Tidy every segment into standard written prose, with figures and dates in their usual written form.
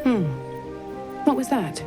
What was that?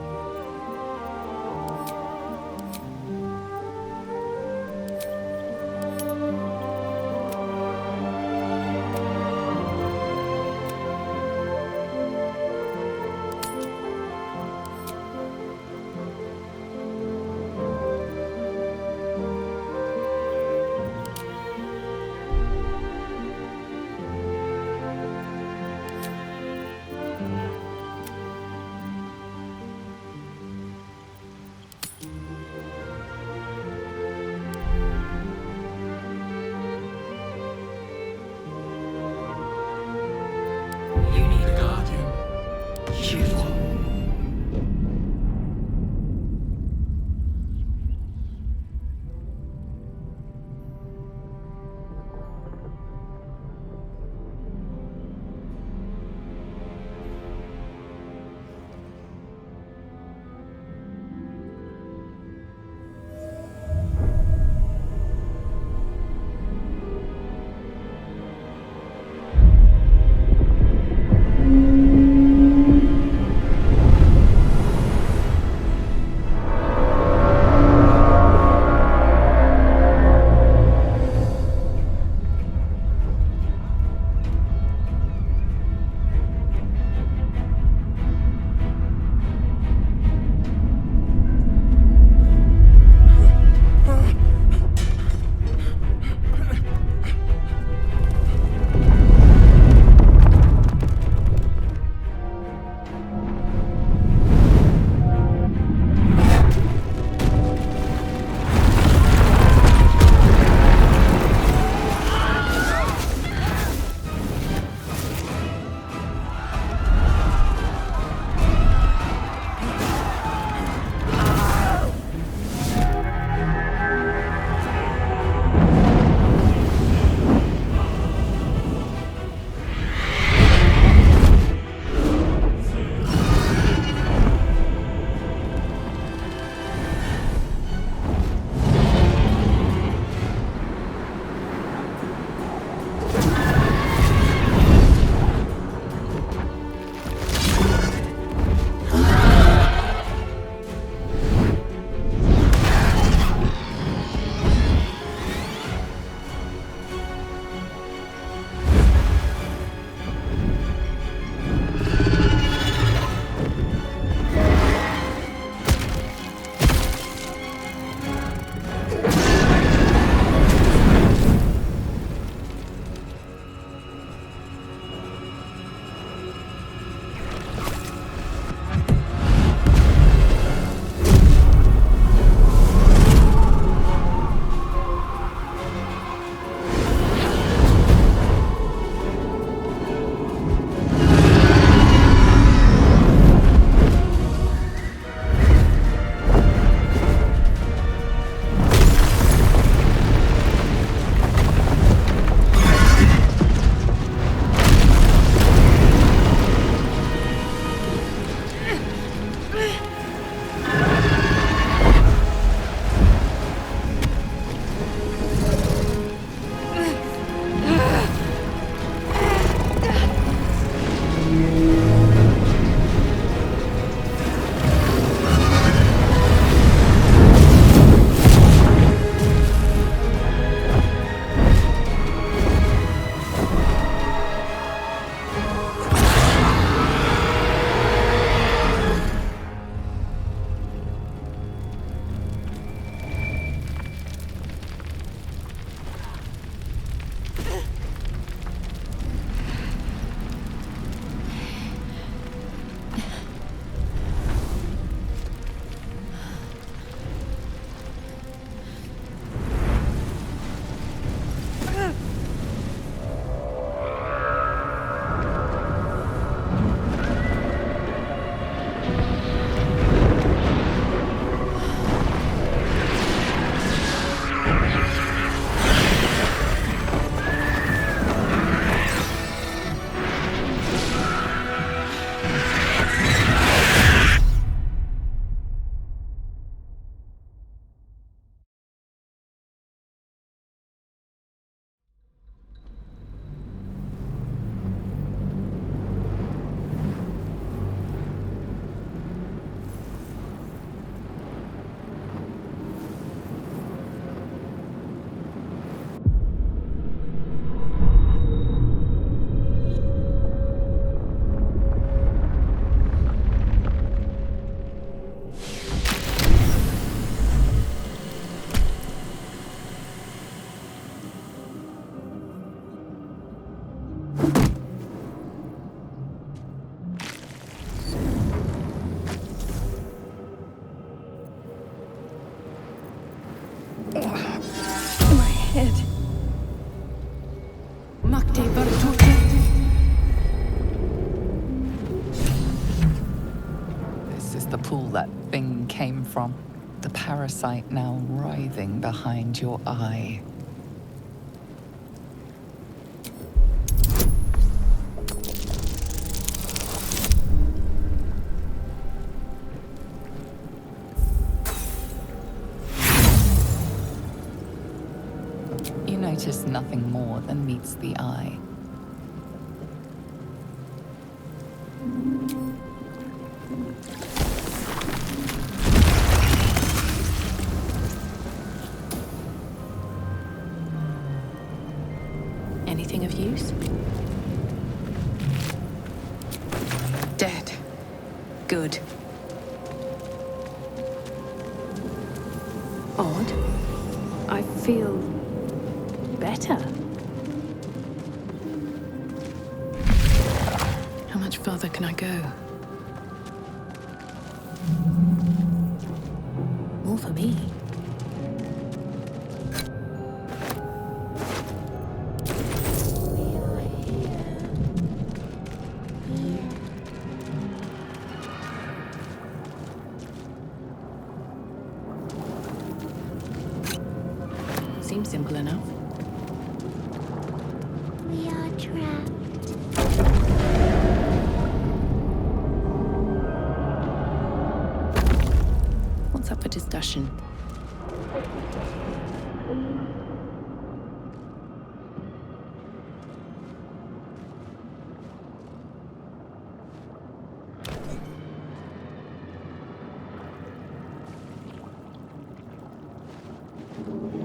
that thing came from. The parasite now writhing behind your eye. You notice nothing more than meets the eye. Anything of use? Dead. Good. Odd. I feel better. How much further can I go? More for me. Seems simple enough. We are trapped. What's up for discussion?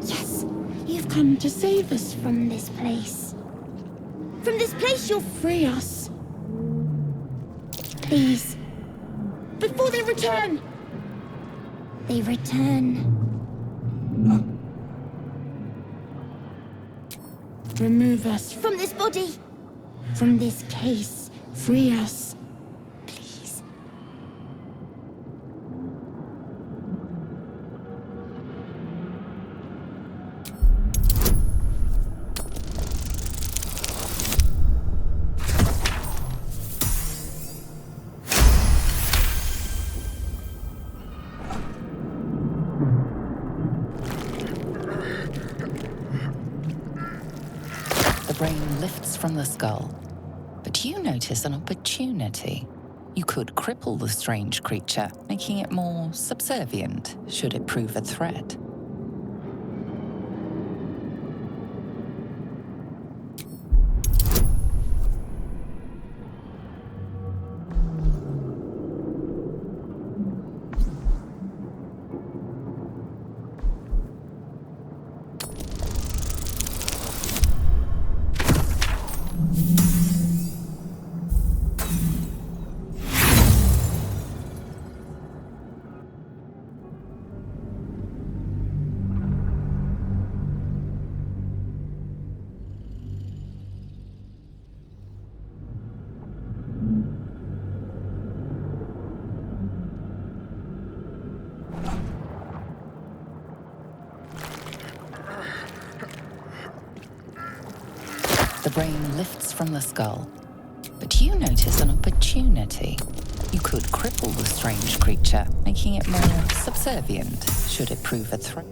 Yes, you've come to save us from this place. From this place, you'll free us. Please. Before they return. They return. Remove us from this body. From this case. Free us. Please. The brain lifts from the skull, but you notice an opportunity. You could cripple the strange creature, making it more subservient should it prove a threat. The brain lifts from the skull, but you notice an opportunity. You could cripple the strange creature, making it more subservient should it prove a threat.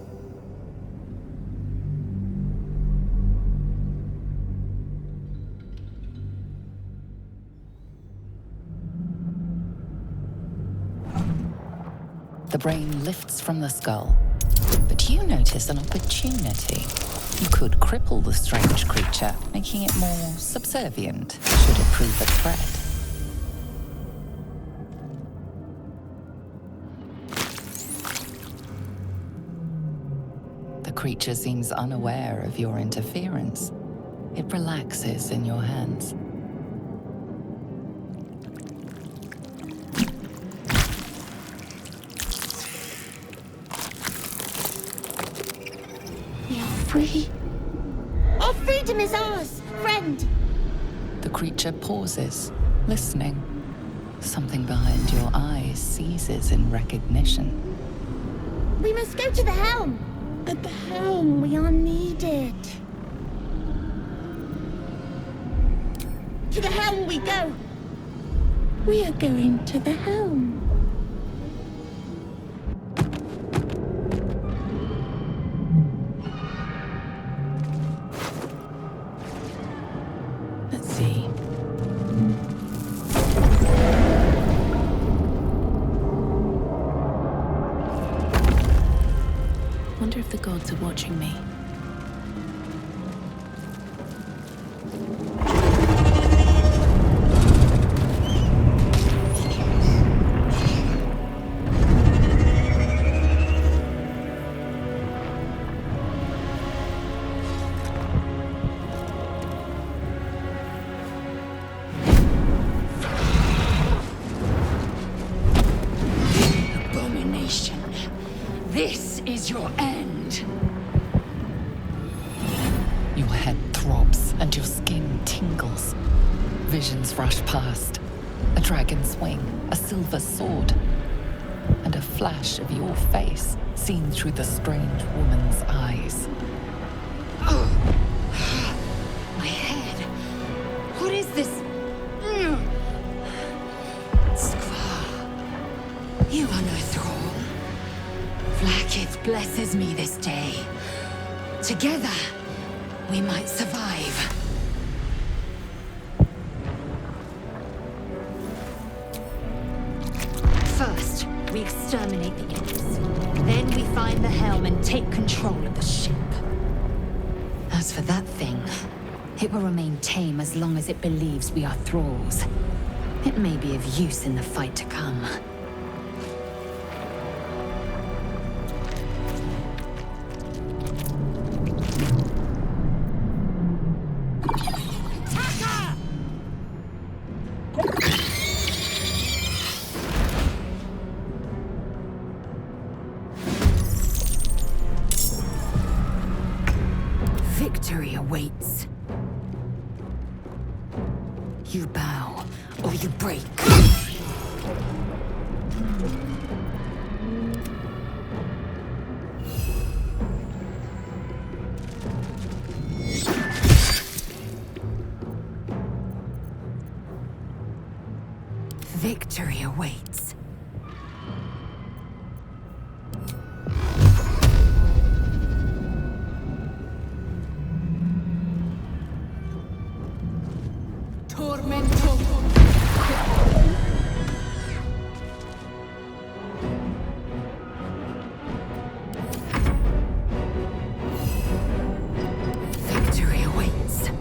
The brain lifts from the skull, but you notice an opportunity. You could cripple the strange creature, making it more subservient should it prove a threat. The creature seems unaware of your interference. It relaxes in your hands. We are free. Our freedom is ours, friend. The creature pauses, listening. Something behind your eyes seizes in recognition. We must go to the helm. At the helm, we are needed. To the helm we go. We are going to the helm. Wonder if the gods are watching me. Abomination. This is your end. Your head throbs and your skin tingles. Visions rush past. A dragon's wing, a silver sword, and a flash of your face seen through the strange woman's eyes. My head. What is this? Skvar. You are no thrall. Vlaakith blesses me this day. Together, we might survive. First, we exterminate the imps. Then we find the helm and take control of the ship. As for that thing, it will remain tame as long as it believes we are thralls. It may be of use in the fight to come. Victory awaits. You bow, or you break. Victory awaits. Victory awaits.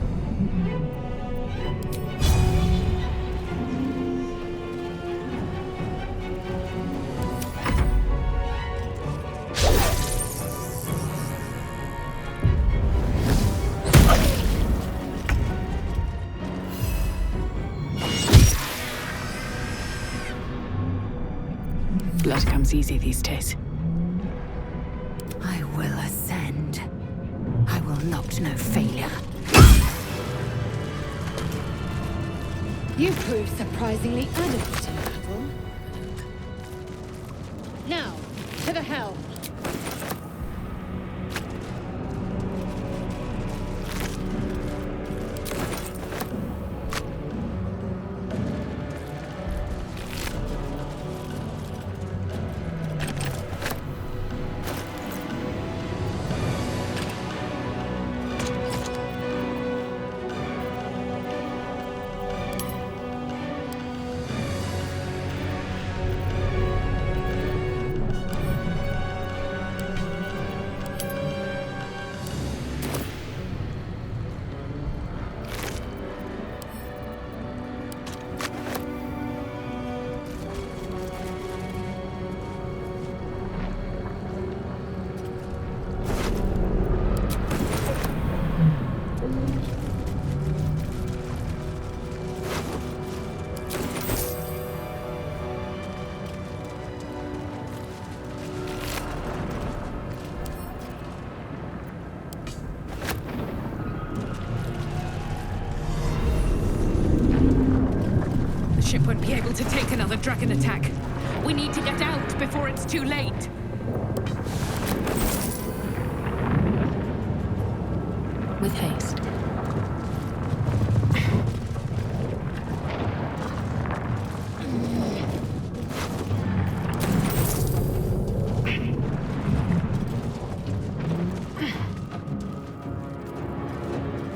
Blood comes easy these days. I will ascend. I will not know failure. You prove surprisingly adequate in battle. Now, to the helm. Ship won't be able to take another dragon attack. We need to get out before it's too late. With haste.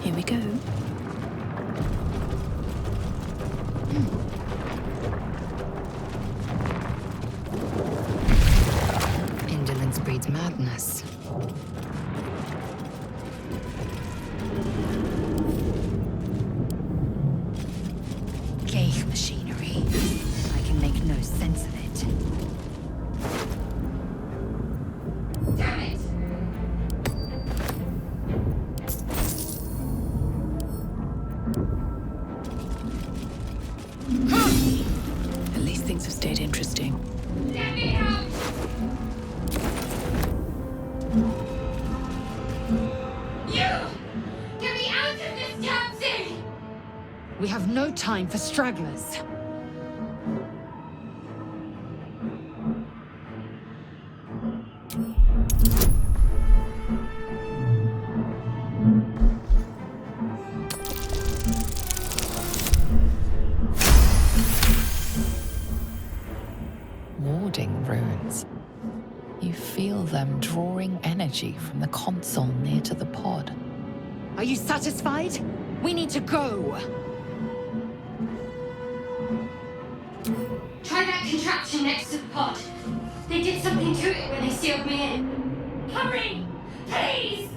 Here we go. breeds madness. Ghaik machinery. I can make no sense of it. Damn it! At least things have stayed interesting. Let me out! You! Get me out of this taxi! We have no time for stragglers. Warding runes. You feel them drawing energy from the console near to the pod. Are you satisfied? We need to go. Try that contraption next to the pod. They did something to it when they sealed me in. Hurry! Please!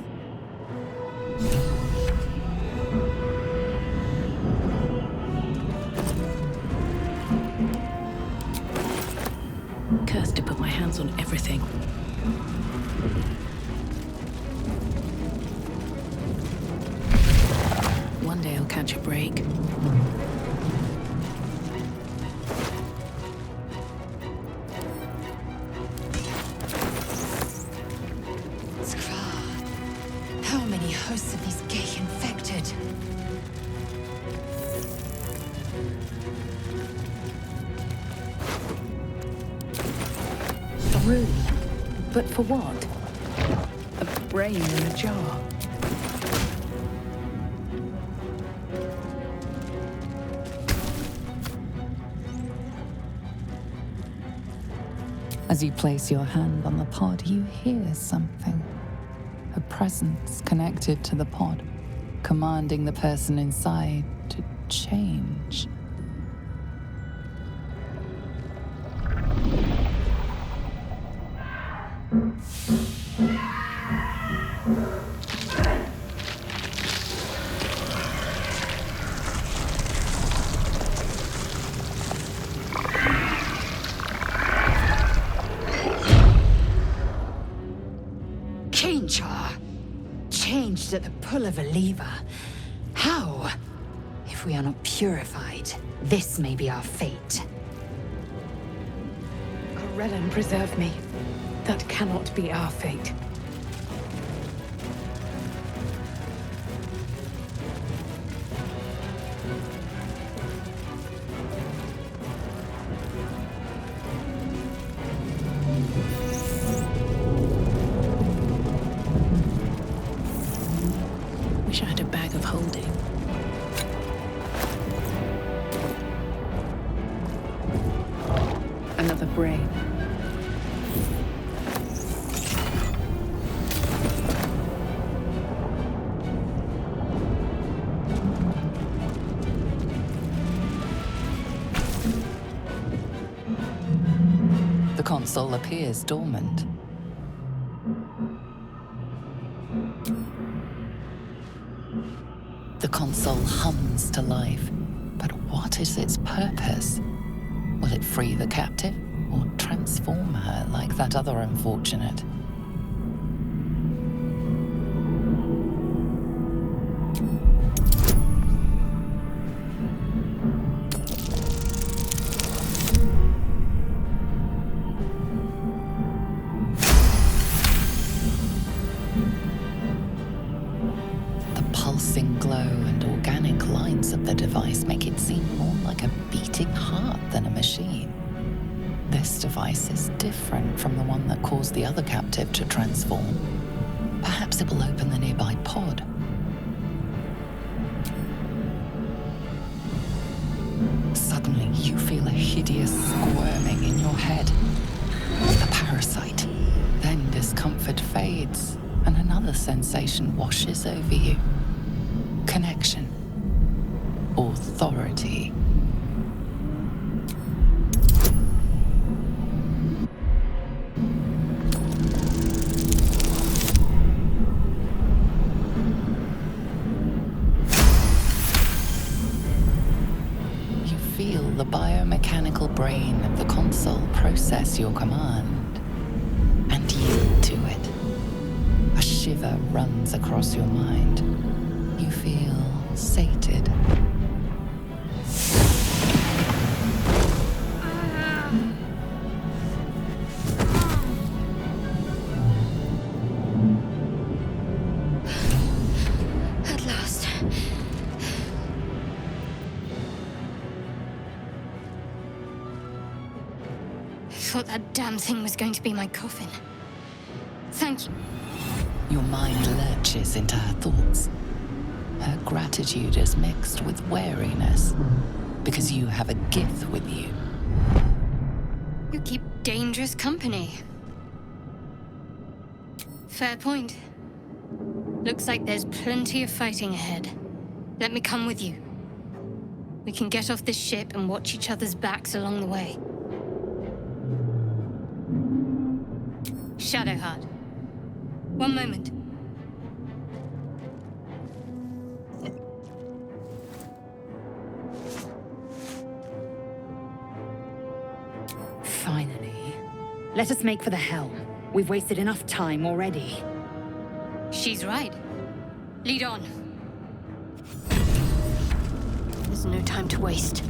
Cursed to put my hands on everything. One day I'll catch a break. Skra. How many hosts of these Ghaik infected? A room. But for what? A brain in a jar. As you place your hand on the pod, you hear something. A presence connected to the pod, commanding the person inside to change. Changed at the pull of a lever. How? If we are not purified, this may be our fate. Corellon preserve me. That cannot be our fate. Wish I had a bag of holding. Another brain. The console appears dormant. The console hums to life, but what is its purpose? Will it free the captive, or transform her like that other unfortunate? Pulsing glow and organic lines of the device make it seem more like a beating heart than a machine. This device is different from the one that caused the other captive to transform. Perhaps it will open the nearby pod. Suddenly, you feel a hideous squirming in your head. A parasite. Then discomfort fades, and another sensation washes over you. Connection. Authority. brain of the console process your command and yield to it. A shiver runs across your mind. You feel sated. At last. I thought that damn thing was going to be my coffin. Thank you. Your mind lurches into her thoughts. Her gratitude is mixed with wariness, because you have a gift with you. You keep dangerous company. Fair point. Looks like there's plenty of fighting ahead. Let me come with you. We can get off this ship and watch each other's backs along the way. Shadowheart. One moment. Finally. Let us make for the helm. We've wasted enough time already. She's right. Lead on. There's no time to waste.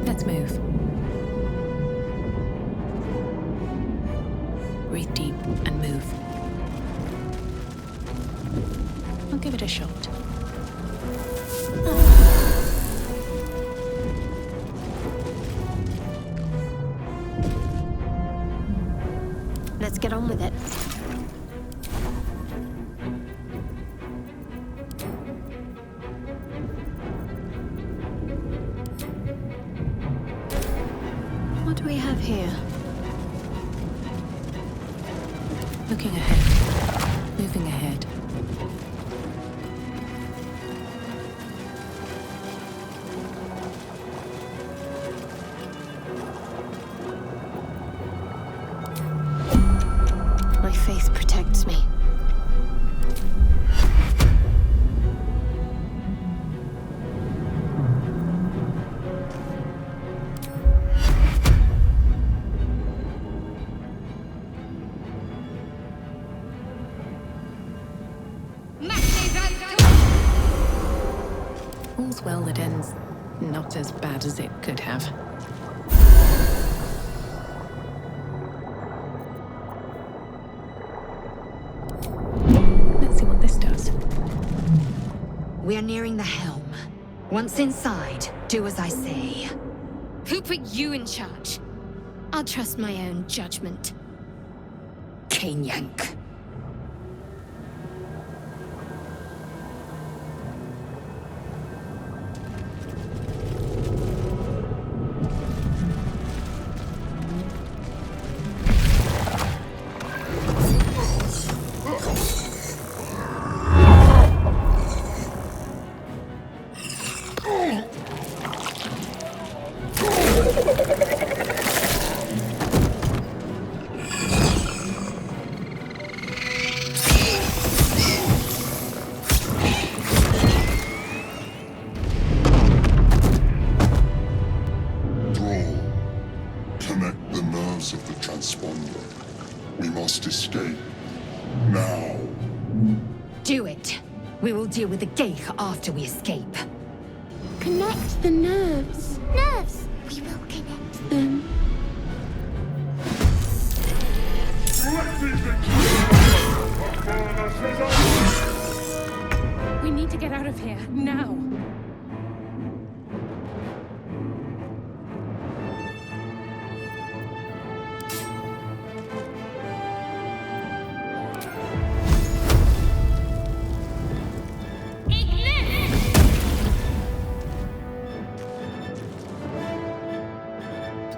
Let's move. Breathe deep and move. I'll give it a shot. Let's get on with it. What do we have here? Looking ahead. Moving ahead. My faith protects me. All's well that ends not as bad as it could have. Let's see what this does. We are nearing the helm. Once inside, do as I say. Who put you in charge? I'll trust my own judgment. Chain yank. Connect the nerves of the transponder. We must escape. Now. Do it. We will deal with the Geich after we escape. Connect the nerves. Nerves! We will connect them. We need to get out of here, now.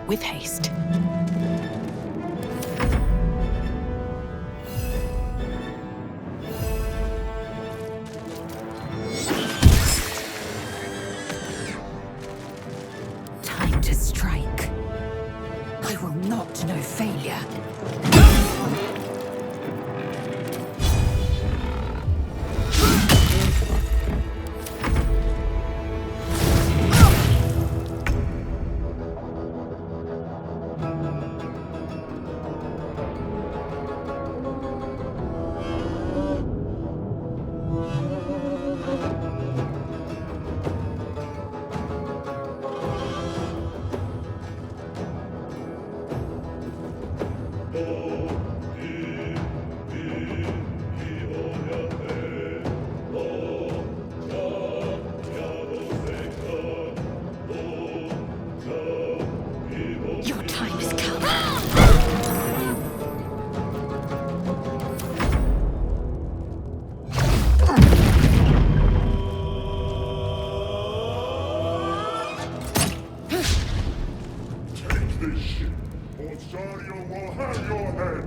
With haste. Time to strike. I will not know failure. Your time has come. Take this ship, or Sario will have your head!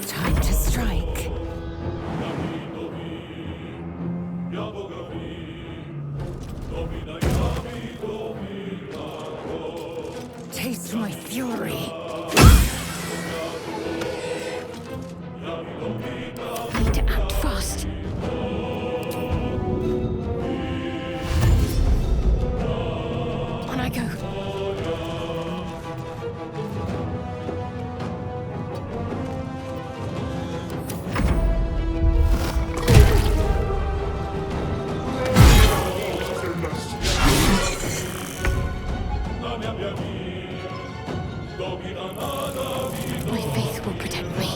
Time to strike. Taste my fury. Need to act fast. On I go. My faith will protect me.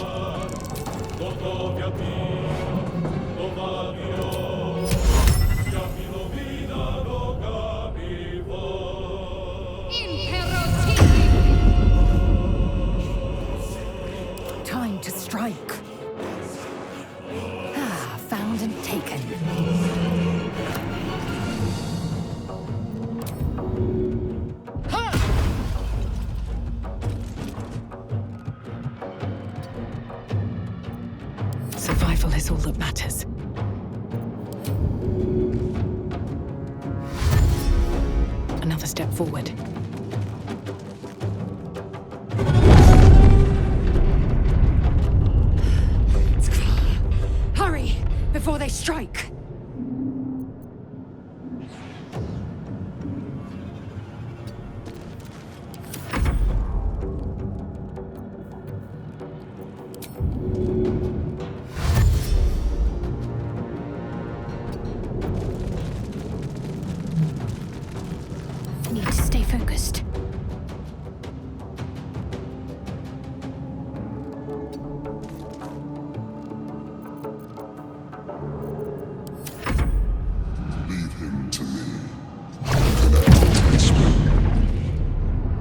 Time to strike. Ah, found and taken. Survival is all that matters. Another step forward. Hurry, before they strike. Need to stay focused. Leave him to me. And I will taste him.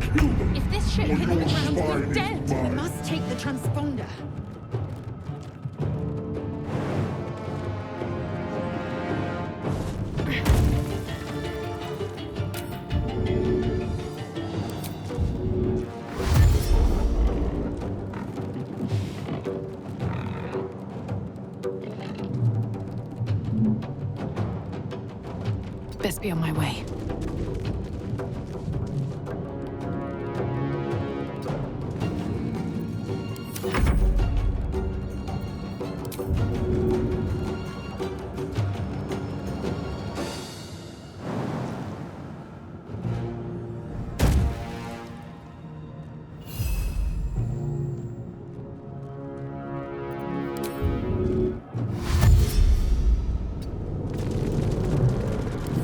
Kill them, If this ship or hit the your ground, we're spine is dead. mine. Must take the transponder. Best be on my way.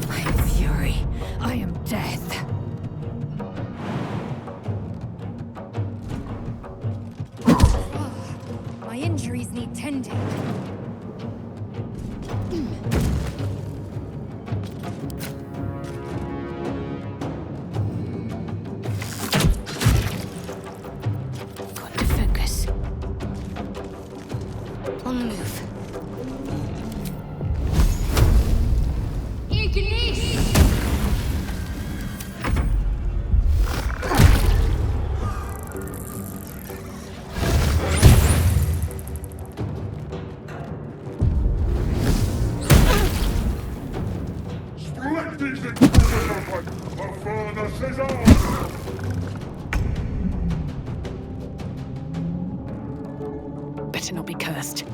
I am fury. I am death. My injuries need tending. Got to focus. On the move. Strike these intruders, the furnace is ours! Better not be cursed.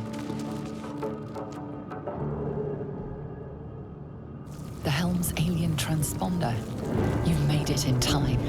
The helm's alien transponder. You've made it in time.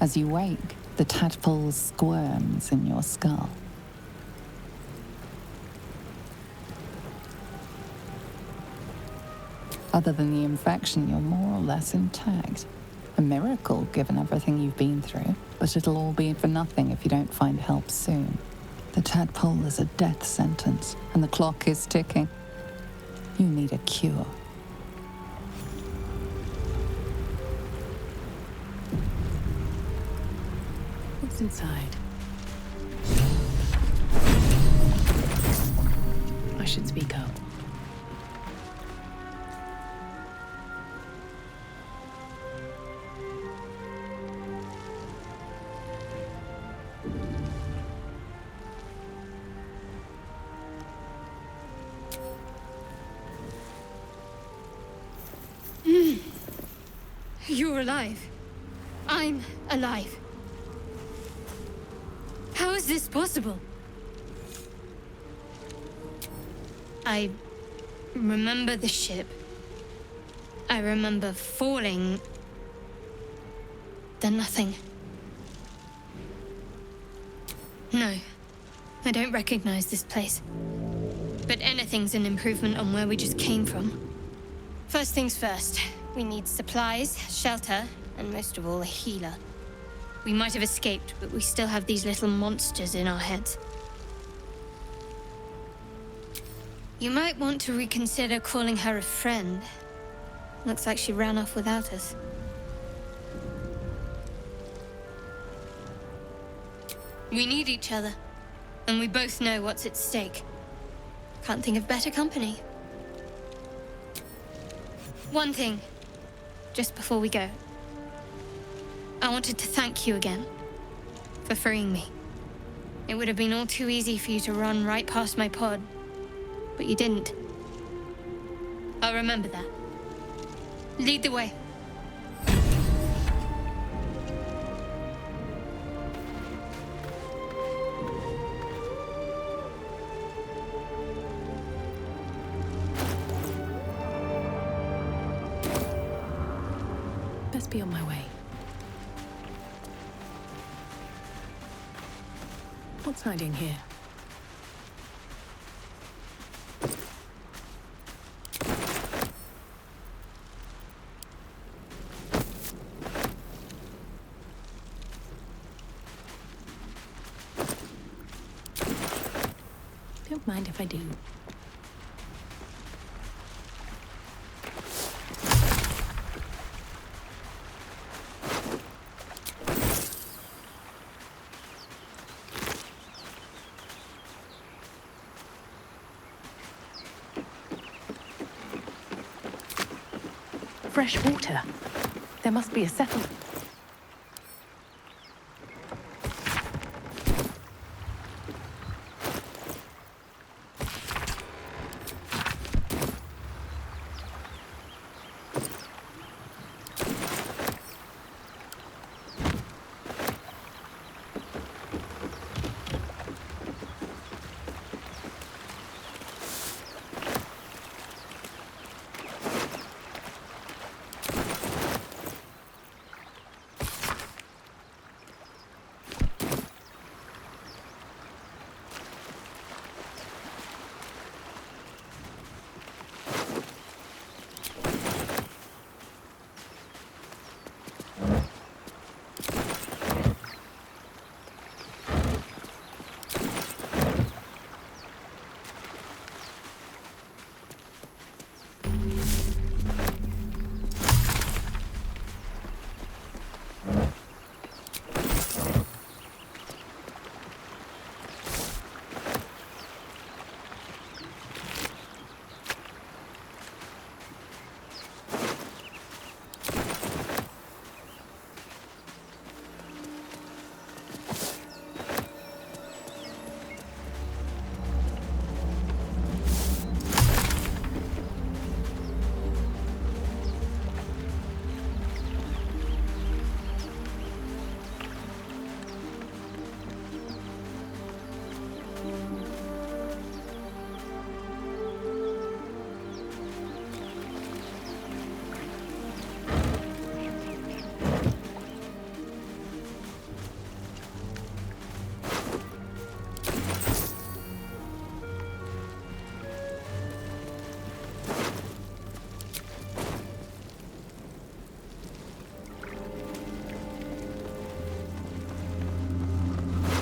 As you wake, the tadpole squirms in your skull. Other than the infection, you're more or less intact. A miracle, given everything you've been through, but it'll all be for nothing if you don't find help soon. The tadpole is a death sentence, and the clock is ticking. You need a cure. What's inside? I should speak up. You're alive. I'm alive. How is this possible? I remember the ship. I remember falling. Then nothing. No, I don't recognize this place. But anything's an improvement on where we just came from. First things first, we need supplies, shelter, and most of all, a healer. We might have escaped, but we still have these little monsters in our heads. You might want to reconsider calling her a friend. Looks like she ran off without us. We need each other, and we both know what's at stake. Can't think of better company. One thing, just before we go. I wanted to thank you again for freeing me. It would have been all too easy for you to run right past my pod, but you didn't. I'll remember that. Lead the way. Best be on my way. What's hiding here? Don't mind if I do. Fresh water. There must be a settlement.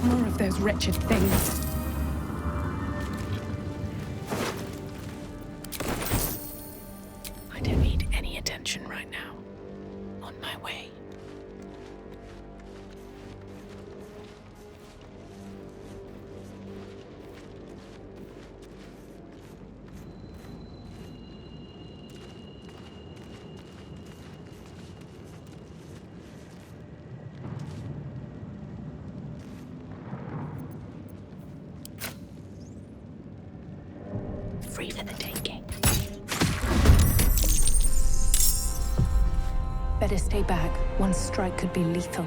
More of those wretched things. I don't need any attention right now. On my way. Free for the taking. Better stay back. One strike could be lethal.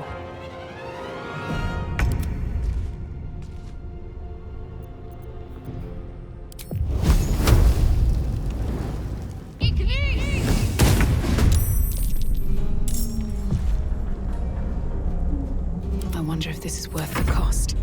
this is worth the cost.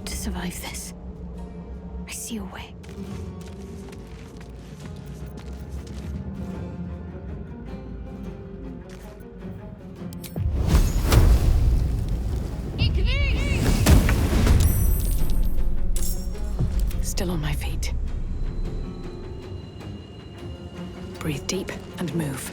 Survive this. I see a way. Still on my feet. Breathe deep and move.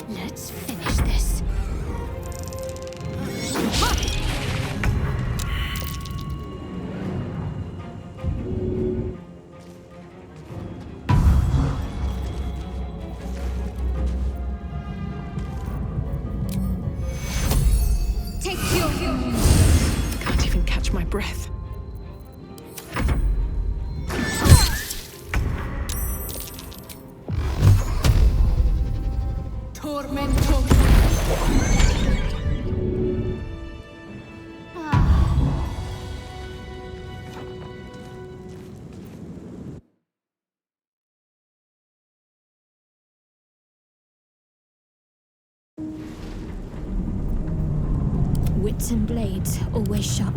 Let's finish this. Take your... Can't even catch my breath. Wits and blades always sharp.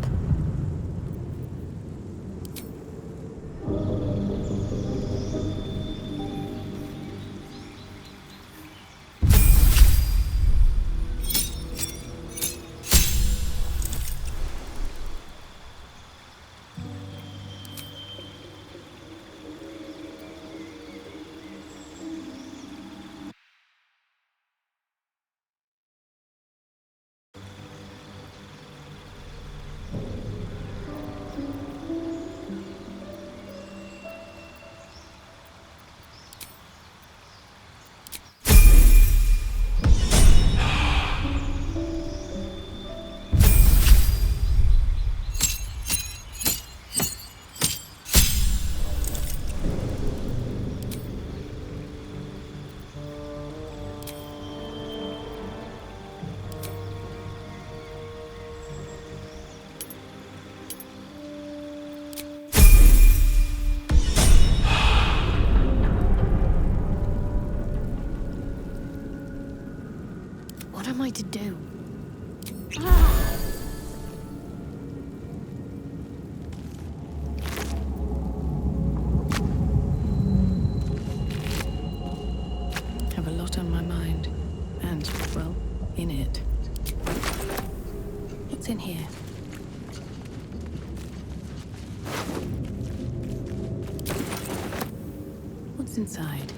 Have a lot on my mind. And, well, in it. What's in here? What's inside?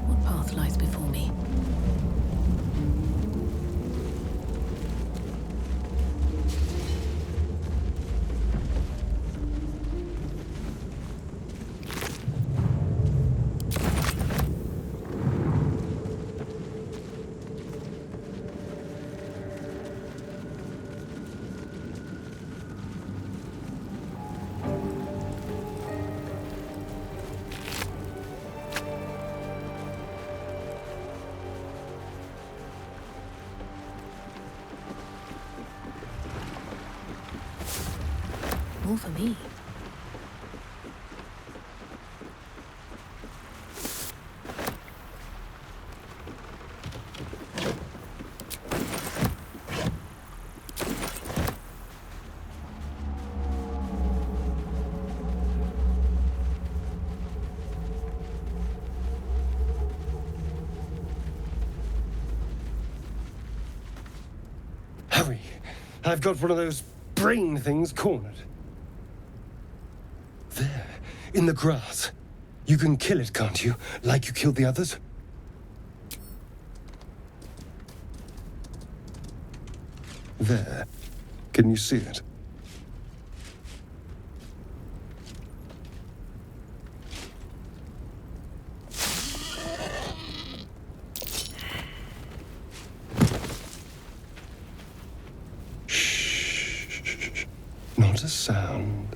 What path lies before me? All for me. Hurry! I've got one of those brain things cornered. There, in the grass. You can kill it, can't you? Like you killed the others? There. Can you see it? Shh. Not a sound.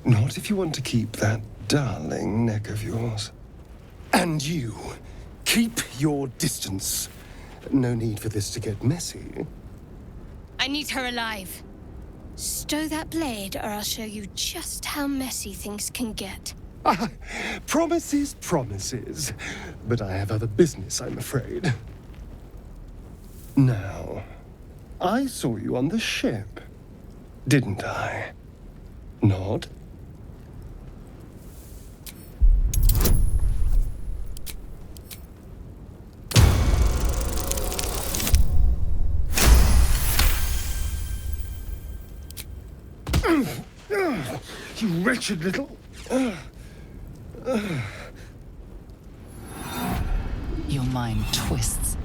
Not if you want to keep that darling neck of yours. And you, keep your distance. No need for this to get messy. I need her alive. Stow that blade, or I'll show you just how messy things can get. Promises, promises. But I have other business, I'm afraid. Now, I saw you on the ship, didn't I? Nod? You wretched little... Your mind twists.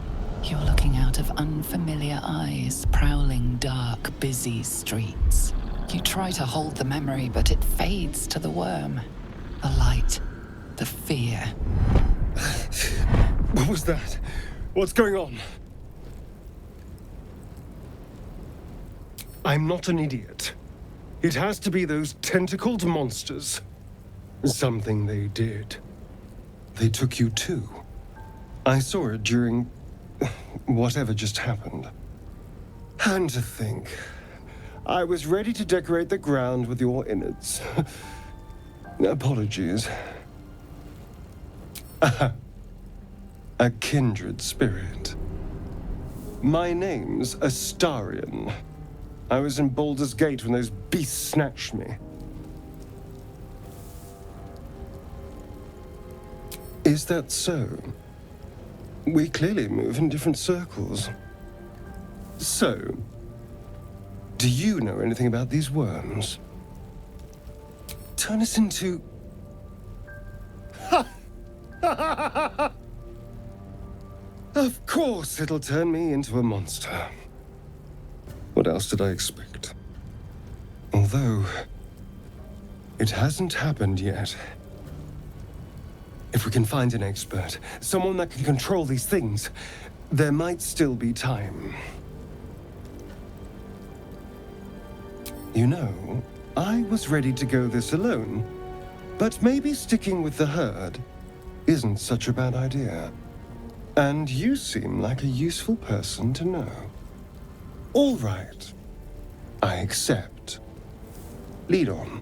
You're looking out of unfamiliar eyes, prowling dark, busy streets. You try to hold the memory, but it fades to the worm. The light, the fear. What was that? What's going on? I'm not an idiot. It has to be those tentacled monsters. Something they did. They took you too. I saw it during... whatever just happened. And to think, I was ready to decorate the ground with your innards. Apologies. A kindred spirit. My name's Astarion. I was in Baldur's Gate when those beasts snatched me. Is that so? We clearly move in different circles. So, do you know anything about these worms? Turn us into... Of course it'll turn me into a monster. What else did I expect? Although, it hasn't happened yet. If we can find an expert, someone that can control these things, there might still be time. You know, I was ready to go this alone, but maybe sticking with the herd isn't such a bad idea. And you seem like a useful person to know. All right. I accept. Lead on.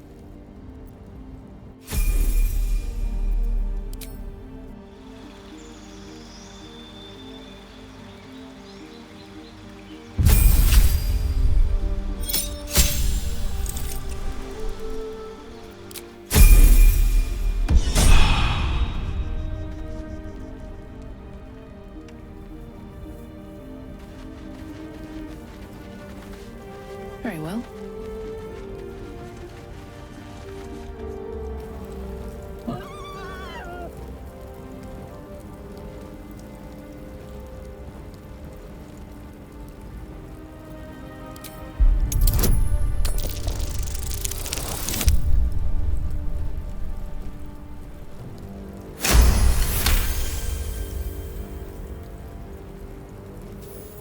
Very well.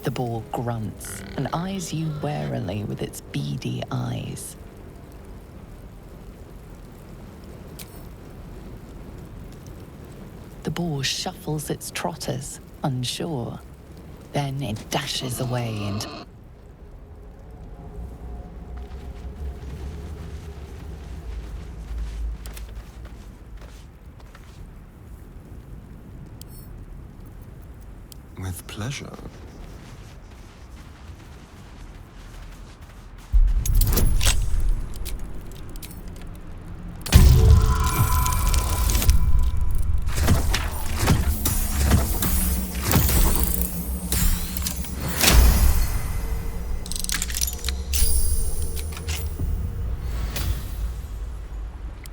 The boar grunts and eyes you warily with its beady eyes. The boar shuffles its trotters, unsure. Then it dashes away into... With pleasure.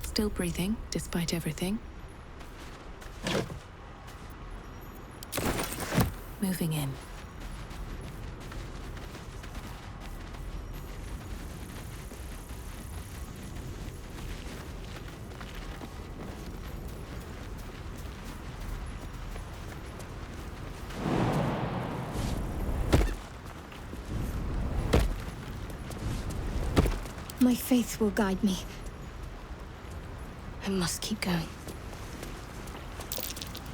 Still breathing, despite everything. Moving in. My faith will guide me. I must keep going.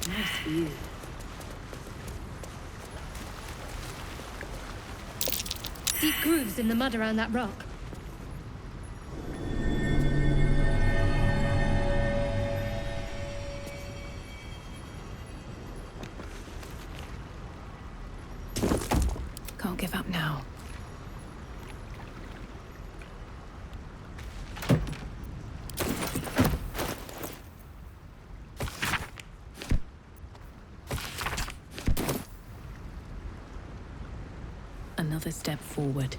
Nice view. Deep grooves in the mud around that rock. Can't give up now. Another step forward.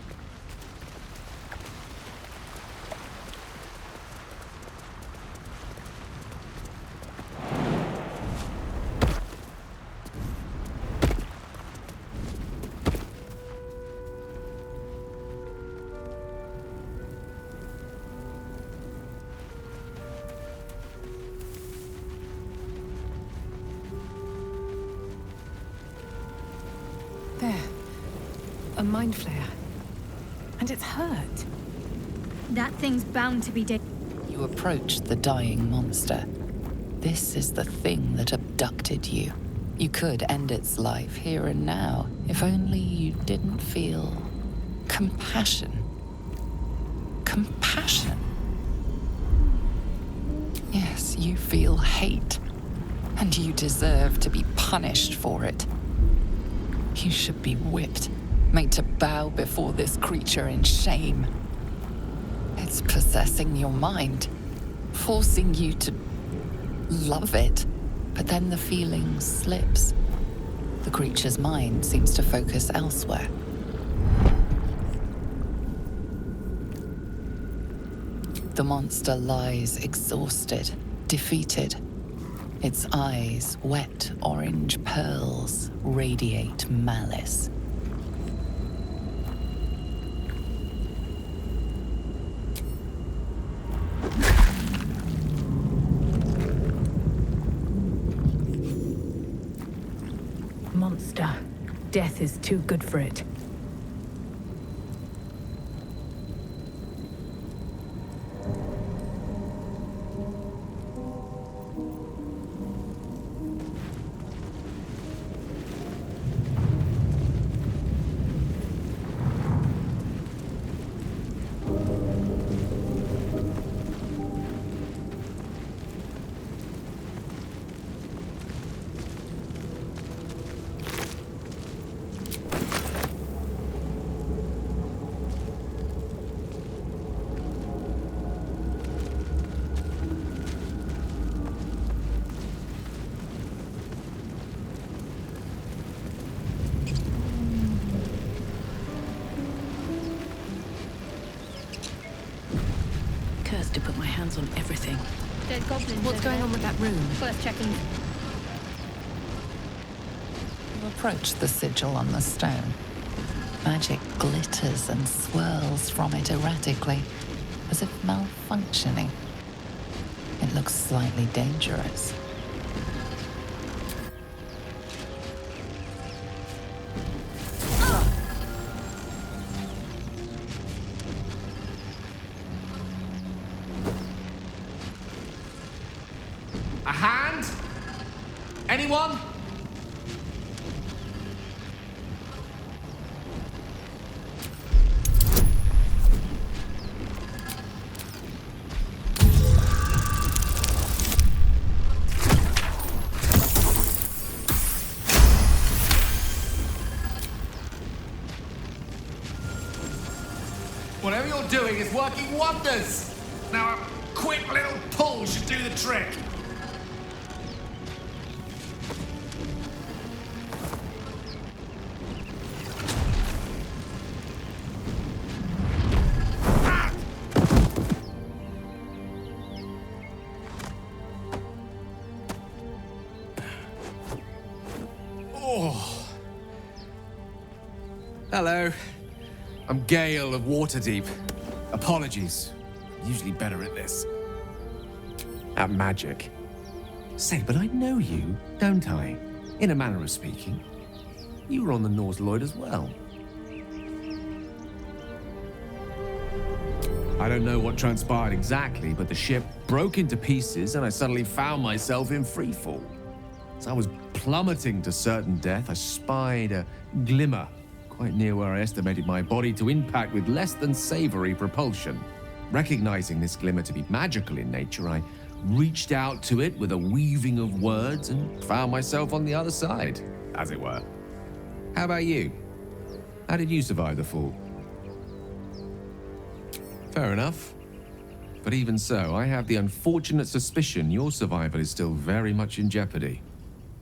There. A mind flare. And it's hurt. That thing's bound to be dead. You approach the dying monster. This is the thing that abducted you. You could end its life here and now, if only you didn't feel compassion. Compassion. Yes, you feel hate, and you deserve to be punished for it. You should be whipped, made to bow before this creature in shame. It's possessing your mind, forcing you to love it, but then the feeling slips. The creature's mind seems to focus elsewhere. The monster lies exhausted, defeated. Its eyes, wet orange pearls, radiate malice. Monster. Death is too good for it. cursed to put my hands on everything. There's goblins. What's going on with that room? Worth checking. You approach the sigil on the stone. Magic glitters and swirls from it erratically, as if malfunctioning. It looks slightly dangerous. A hand? Anyone? Whatever you're doing is working wonders. Now a quick little pull should do the trick. Hello. I'm Gale of Waterdeep. Apologies. I'm usually better at this. At magic. Say, but I know you, don't I? In a manner of speaking. You were on the Norse Lloyd as well. I don't know what transpired exactly, but the ship broke into pieces and I suddenly found myself in freefall. As I was plummeting to certain death, I spied a glimmer quite near where I estimated my body to impact with less than savory propulsion. Recognizing this glimmer to be magical in nature, I reached out to it with a weaving of words and found myself on the other side, as it were. How about you? How did you survive the fall? Fair enough. But even so, I have the unfortunate suspicion your survival is still very much in jeopardy.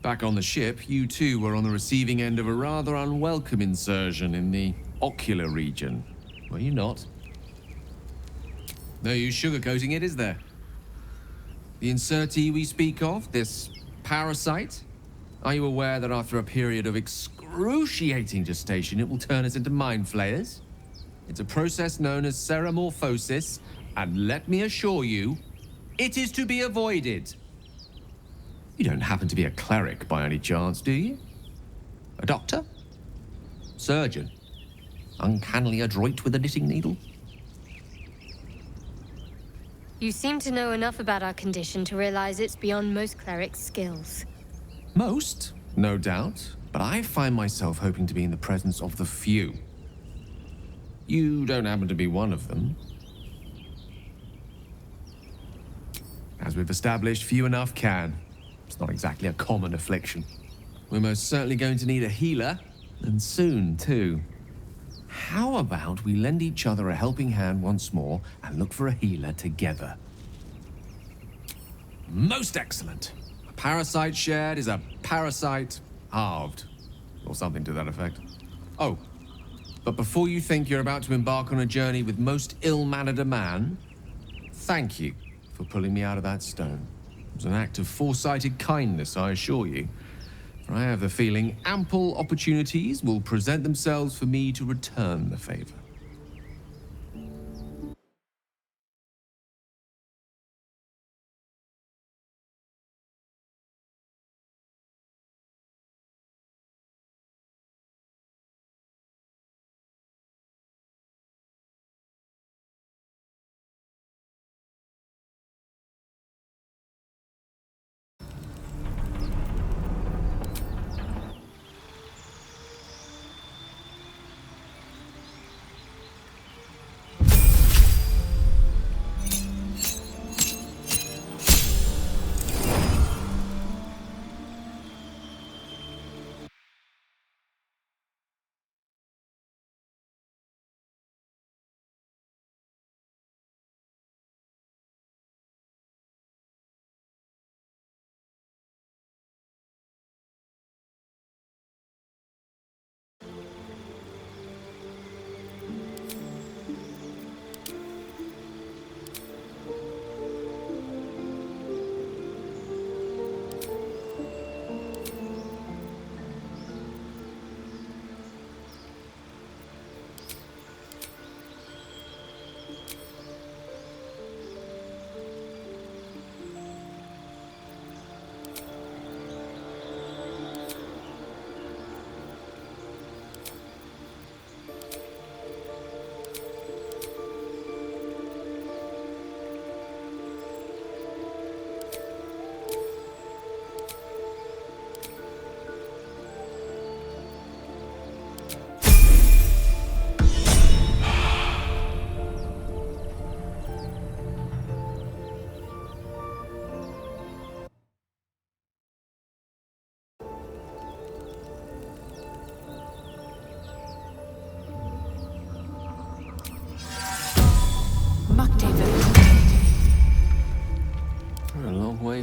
Back on the ship, you too were on the receiving end of a rather unwelcome insertion in the ocular region, were you not? No use sugarcoating it, is there? The insertee we speak of, this parasite, are you aware that after a period of excruciating gestation, it will turn us into mind flayers? It's a process known as ceramorphosis, and let me assure you, it is to be avoided. You don't happen to be a cleric by any chance, do you? A doctor? Surgeon? Uncannily adroit with a knitting needle? You seem to know enough about our condition to realize it's beyond most clerics' skills. Most, no doubt, but I find myself hoping to be in the presence of the few. You don't happen to be one of them. As we've established, few enough can. It's not exactly a common affliction. We're most certainly going to need a healer, and soon, too. How about we lend each other a helping hand once more and look for a healer together? Most excellent. A parasite shared is a parasite halved, or something to that effect. Oh, but before you think you're about to embark on a journey with most ill-mannered a man, thank you for pulling me out of that stone. It was an act of foresighted kindness, I assure you. For I have the feeling ample opportunities will present themselves for me to return the favor.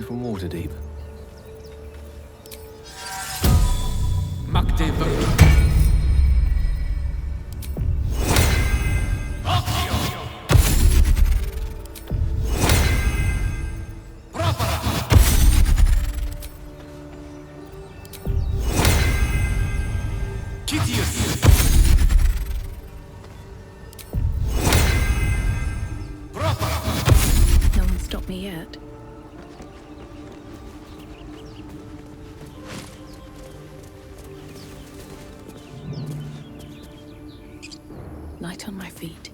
came from Waterdeep. No one stopped me yet. Light on my feet.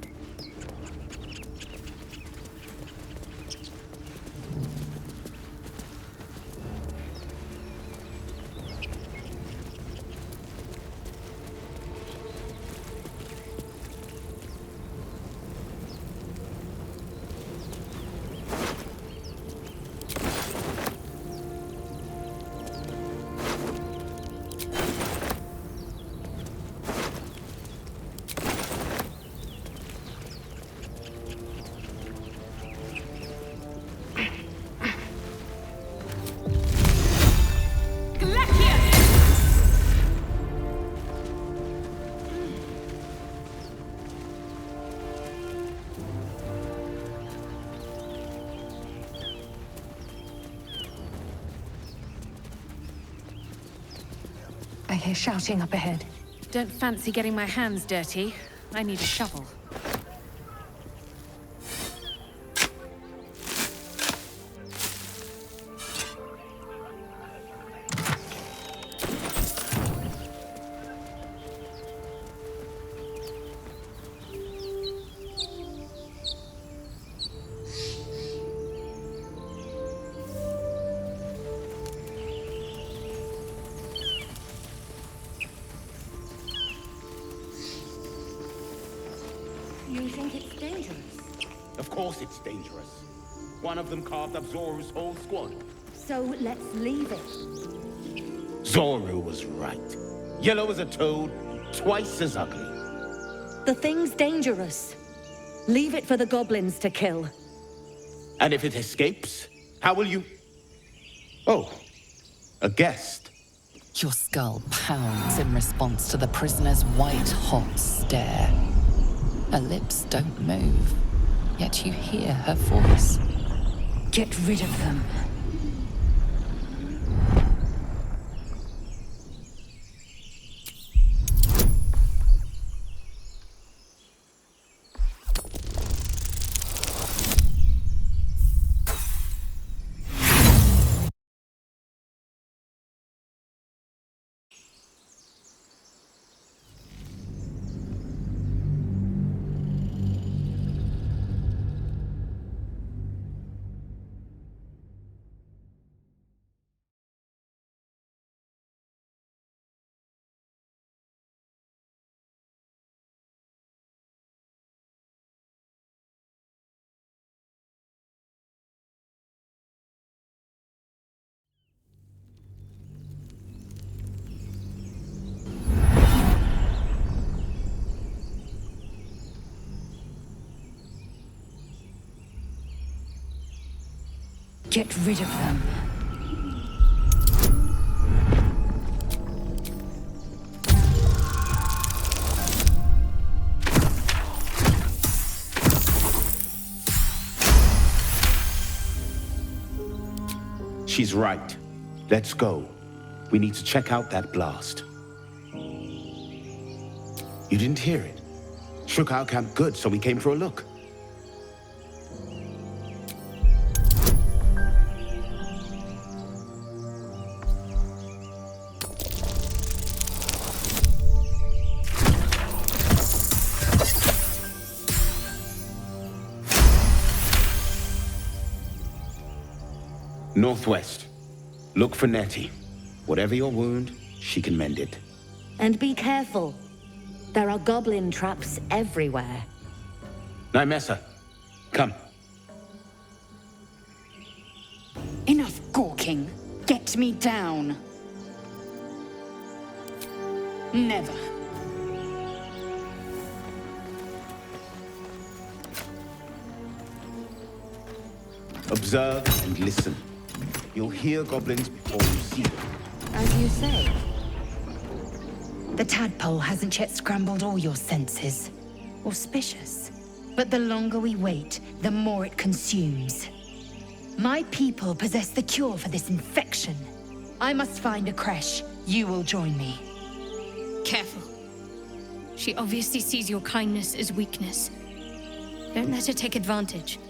I hear shouting up ahead. Don't fancy getting my hands dirty. I need a shovel. You think it's dangerous? Of course it's dangerous. One of them carved up Zoru's whole squad. So let's leave it. Zoru was right. Yellow as a toad, twice as ugly. The thing's dangerous. Leave it for the goblins to kill. And if it escapes, how will you... Oh, a guest. Your skull pounds in response to the prisoner's white-hot stare. Her lips don't move, yet you hear her voice. Get rid of them. Get rid of them. She's right. Let's go. We need to check out that blast. You didn't hear it? Shook our camp good, so we came for a look. Northwest. Look for Nettie. Whatever your wound, she can mend it. And be careful. There are goblin traps everywhere. Nymessa, come. Enough gawking. Get me down. Never. Observe and listen. You'll hear goblins before you see them. As you say. The tadpole hasn't yet scrambled all your senses. Auspicious. But the longer we wait, the more it consumes. My people possess the cure for this infection. I must find a creche. You will join me. Careful. She obviously sees your kindness as weakness. Don't let her take advantage.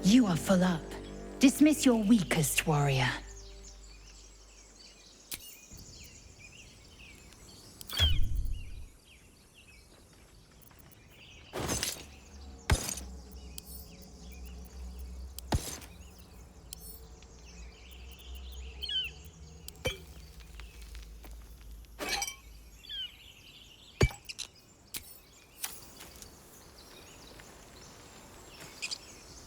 You are full up. Dismiss your weakest warrior.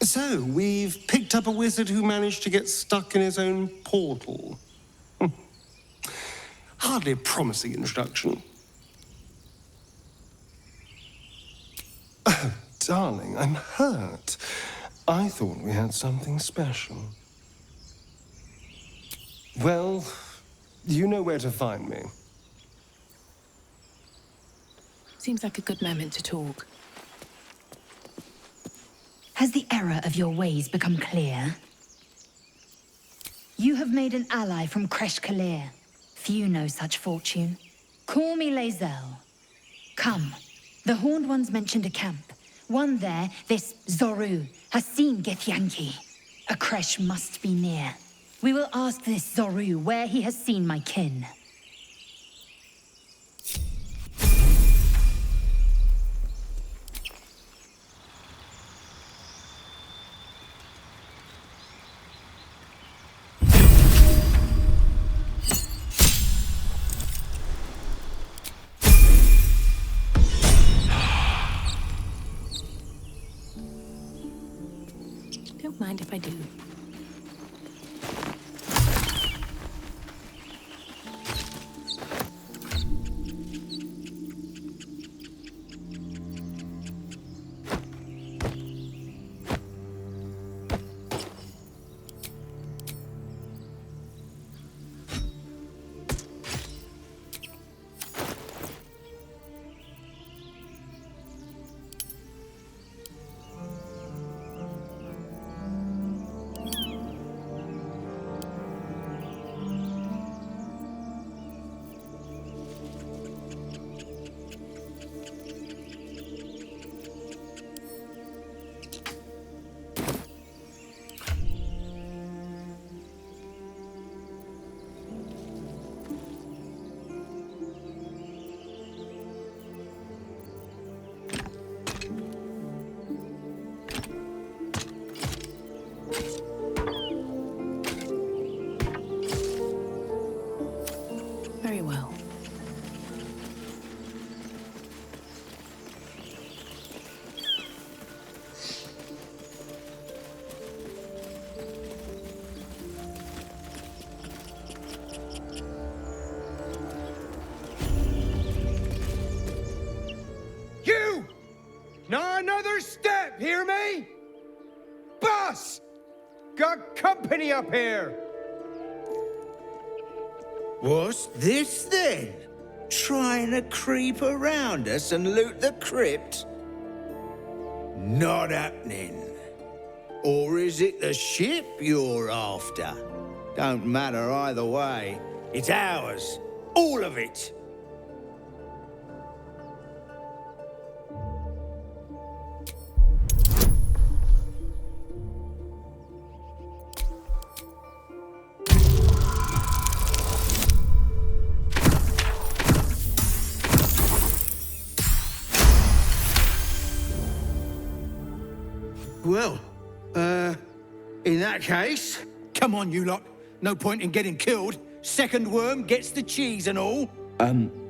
So, we've picked up a wizard who managed to get stuck in his own portal. Hardly a promising introduction. Oh, darling, I'm hurt. I thought we had something special. Well, you know where to find me. Seems like a good moment to talk. Has the error of your ways become clear? You have made an ally from Kresh Kalir. Few know such fortune. Call me Lae'zel. Come. The Horned Ones mentioned a camp. One there, this Zoru, has seen Githyanki. A Kresh must be near. We will ask this Zoru where he has seen my kin. Don't mind if I do. Very well. You! Not another step, hear me? Boss! Got company up here! What's this then? Trying to creep around us and loot the crypt? Not happening. Or is it the ship you're after? Don't matter either way. It's ours. All of it. Well, in that case, come on, you lot. No point in getting killed. Second worm gets the cheese and all.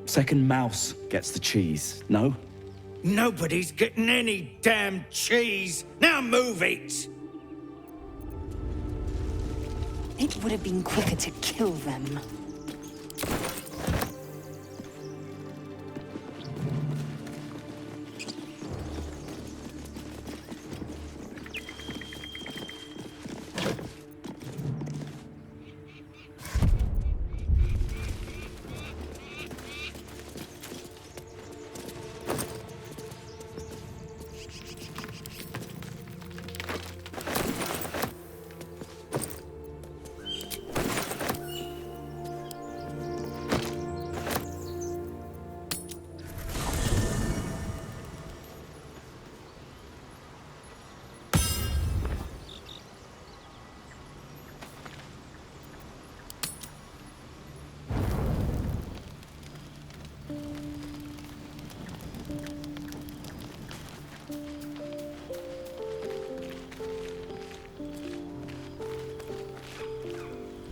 Second mouse gets the cheese, no? Nobody's getting any damn cheese. Now move it! It would have been quicker to kill them.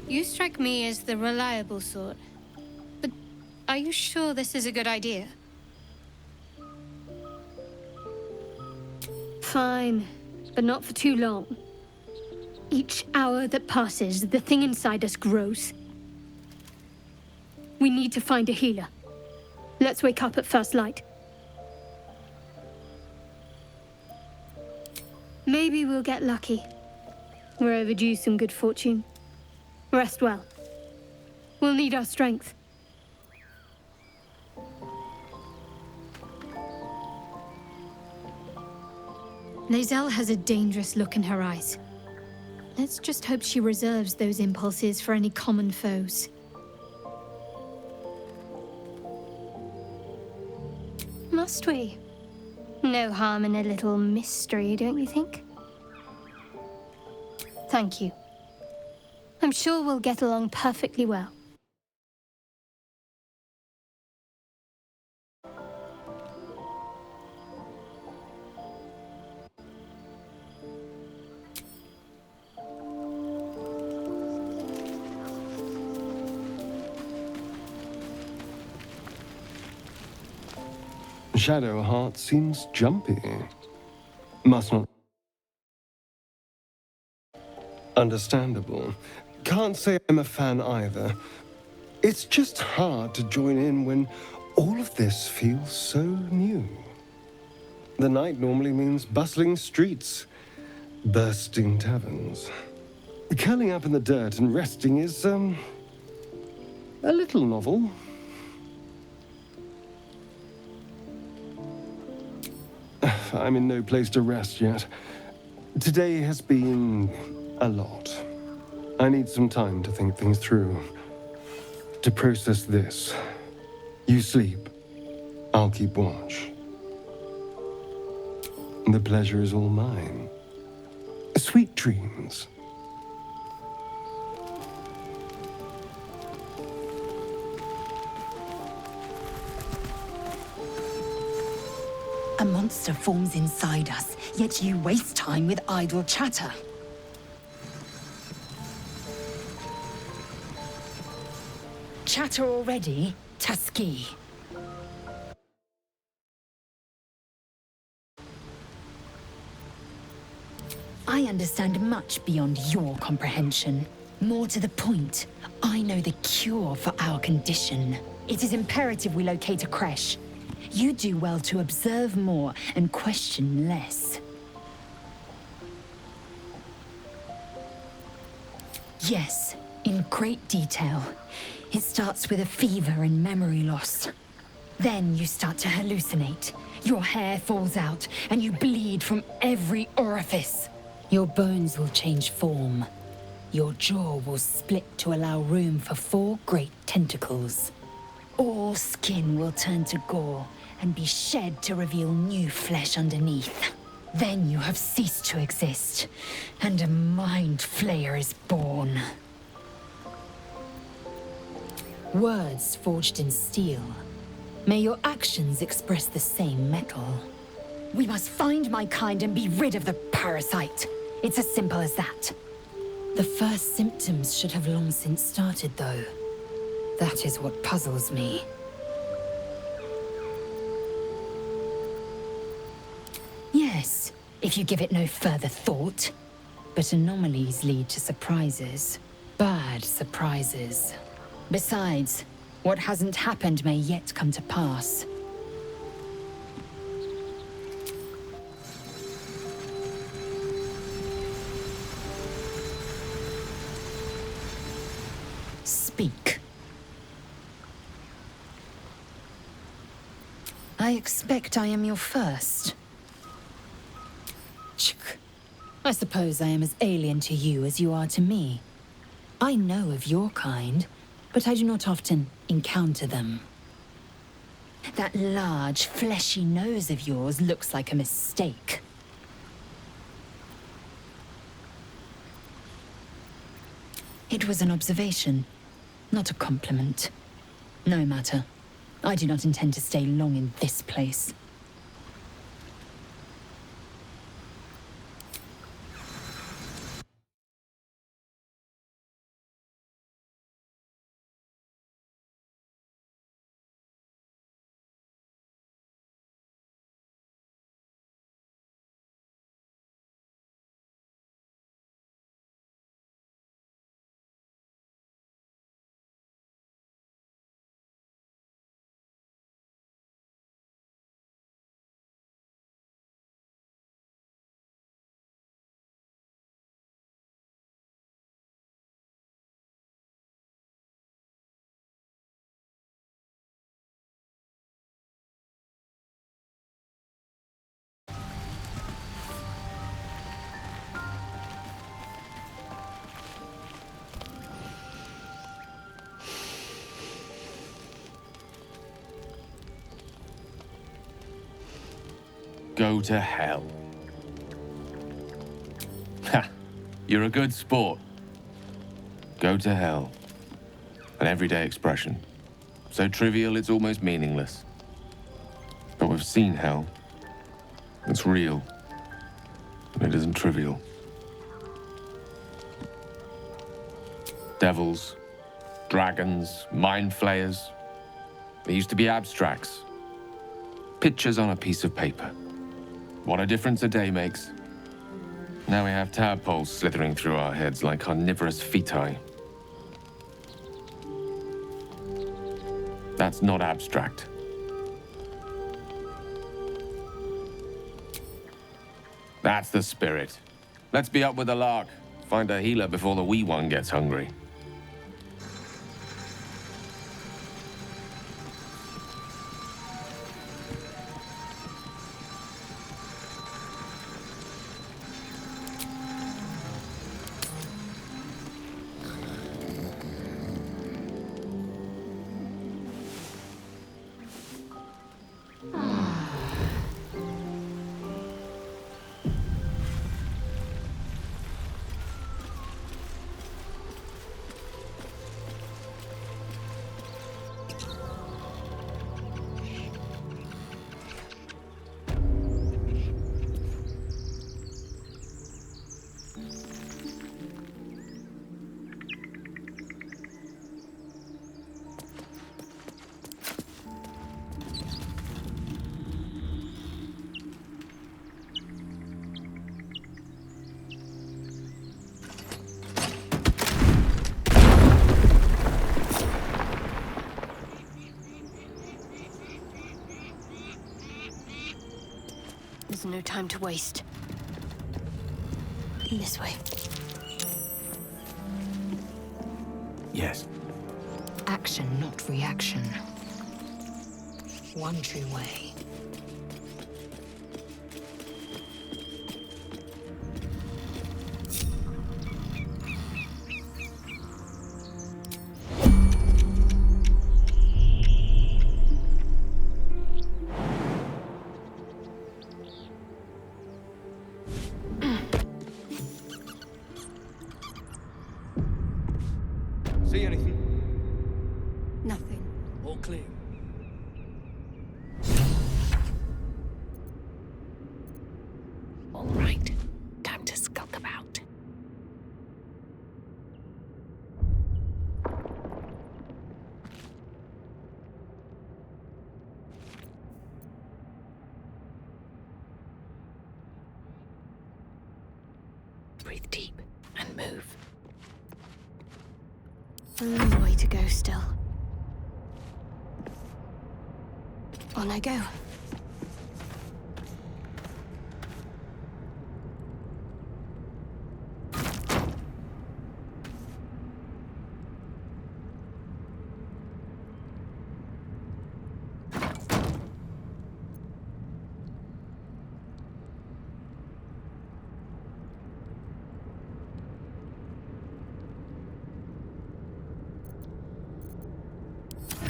You strike me as the reliable sort. But are you sure this is a good idea? Fine, but not for too long. Each hour that passes, the thing inside us grows. We need to find a healer. Let's wake up at first light. Maybe we'll get lucky. We're overdue some good fortune. Rest well. We'll need our strength. Lae'zel has a dangerous look in her eyes. Let's just hope she reserves those impulses for any common foes. Must we? No harm in a little mystery, don't you think? Thank you. I'm sure we'll get along perfectly well. Shadowheart seems jumpy. Must not... Understandable. Can't say I'm a fan either. It's just hard to join in when all of this feels so new. The night normally means bustling streets, bursting taverns. Curling up in the dirt and resting is, a little novel. I'm in no place to rest yet. Today has been a lot. I need some time to think things through. To process this. You sleep. I'll keep watch. The pleasure is all mine. Sweet dreams. A monster forms inside us, yet you waste time with idle chatter. Chatter already, Taski. I understand much beyond your comprehension. More to the point, I know the cure for our condition. It is imperative we locate a creche. You do well to observe more and question less. Yes, in great detail. It starts with a fever and memory loss. Then you start to hallucinate. Your hair falls out, and you bleed from every orifice. Your bones will change form. Your jaw will split to allow room for 4 great tentacles. All skin will turn to gore and be shed to reveal new flesh underneath. Then you have ceased to exist, and a mind flayer is born. Words forged in steel. May your actions express the same metal. We must find my kind and be rid of the parasite. It's as simple as that. The first symptoms should have long since started, though. That is what puzzles me. Yes, if you give it no further thought. But anomalies lead to surprises. Bad surprises. Besides, what hasn't happened may yet come to pass. Speak. I expect I am your first. I suppose I am as alien to you as you are to me. I know of your kind, but I do not often encounter them. That large, fleshy nose of yours looks like a mistake. It was an observation, not a compliment. No matter. I do not intend to stay long in this place. Go to hell. Ha! You're a good sport. Go to hell. An everyday expression. So trivial it's almost meaningless. But we've seen hell. It's real. And it isn't trivial. Devils, dragons, mind flayers. They used to be abstracts. Pictures on a piece of paper. What a difference a day makes. Now we have tadpoles slithering through our heads like carnivorous feti. That's not abstract. That's the spirit. Let's be up with the lark. Find a healer before the wee one gets hungry. There's no time to waste. This way. Yes. Action, not reaction. One true way. See anything? Nothing. All clear. breathe deep and move. A long way to go still. On I go.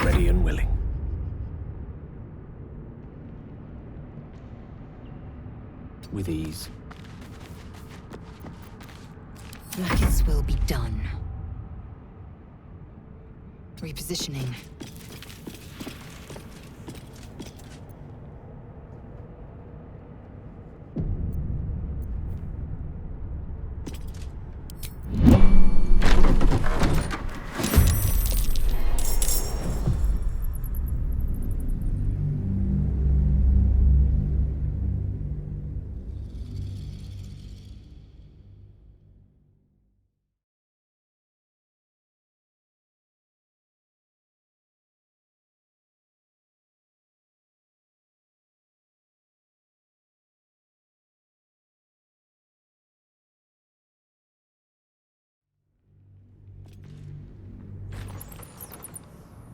Ready and willing. With ease. Blackets will be done. Repositioning.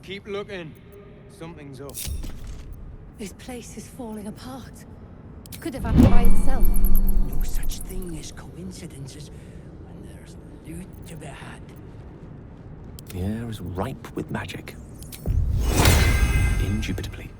Keep looking. Something's up. This place is falling apart. Could have happened by itself. No such thing as coincidences when there's loot to be had. The air is ripe with magic. Indubitably.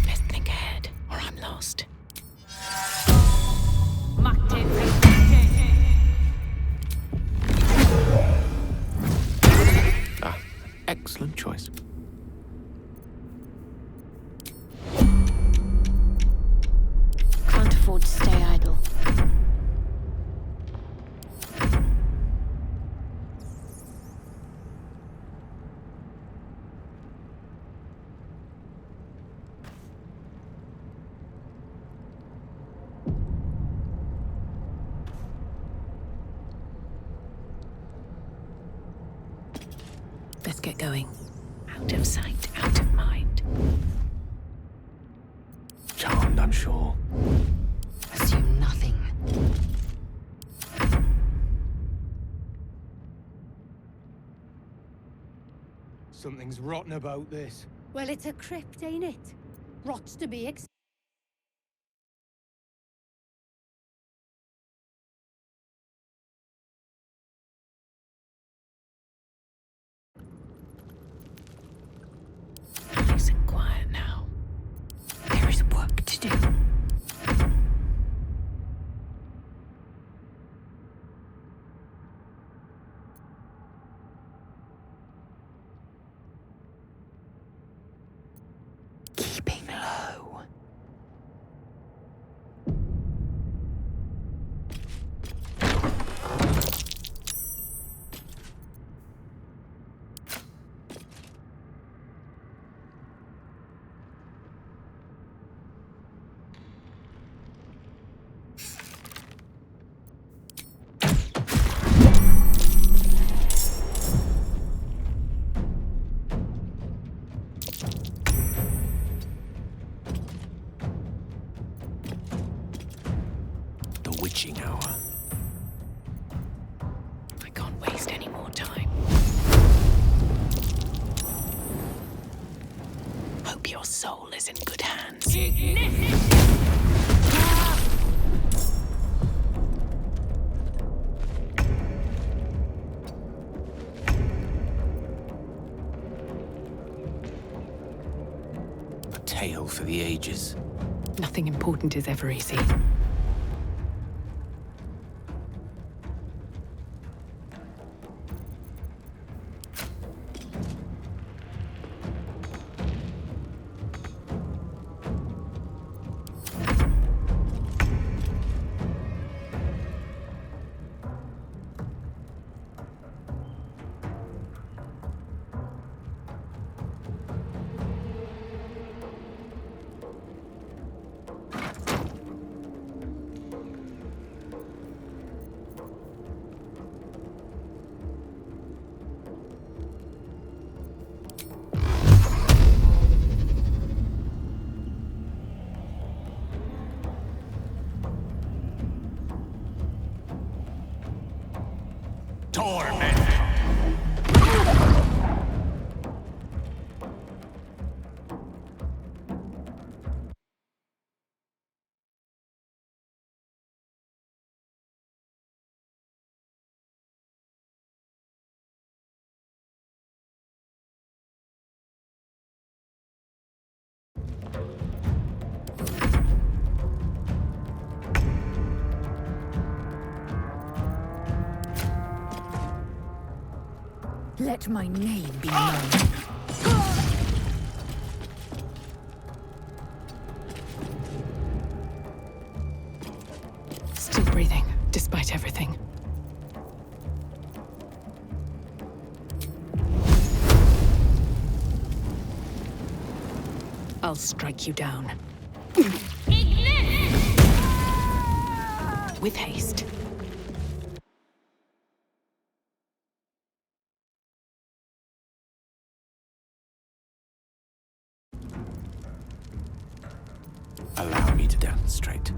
Best think ahead, or I'm lost. Ah, excellent choice. Can't afford to stay idle. Let's get going. Out of sight, out of mind. Charmed, I'm sure. Assume nothing. Something's rotten about this. Well, it's a crypt, ain't it? Rots to be Nice and quiet now. There is work to do. Keeping low. The witching hour. I can't waste any more time. Hope your soul is in good hands. A tale for the ages. Nothing important is ever easy. Let my name be known. Still breathing, despite everything. I'll strike you down. With haste. Allow me to demonstrate.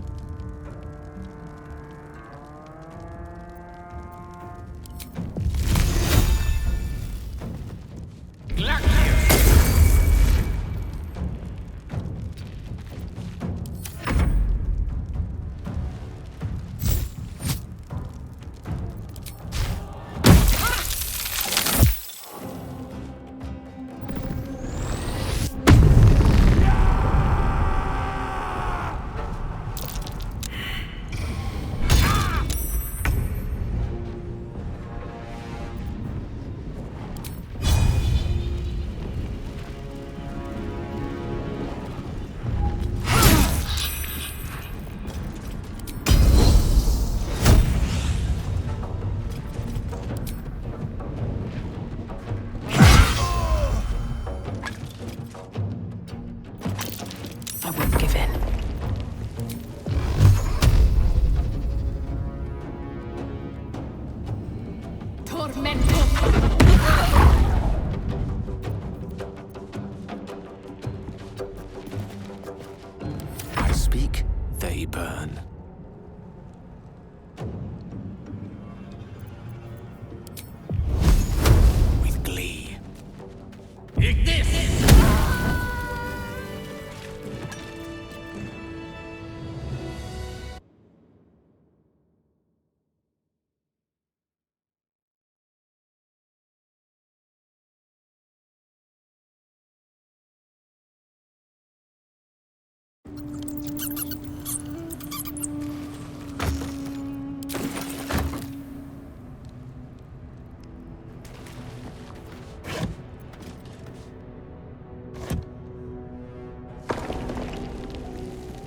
I won't give in. Tormento! I speak, they burn. With glee.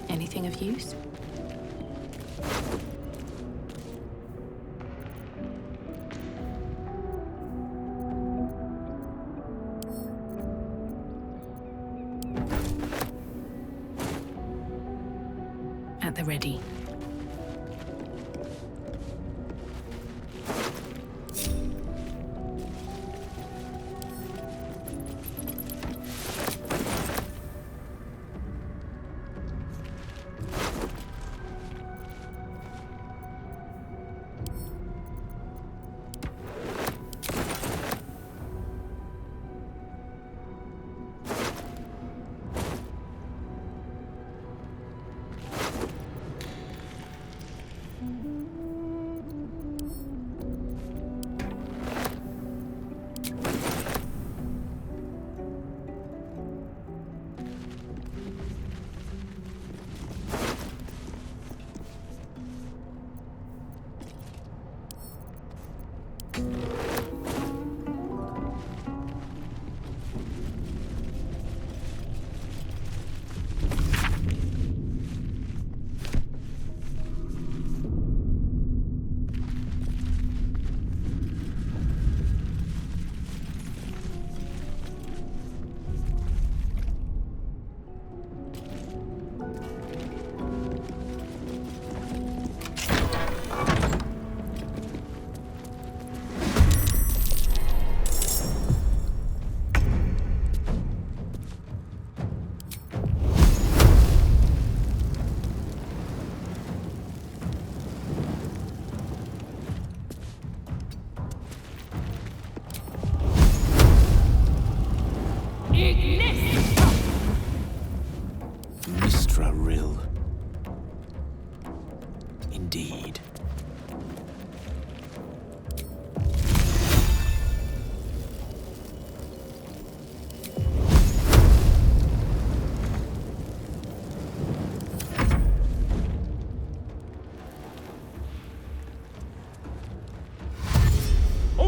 Anything of use? At the ready.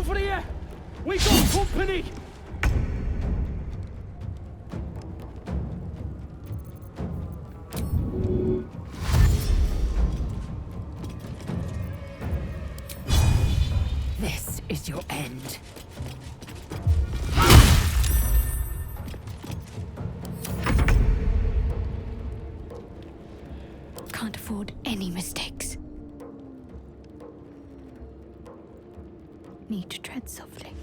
Over here! We got company! This is your end. Can't afford any mistakes. Need to tread softly.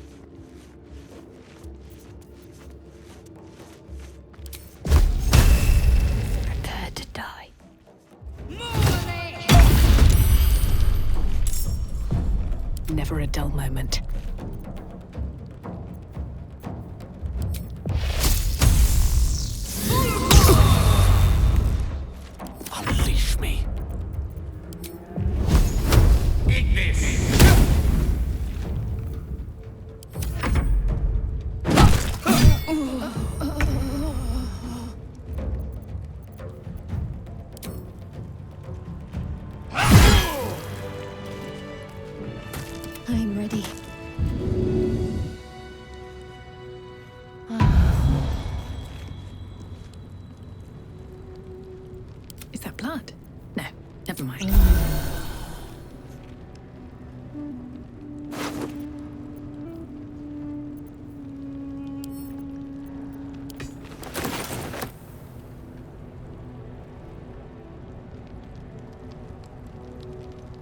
Prepare to die. Never a dull moment. Unleash me. Eat this! I'm ready. Is that blood? No, never mind.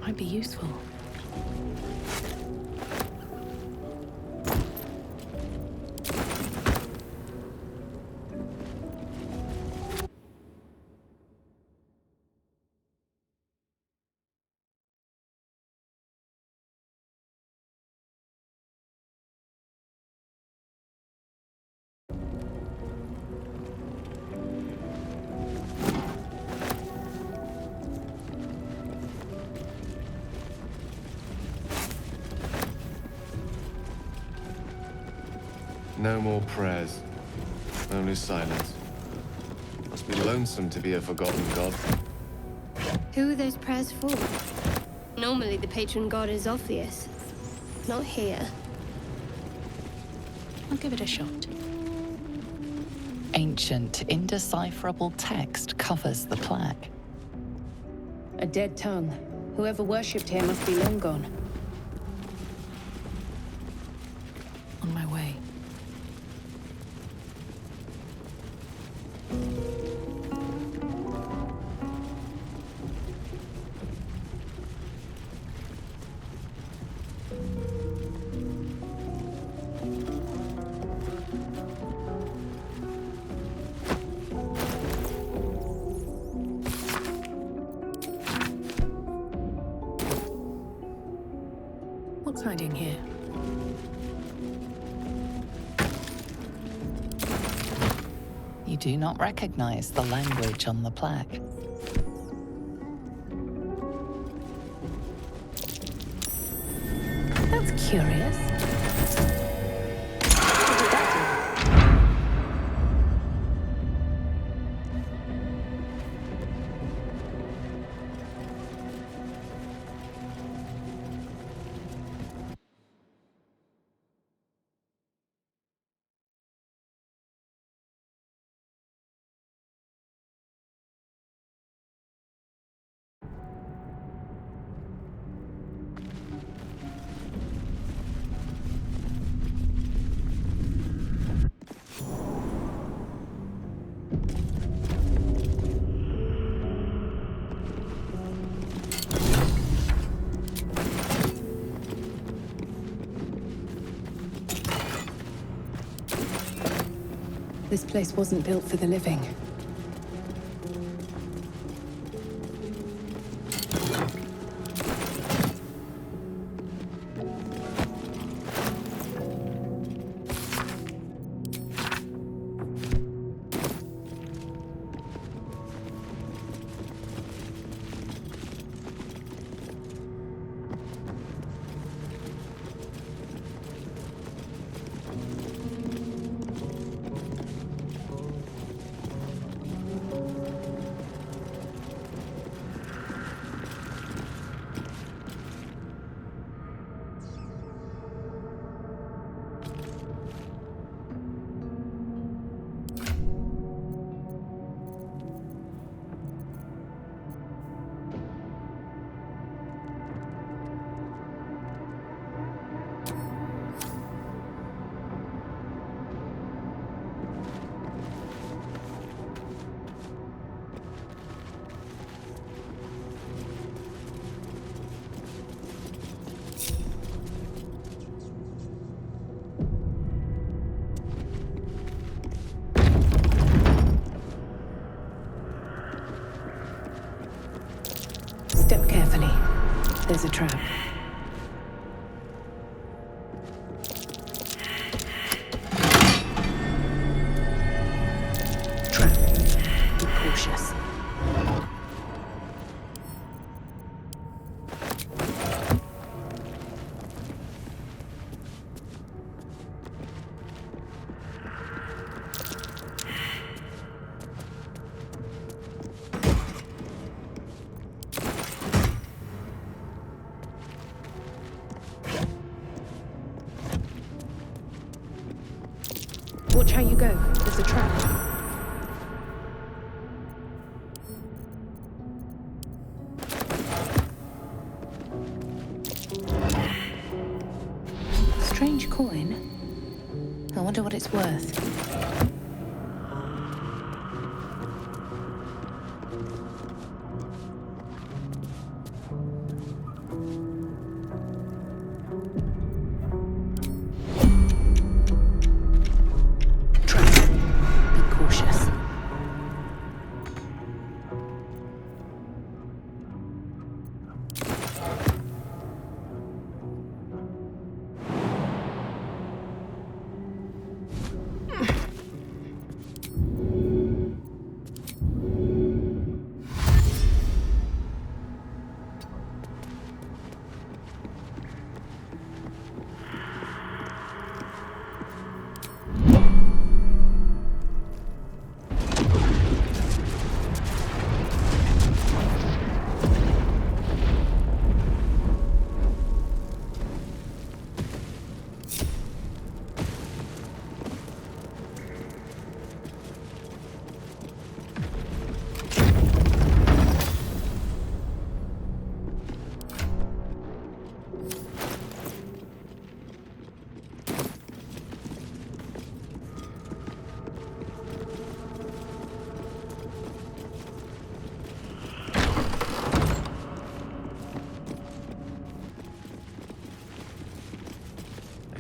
Might be useful. No more prayers. Only silence. Must be lonesome to be a forgotten god. Who are those prayers for? Normally the patron god is Orpheus. Not here. I'll give it a shot. Ancient, indecipherable text covers the plaque. A dead tongue. Whoever worshipped here must be long gone. On my way. What's hiding here? You do not recognize the language on the plaque. That's curious. This place wasn't built for the living. There's a trap. Trap. Be cautious. Watch how you go. There's a trap. Strange coin. I wonder what it's worth.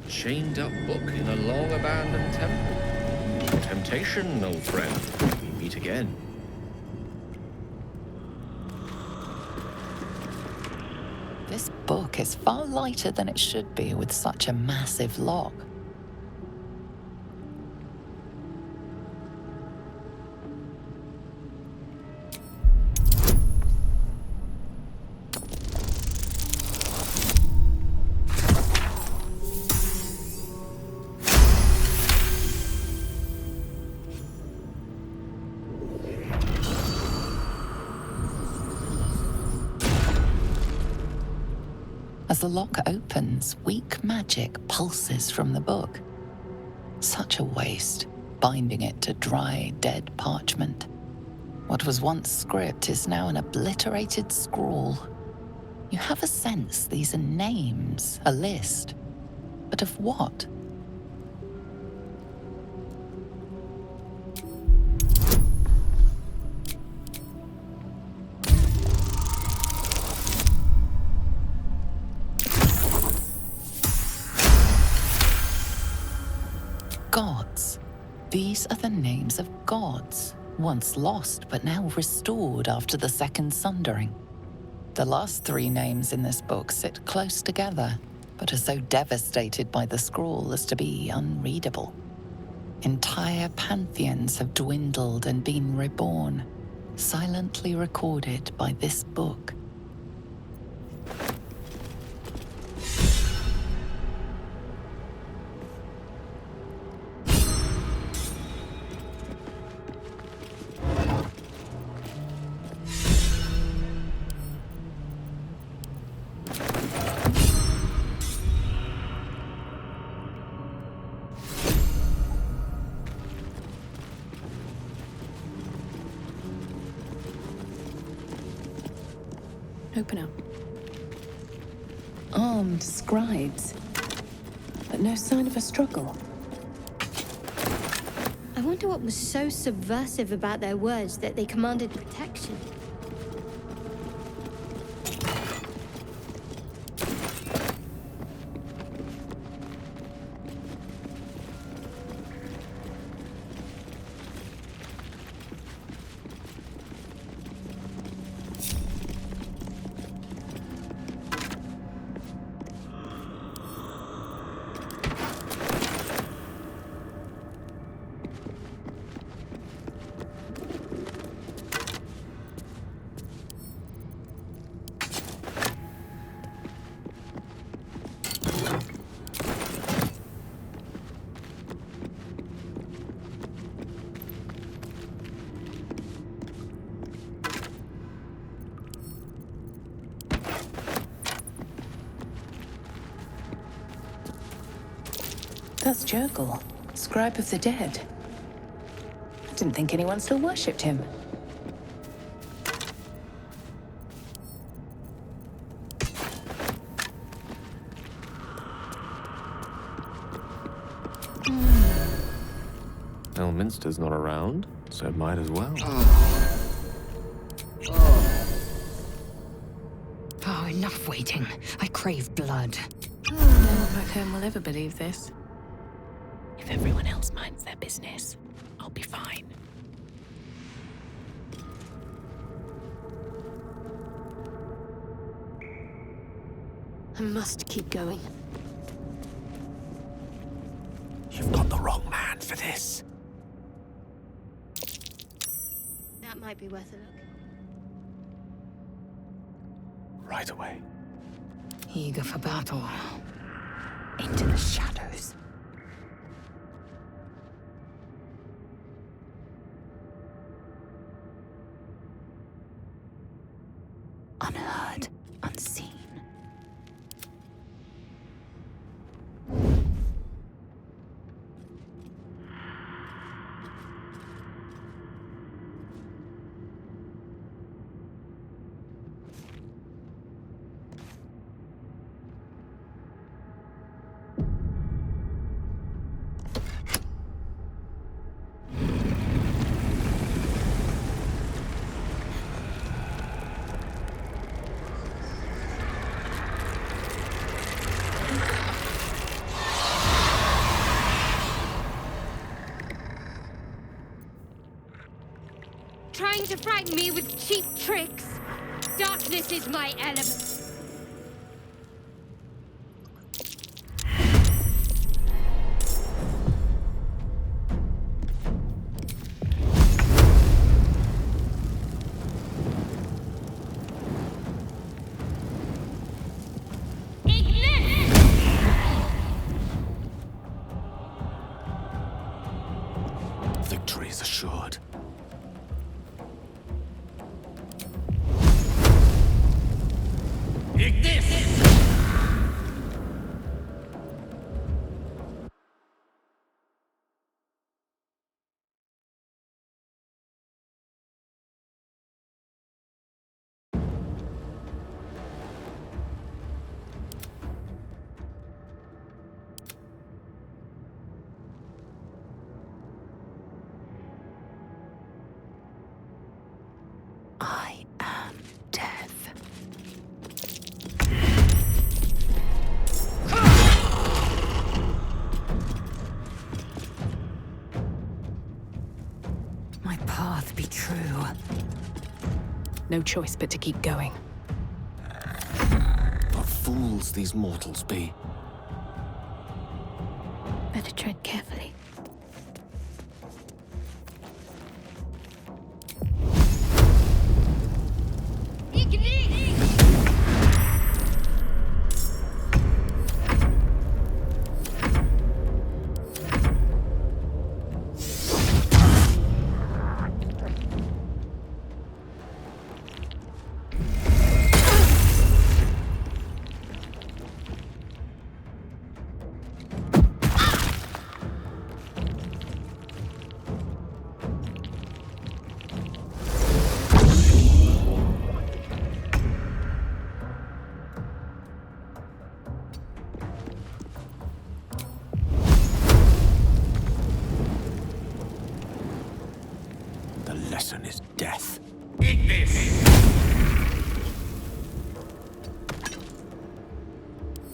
Chained up book in a long abandoned temple. Temptation, old friend. We meet again. This book is far lighter than it should be with such a massive lock. As the lock opens, weak magic pulses from the book. Such a waste, binding it to dry, dead parchment. What was once script is now an obliterated scrawl. You have a sense these are names, a list. But of what? Gods. These are the names of gods, once lost but now restored after the Second Sundering. The last three names in this book sit close together, but are so devastated by the scrawl as to be unreadable. Entire pantheons have dwindled and been reborn, silently recorded by this book. Open up. Armed scribes, but no sign of a struggle. I wonder what was so subversive about their words that they commanded protection. That's Jurgle, scribe of the dead. I didn't think anyone still worshipped him. Elminster's not around, so might as well. Oh, enough waiting. I crave blood. No one back home will ever believe this. If everyone else minds their business, I'll be fine. I must keep going. You've got the wrong man for this. That might be worth a look. Right away. Eager for battle. Into the shadows. Unheard, unseen. Trying to frighten me with cheap tricks. Darkness is my element. Victory is assured. I am death. My path be true. No choice but to keep going. What fools these mortals be. Better tread carefully. The lesson is death.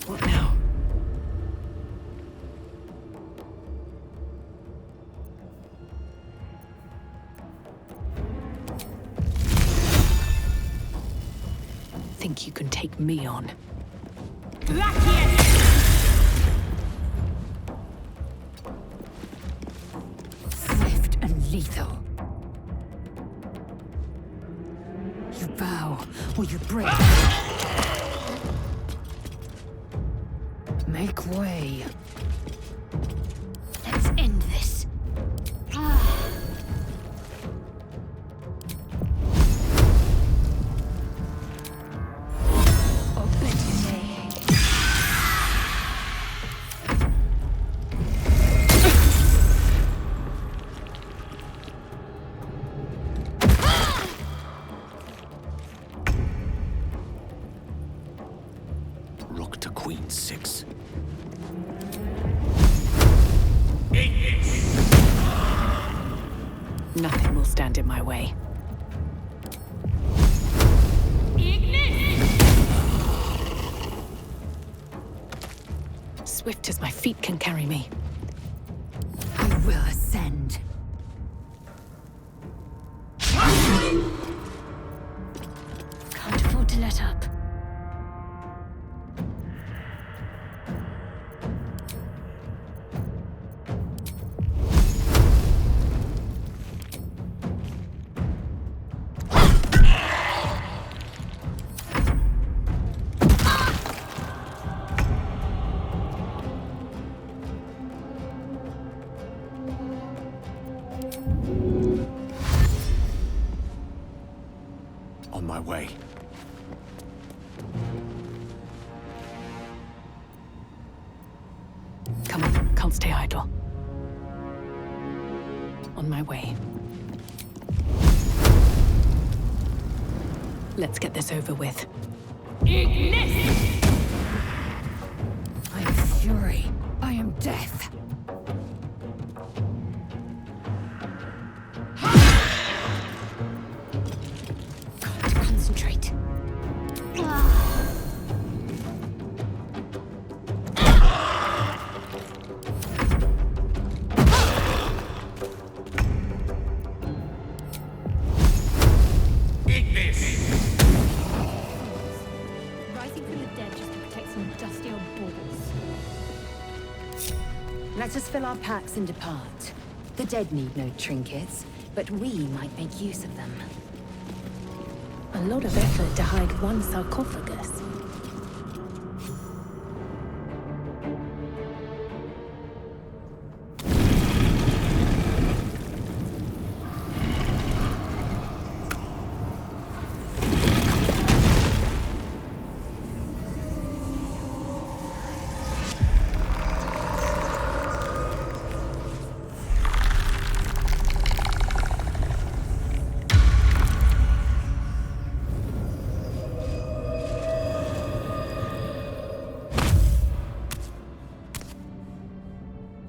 What now? Think you can take me on? Swift and lethal. You bow or you break. Make way. Let's end this. stand in my way. Swift as my feet can carry me. I will ascend. Can't afford to let up. On my way. Come on, can't stay idle. On my way. Let's get this over with. I am fury. I am death. Can't concentrate. Rising from the dead just to protect some dusty old balls. Let us fill our packs and depart. The dead need no trinkets, but we might make use of them. A lot of effort to hide one sarcophagus.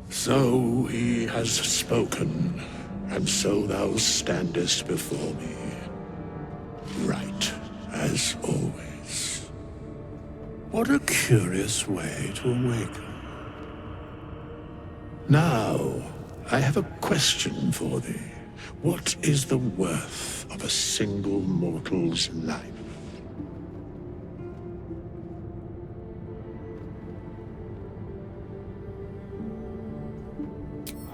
So he has spoken, and so thou standest before me. Right, as always. What a curious way to awaken. Now, I have a question for thee. What is the worth of a single mortal's life?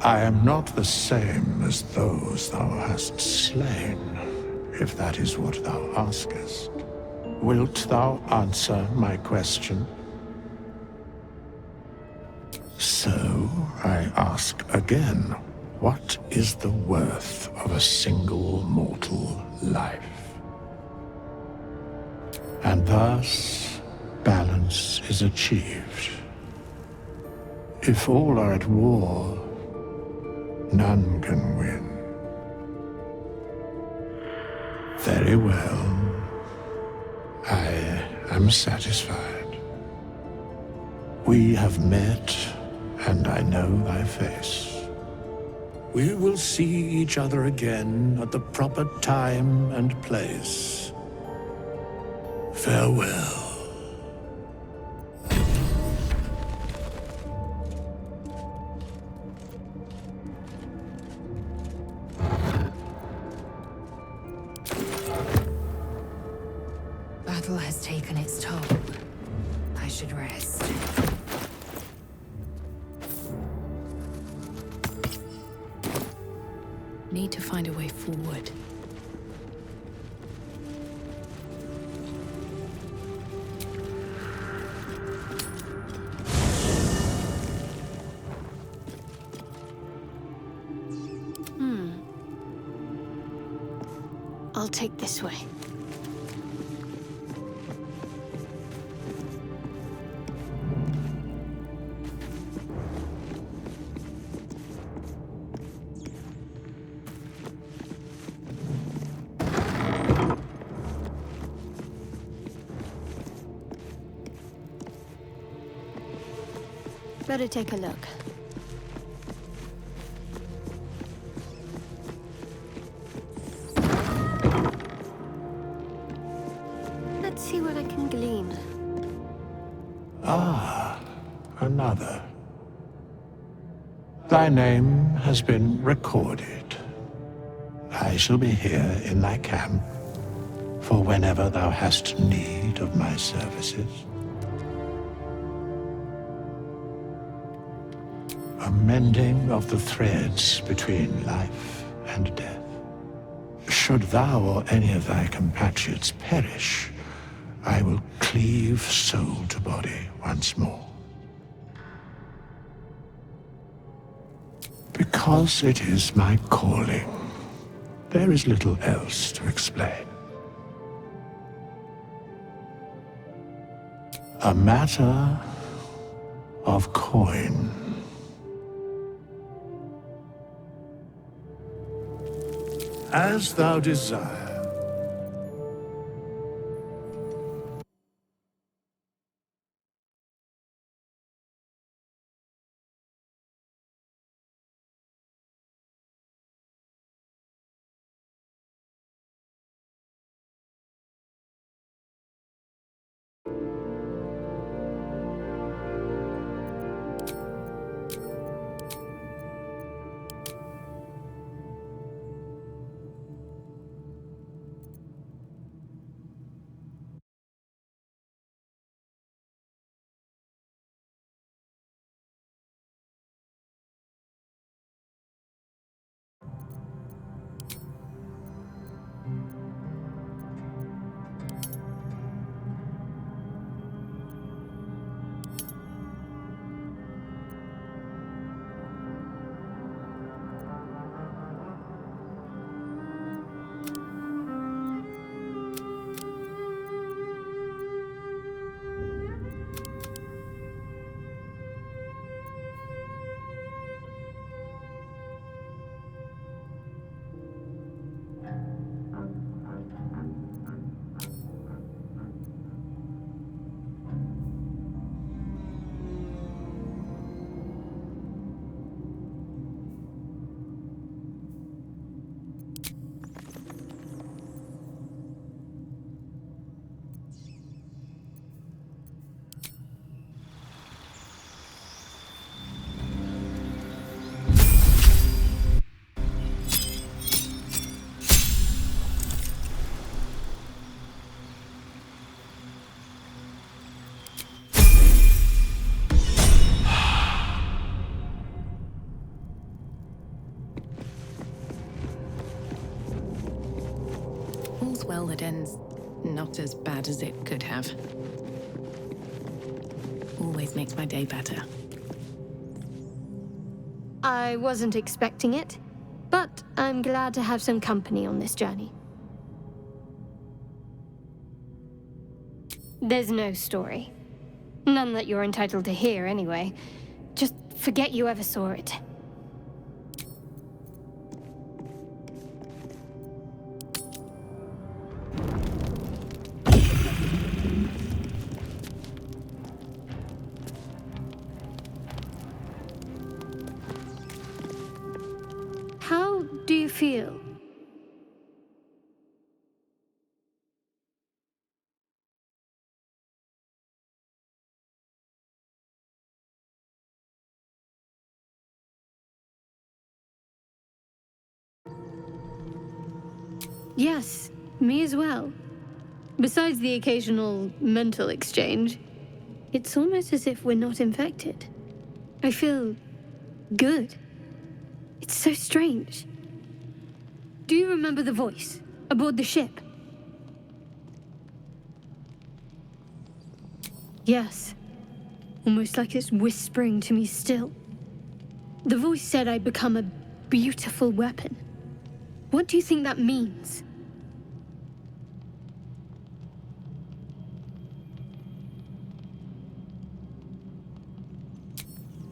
I am not the same as those thou hast slain, if that is what thou askest. Wilt thou answer my question? So, I ask again, what is the worth of a single mortal life? And thus, balance is achieved. If all are at war, none can win. Very well. I am satisfied. We have met, and I know thy face. We will see each other again at the proper time and place. Farewell. Battle has taken its toll. I should rest. Need to find a way forward. I'll take this way. Better take a look. Thy name has been recorded. I shall be here in thy camp for whenever thou hast need of my services. A mending of the threads between life and death. Should thou or any of thy compatriots perish, I will cleave soul to body once more. Because it is my calling, there is little else to explain. A matter of coin. As thou desire. All's well that ends not as bad as it could have. Always makes my day better. I wasn't expecting it, but I'm glad to have some company on this journey. There's no story. None that you're entitled to hear, anyway. Just forget you ever saw it. How do you feel? Yes, me as well. Besides the occasional mental exchange, it's almost as if we're not infected. I feel good. It's so strange. Do you remember the voice aboard the ship? Yes. Almost like it's whispering to me still. The voice said I'd become a beautiful weapon. What do you think that means?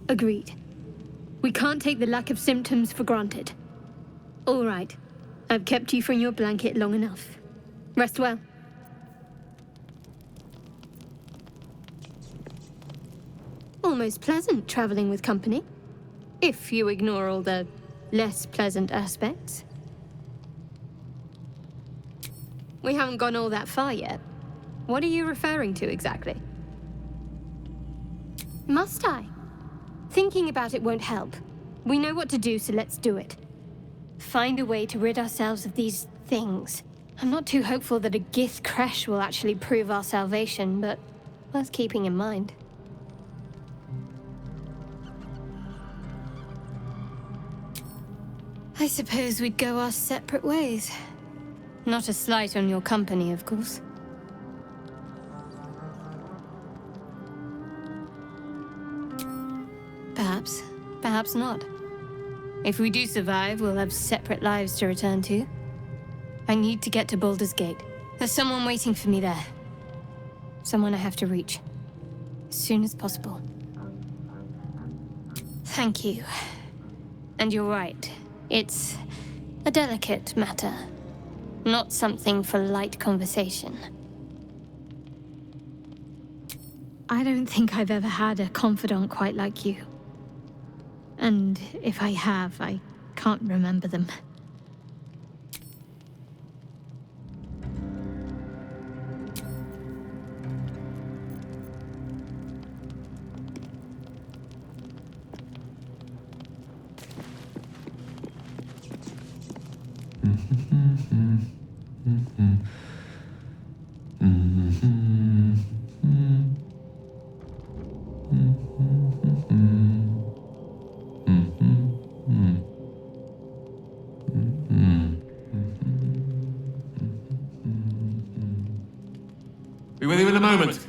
Agreed. We can't take the lack of symptoms for granted. All right. I've kept you from your blanket long enough. Rest well. Almost pleasant traveling with company. If you ignore all the less pleasant aspects. We haven't gone all that far yet. What are you referring to exactly? Must I? Thinking about it won't help. We know what to do, so let's do it. Find a way to rid ourselves of these things. I'm not too hopeful that a Gith crash will actually prove our salvation, but worth keeping in mind. I suppose we'd go our separate ways. Not a slight on your company, of course. Perhaps. Perhaps not. If we do survive, we'll have separate lives to return to. I need to get to Baldur's Gate. There's someone waiting for me there. Someone I have to reach. As soon as possible. Thank you. And you're right. It's a delicate matter. Not something for light conversation. I don't think I've ever had a confidant quite like you. And if I have, I can't remember them. Be with you in a moment.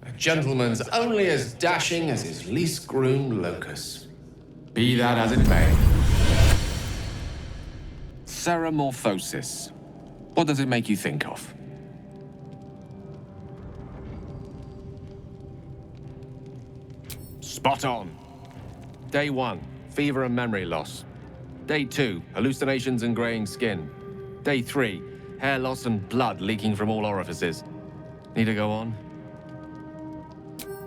A gentleman's only as dashing as his least groomed locus. Be that as it may. Ceramorphosis. What does it make you think of? Spot on. Day 1, fever and memory loss. Day 2, hallucinations and graying skin. Day 3, hair loss and blood leaking from all orifices. Need to go on?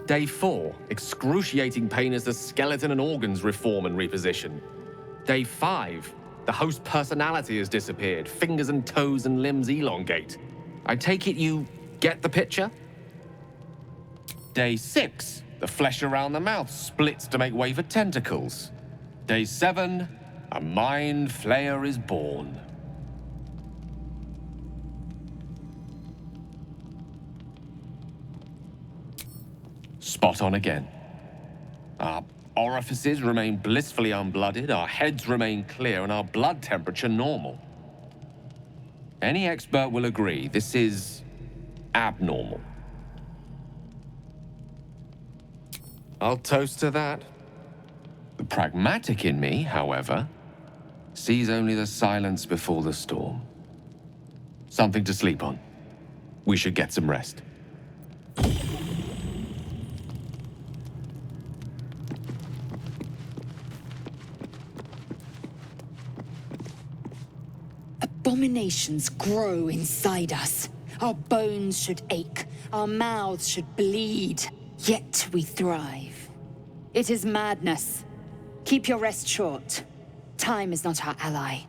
Day 4, excruciating pain as the skeleton and organs reform and reposition. Day 5, the host personality has disappeared. Fingers and toes and limbs elongate. I take it you get the picture? Day 6, the flesh around the mouth splits to make way for tentacles. Day 7, a mind flayer is born. Spot on again. Our orifices remain blissfully unblooded, our heads remain clear, and our blood temperature normal. Any expert will agree this is abnormal. I'll toast to that. The pragmatic in me, however, sees only the silence before the storm. Something to sleep on. We should get some rest. Abominations grow inside us. Our bones should ache, our mouths should bleed, yet we thrive. It is madness. Keep your rest short. Time is not our ally.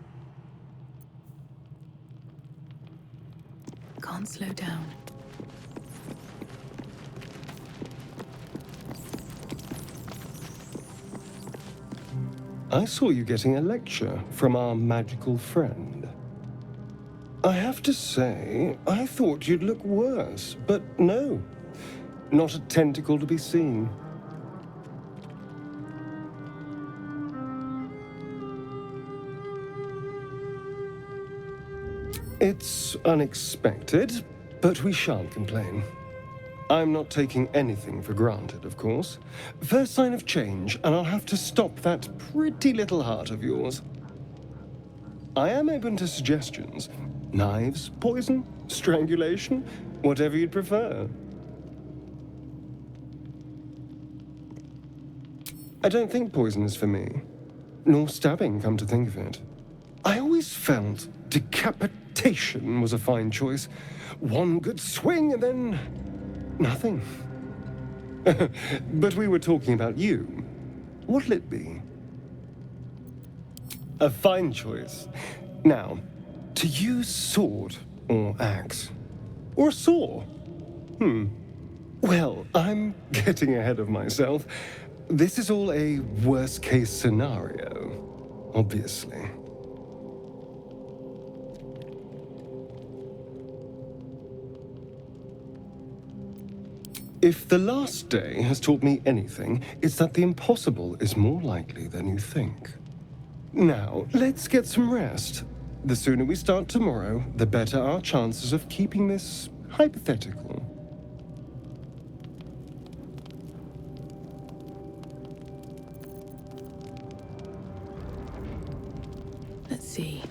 Can't slow down. I saw you getting a lecture from our magical friend. I have to say, I thought you'd look worse, but no. Not a tentacle to be seen. It's unexpected, but we shan't complain. I'm not taking anything for granted, of course. First sign of change, and I'll have to stop that pretty little heart of yours. I am open to suggestions. Knives, poison, strangulation, whatever you'd prefer. I don't think poison is for me. Nor stabbing, come to think of it. I always felt decapitation was a fine choice. One good swing and then nothing. But we were talking about you. What'll it be? A fine choice. Now, to use sword or axe. Or a saw. Well, I'm getting ahead of myself. This is all a worst-case scenario, obviously. If the last day has taught me anything, it's that the impossible is more likely than you think. Now, let's get some rest. The sooner we start tomorrow, the better our chances of keeping this hypothetical. Let's see.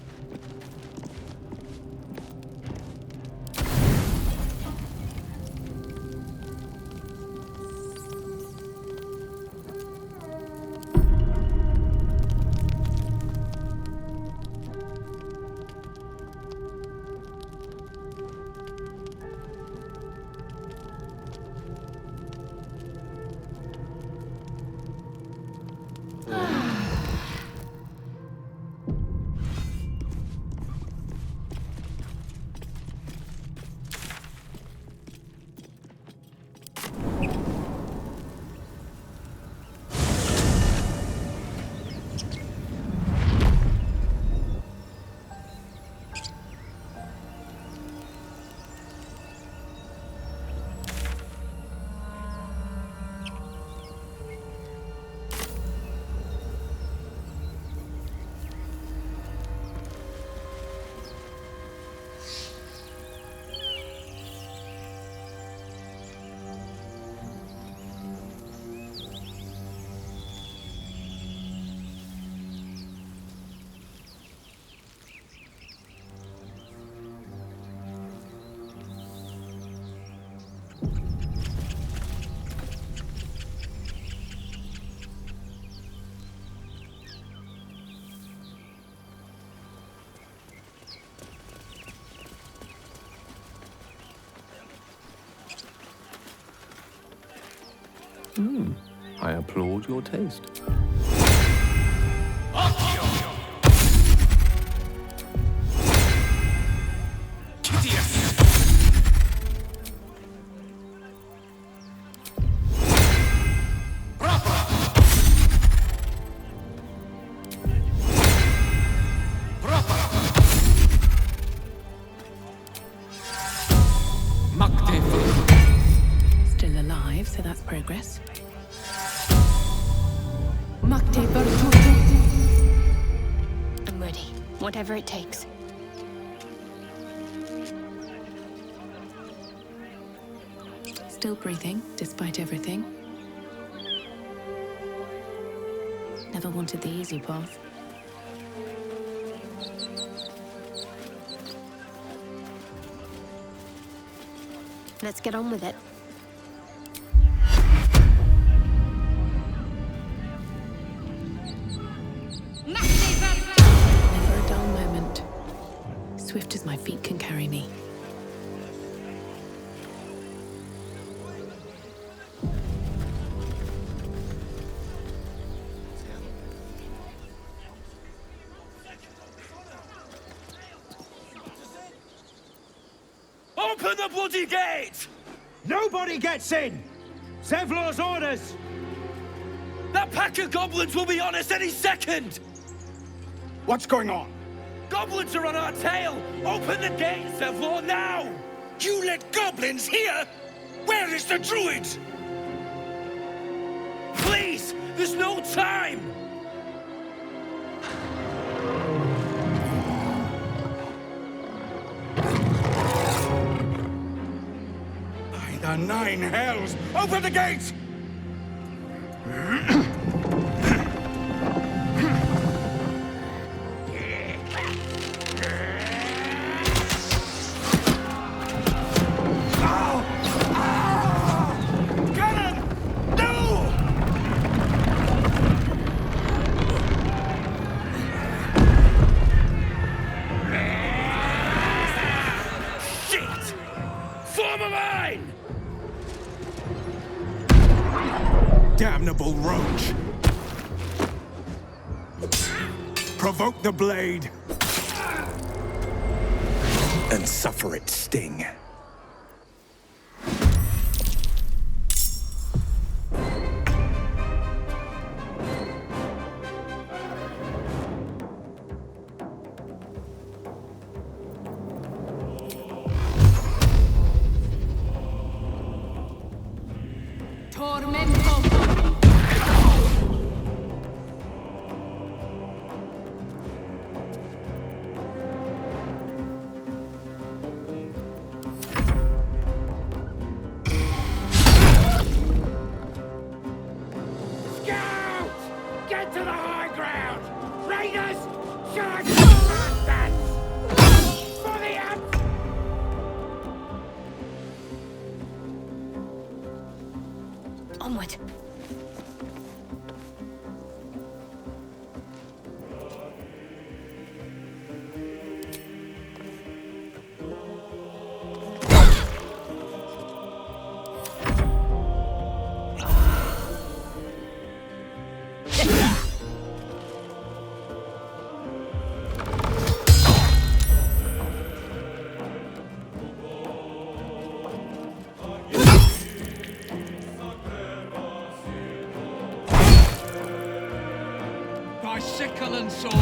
I applaud your taste. Still alive, so that's progress. I'm ready. Whatever it takes. Still breathing, despite everything. Never wanted the easy path. Let's get on with it. Never a dull moment. Swift as my feet can carry me. Open the bloody gate! Nobody gets in! Zevlor's orders! That pack of goblins will be on us any second! What's going on? Goblins are on our tail! Open the gate, Zevlor, now! You let goblins here? Where is the druid? Please! There's no time! By the nine hells! Open the gate! Damnable roach! Provoke the blade! And suffer its sting. Tormento! Get to the high ground! Raiders! Charge the bastards! For the amp! Onward. By sickle and sword!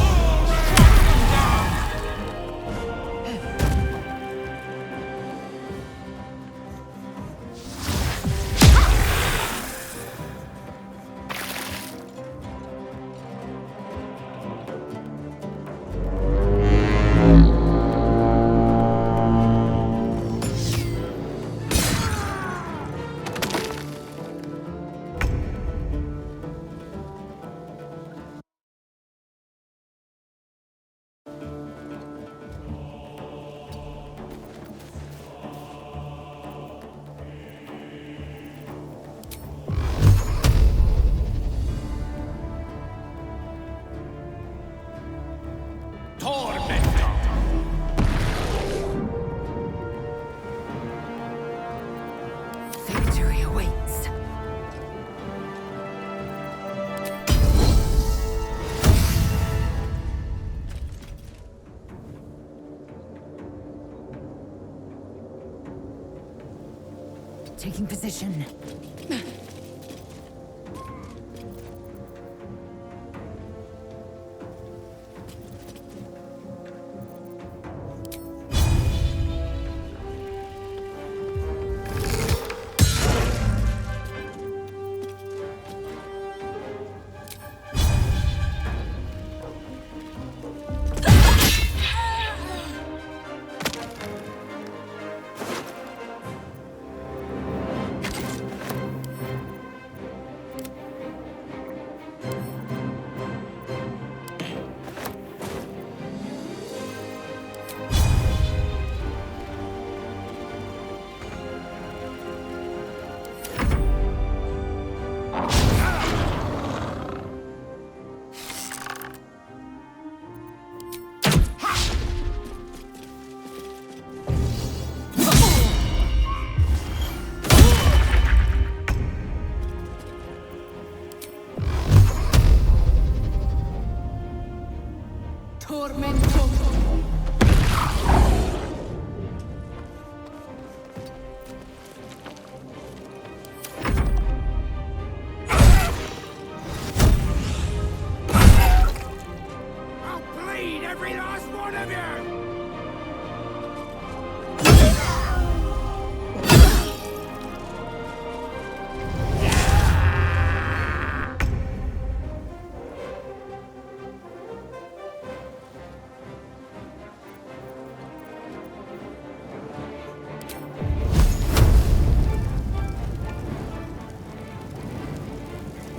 Victory awaits. Taking position. Tormento! I'll bleed every last one of you!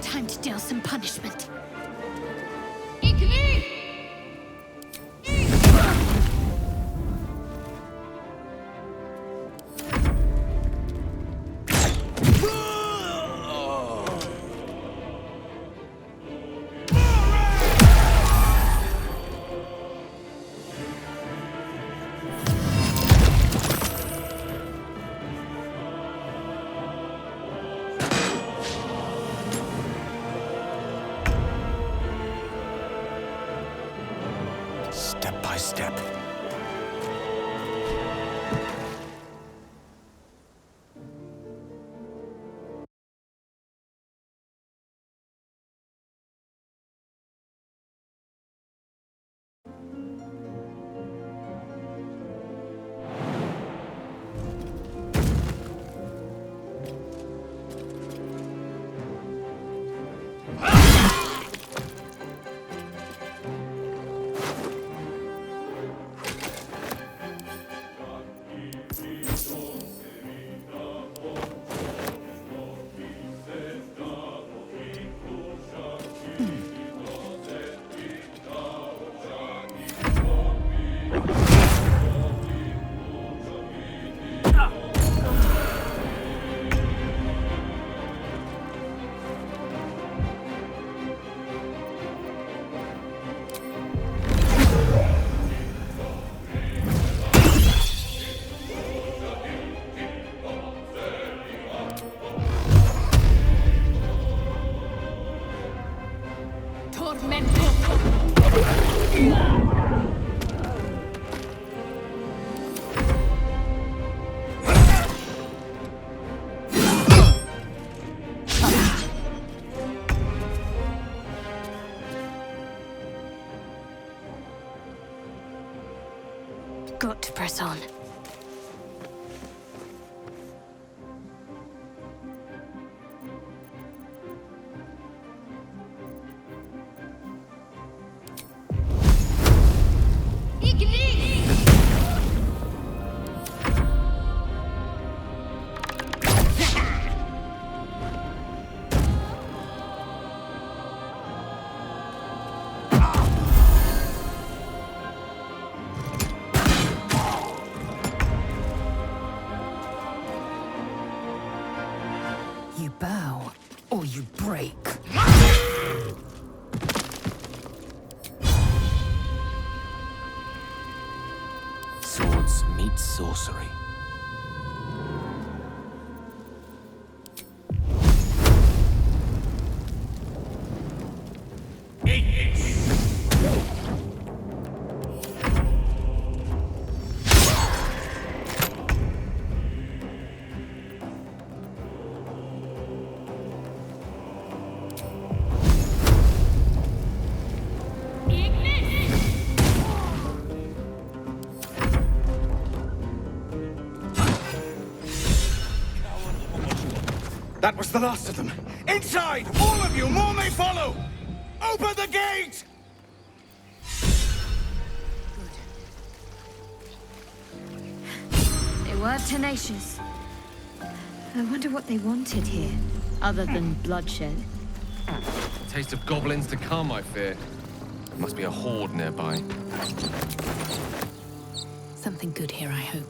Time to deal some punishment. Step by step. Got to press on. You bow, or you break. Swords meet sorcery. That was the last of them. Inside! All of you! More may follow! Open the gate! They were tenacious. I wonder what they wanted here, other than bloodshed. A taste of goblins to come, I fear. There must be a horde nearby. Something good here, I hope.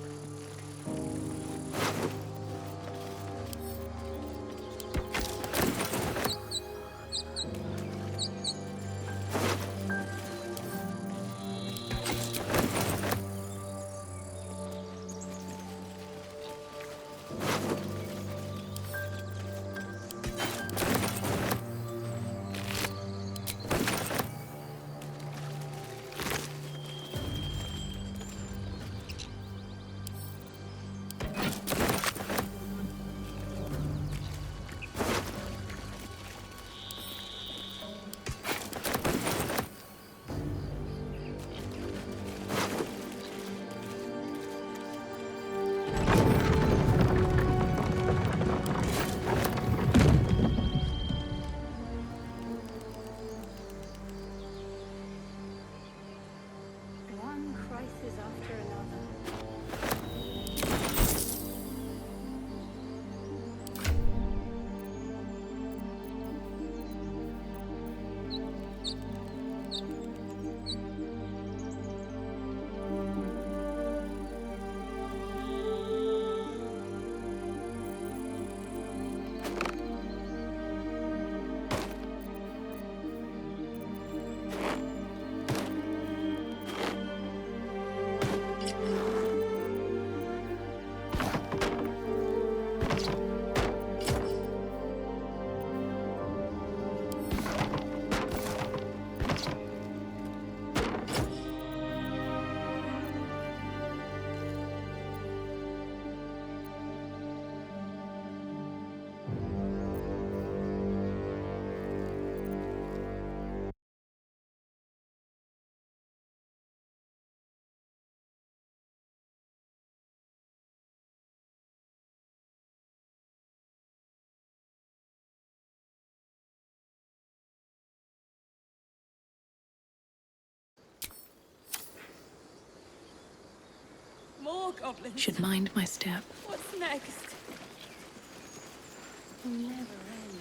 One crisis after another. More goblins. Should mind my step. What's next? Never ends.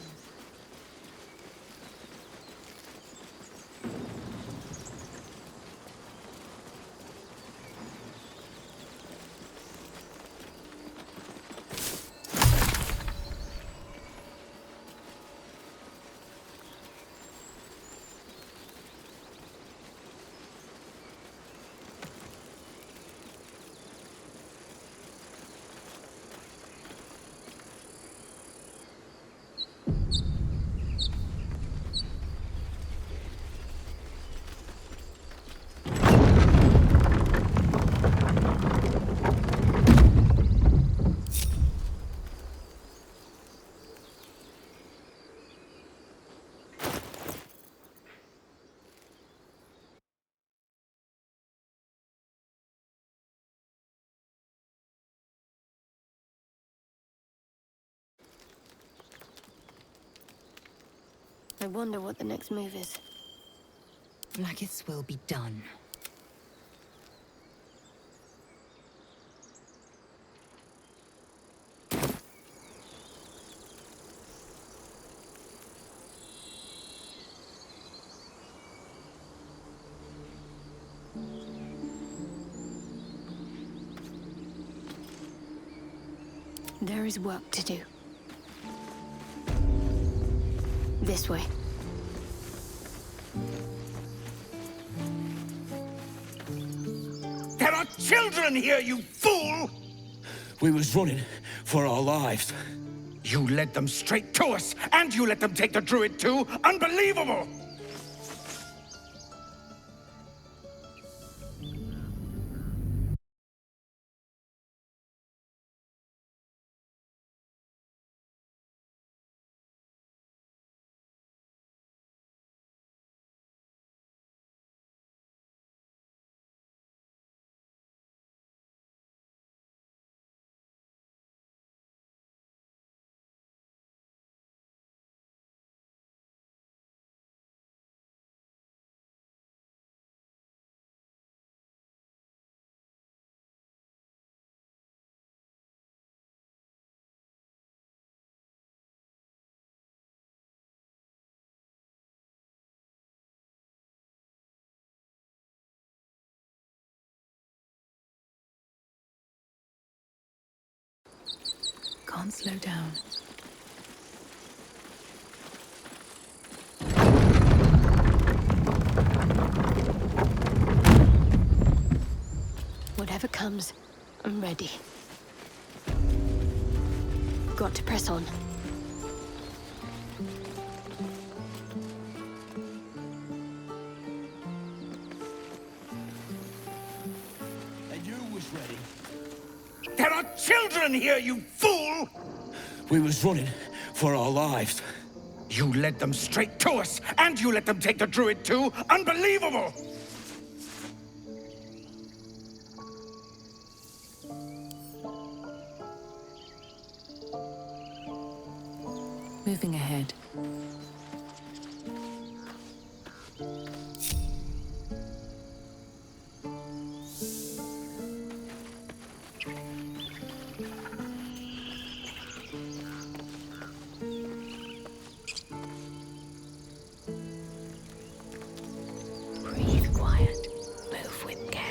I wonder what the next move is. Blackith's will be done. There is work to do. This way. There are children here, you fool! We was running for our lives. You led them straight to us, and you let them take the druid too? Unbelievable! Can't slow down. Whatever comes, I'm ready. Got to press on. And you was ready. There are children here, you fool! We was running for our lives. You led them straight to us, and you let them take the druid too? Unbelievable! Moving ahead. Breathe quiet. Move with care.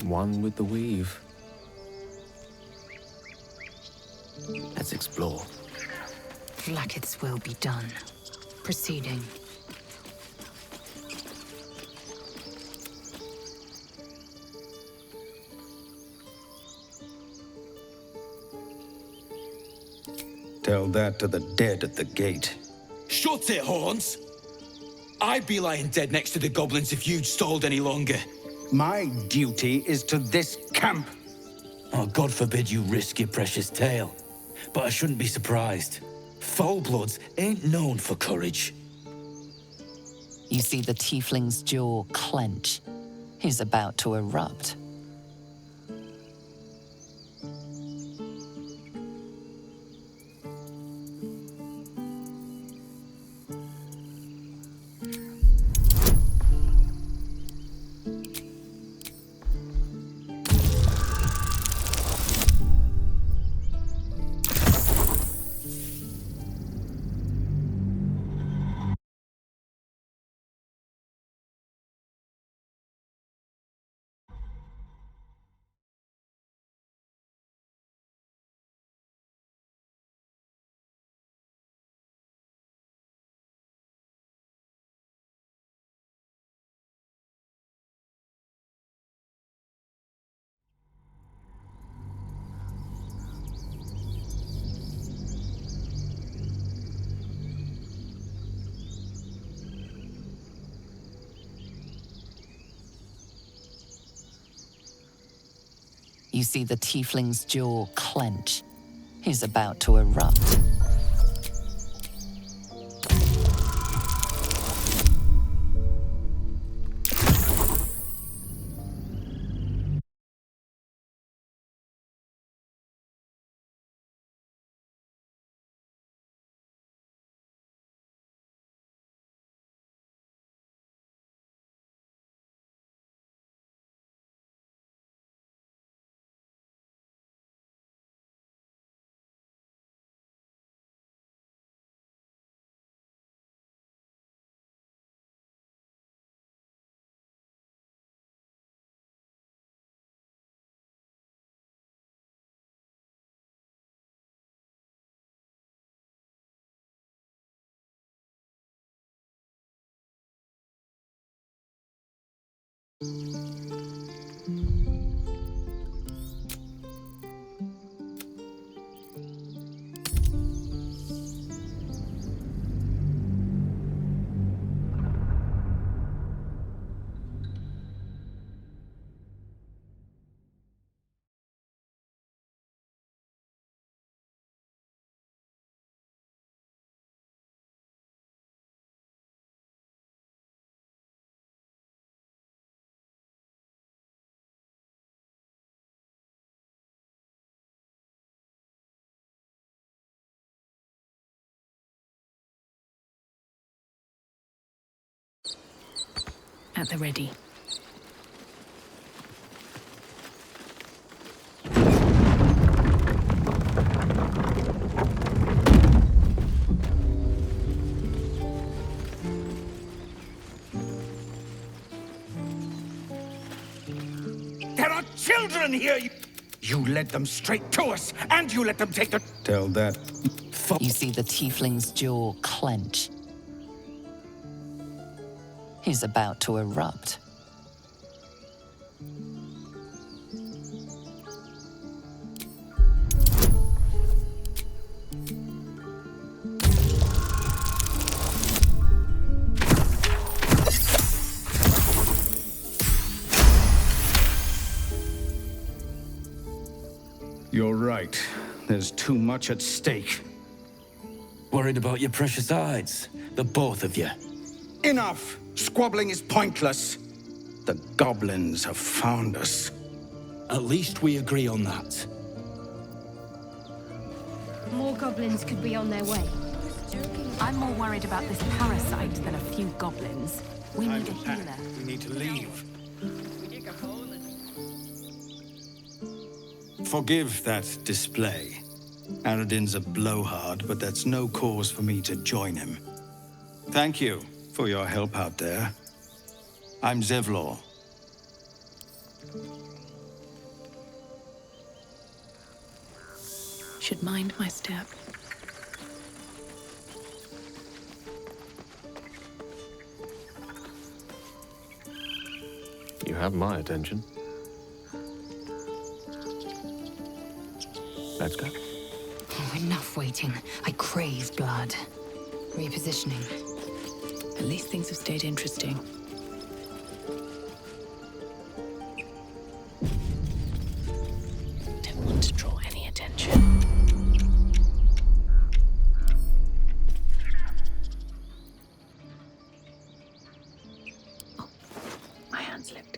One with the weave. Let's explore. Blackith's will be done. Proceeding. Tell that to the dead at the gate. Shut it, Horns! I'd be lying dead next to the goblins if you'd stalled any longer. My duty is to this camp. Oh, God forbid you risk your precious tail. But I shouldn't be surprised. Foulbloods ain't known for courage. You see the tiefling's jaw clench. He's about to erupt. You see the tiefling's jaw clench. He's about to erupt. At the ready. There are children here! You led them straight to us, and you let them take the... Tell that. You see the tiefling's jaw clench. He's about to erupt. You're right. There's too much at stake. Worried about your precious hides, the both of you. Enough! Squabbling is pointless. The goblins have found us. At least we agree on that. More goblins could be on their way. I'm more worried about this parasite than a few goblins. We need a healer. We need to leave. Forgive that display. Aradin's a blowhard, but that's no cause for me to join him. Thank you for your help out there. I'm Zevlor. Should mind my step. You have my attention. Let's go. Oh, enough waiting. I crave blood. Repositioning. At least things have stayed interesting. Don't want to draw any attention. Oh, my hand slipped.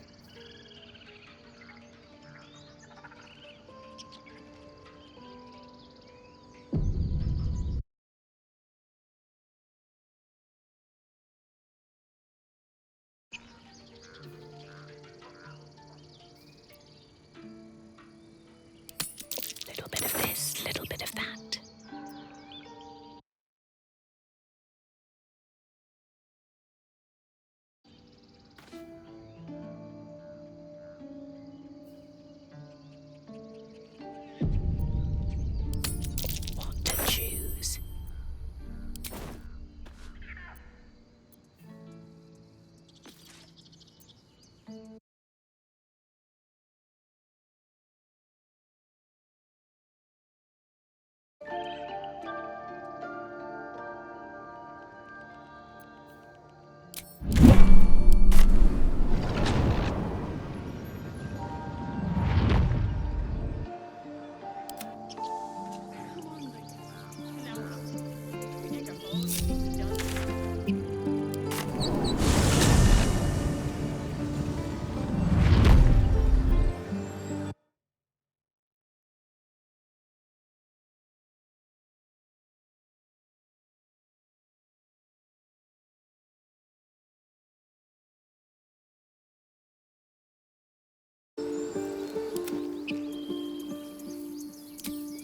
Little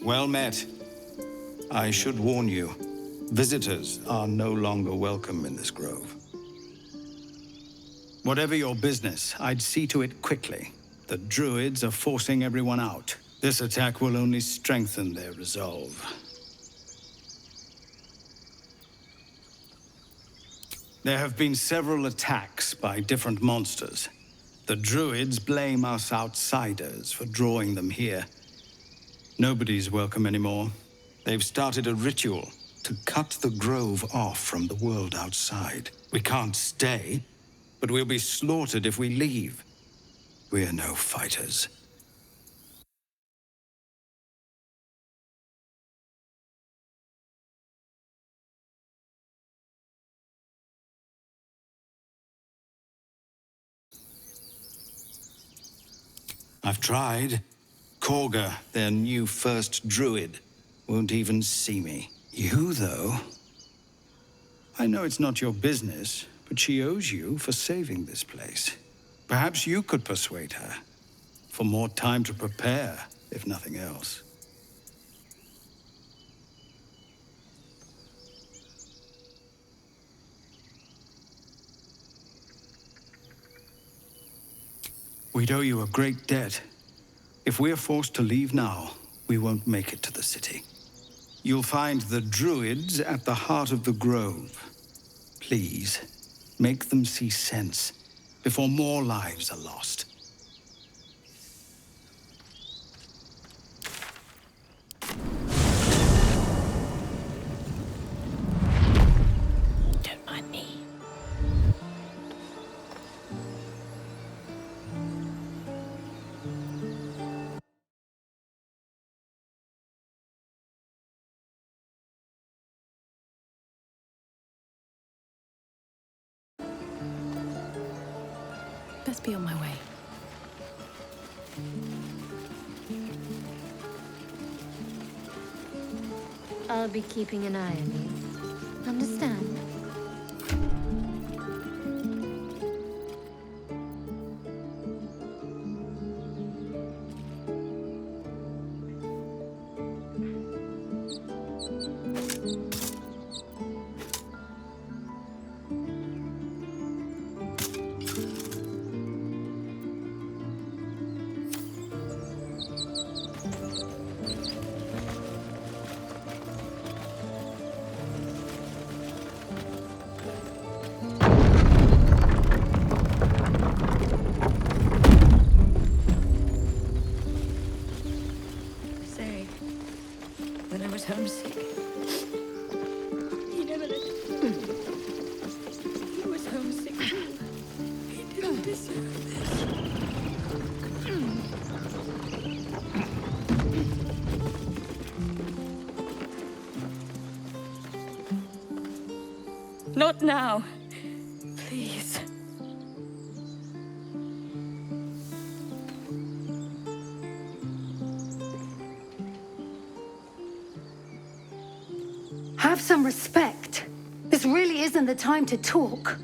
Well met. I should warn you, visitors are no longer welcome in this grove. Whatever your business, I'd see to it quickly. The druids are forcing everyone out. This attack will only strengthen their resolve. There have been several attacks by different monsters. The druids blame us outsiders for drawing them here. Nobody's welcome anymore. They've started a ritual to cut the grove off from the world outside. We can't stay, but we'll be slaughtered if we leave. We're no fighters. I've tried. Korga, their new first druid, won't even see me. You, though... I know it's not your business, but she owes you for saving this place. Perhaps you could persuade her. For more time to prepare, if nothing else. We'd owe you a great debt. If we're forced to leave now, we won't make it to the city. You'll find the druids at the heart of the grove. Please, make them see sense before more lives are lost. Don't mind me. Best be on my way. I'll be keeping an eye on you. Understand? Say, when I was homesick, he never let He was homesick too. He didn't deserve this. Not now. Please. Have some respect. This really isn't the time to talk.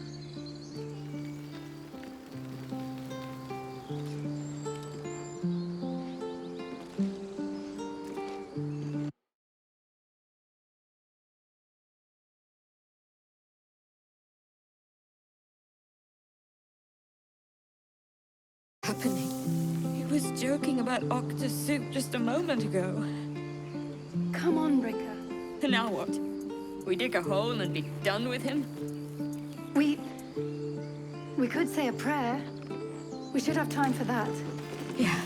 Happening. He was joking about octa soup just a moment ago. Come on, Rika. And now what? We dig a hole and be done with him? We could say a prayer. We should have time for that. Yeah.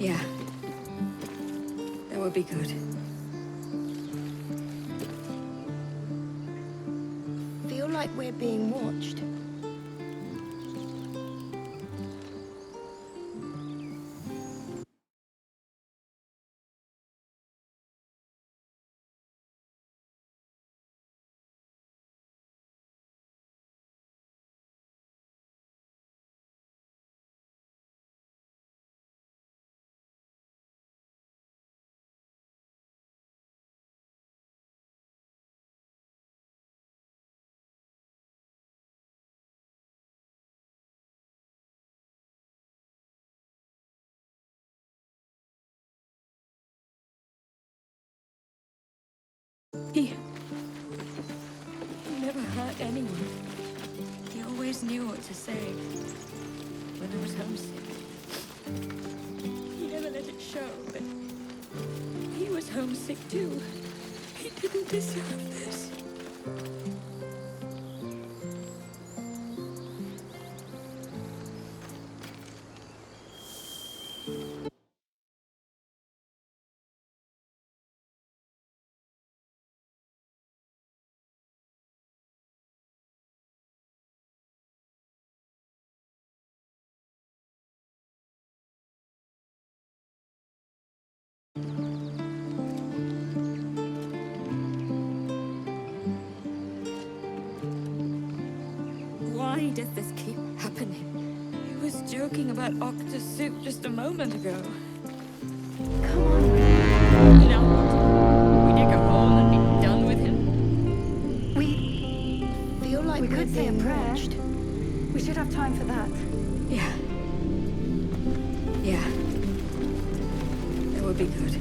Yeah. That would be good. Feel like we're being watched. He never hurt anyone. He always knew what to say when I was homesick. He never let it show, but he was homesick too. He didn't deserve this. Why does this keep happening? I was joking about Octa's soup just a moment ago. Come on. You know, we dig a hole and be done with him. We feel like We could say a being prayer. watched. We should have time for that. Yeah. Yeah. It would be good.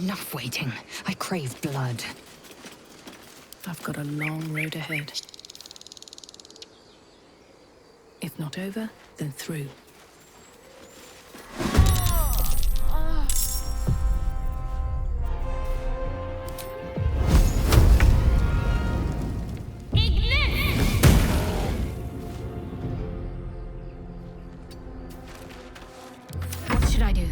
Enough waiting. I crave blood. I've got a long road ahead. If not over, then through. What should I do?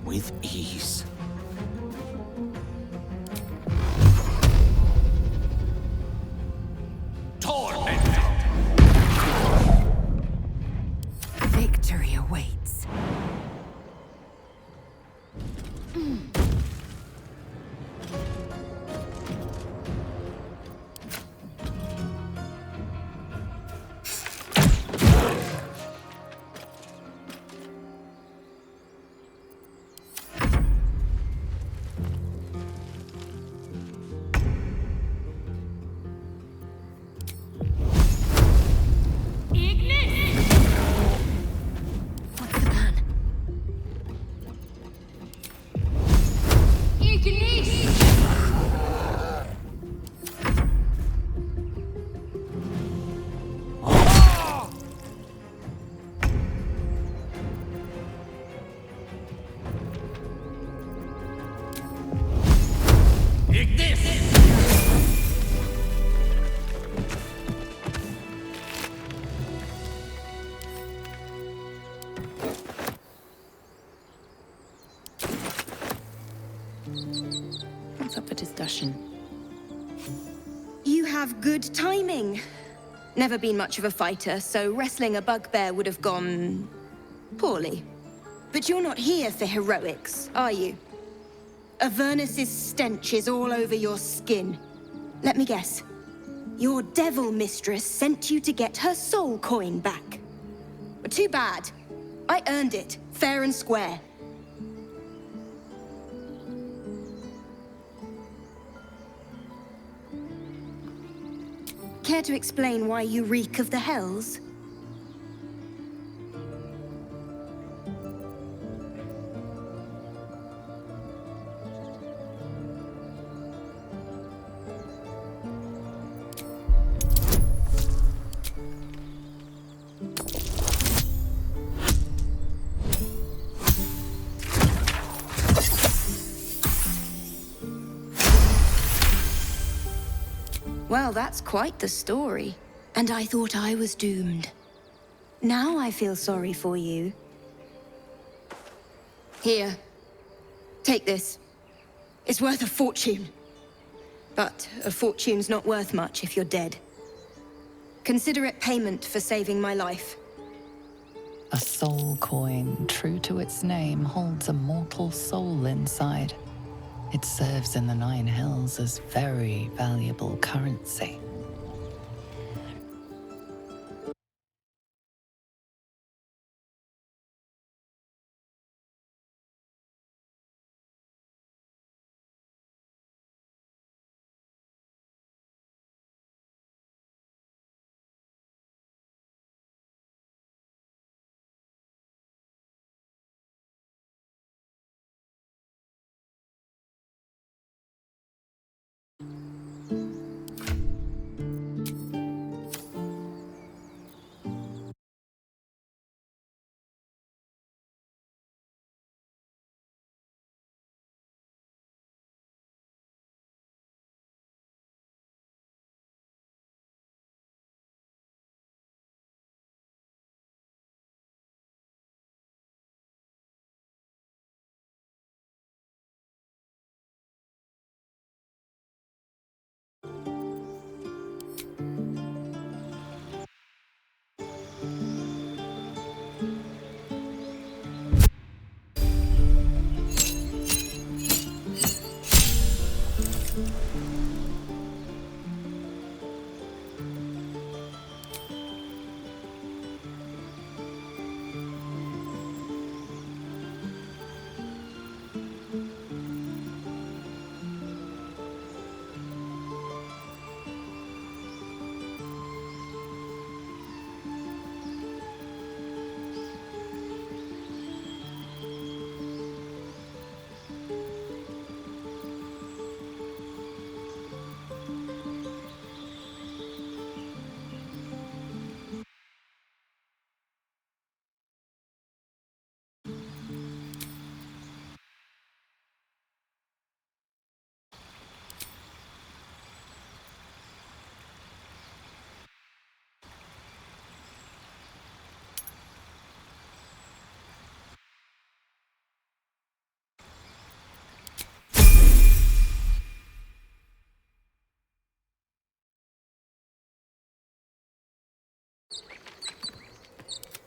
With ease. Victory awaits. What's the plan? What's up for discussion? You have good timing. Never been much of a fighter, so wrestling a bugbear would have gone poorly. But you're not here for heroics, are you? Avernus's stench is all over your skin. Let me guess. Your devil mistress sent you to get her soul coin back. But too bad. I earned it, fair and square. Care to explain why you reek of the Hells? Well, that's quite the story. And I thought I was doomed. Now I feel sorry for you. Here. Take this. It's worth a fortune. But a fortune's not worth much if you're dead. Consider it payment for saving my life. A soul coin, true to its name, holds a mortal soul inside. It serves in the Nine Hells as very valuable currency.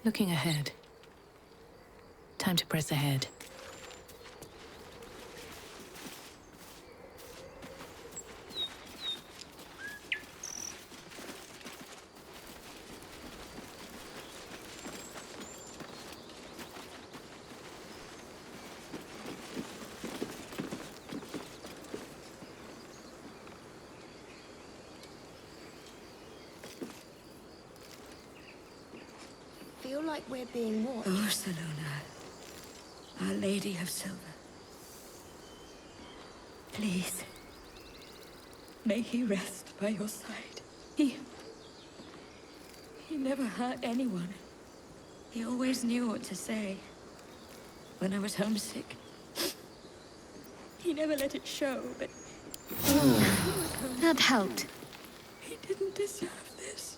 Looking ahead. Time to press ahead. Feel like we're being watched. Oh, Salona. Our Lady of Silver. Please. May he rest by your side. He never hurt anyone. He always knew what to say. When I was homesick. He never let it show, but... That helped. He didn't deserve this.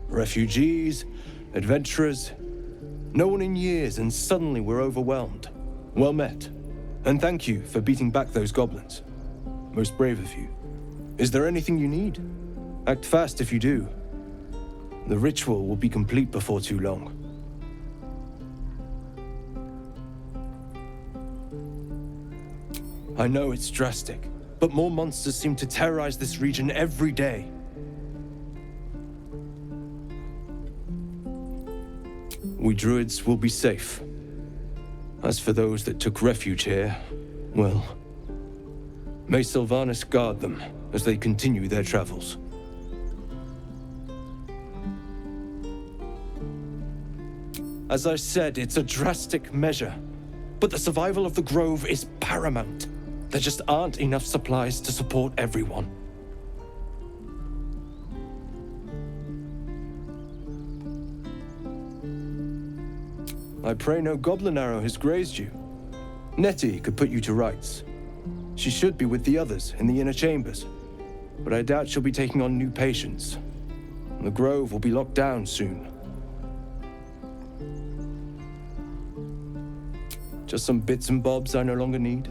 Refugees, adventurers, no one in years, and suddenly we're overwhelmed. Well met, and thank you for beating back those goblins. Most brave of you. Is there anything you need? Act fast if you do. The ritual will be complete before too long. I know it's drastic, but more monsters seem to terrorize this region every day. We druids will be safe. As for those that took refuge here, well, may Sylvanas guard them as they continue their travels. As I said, it's a drastic measure, but the survival of the Grove is paramount. There just aren't enough supplies to support everyone. I pray no goblin arrow has grazed you. Nettie could put you to rights. She should be with the others in the inner chambers, but I doubt she'll be taking on new patients. The Grove will be locked down soon. Just some bits and bobs I no longer need.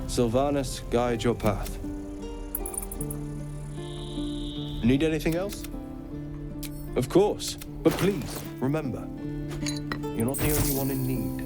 Sylvanas, guide your path. Need anything else? Of course, but please, remember, you're not the only one in need.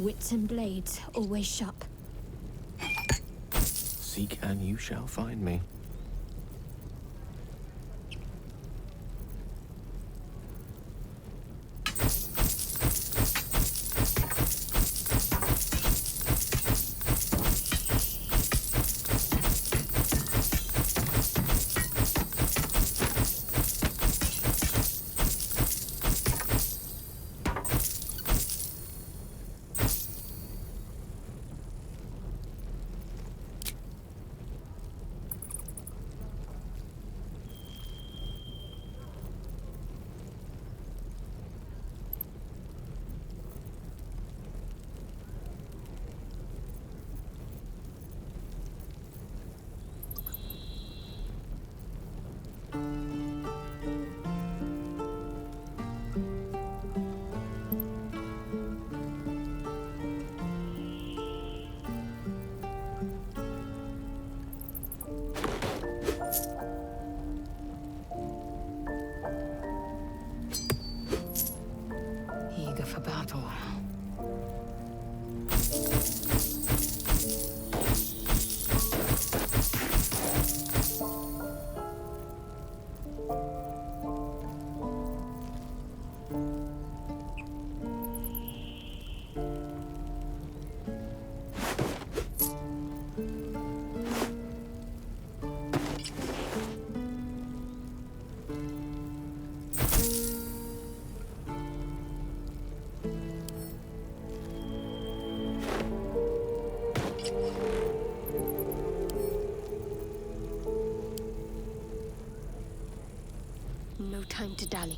Wits and blades always sharp. Seek and you shall find me. Eager for battle. No time to dally.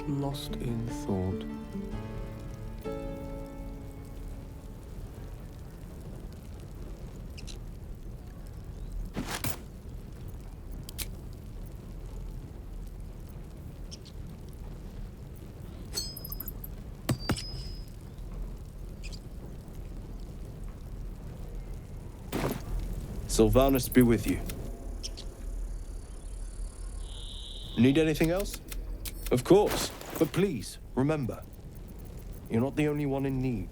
Lost in thought. Sylvanus be with you. Need anything else? Of course, but please, remember, you're not the only one in need.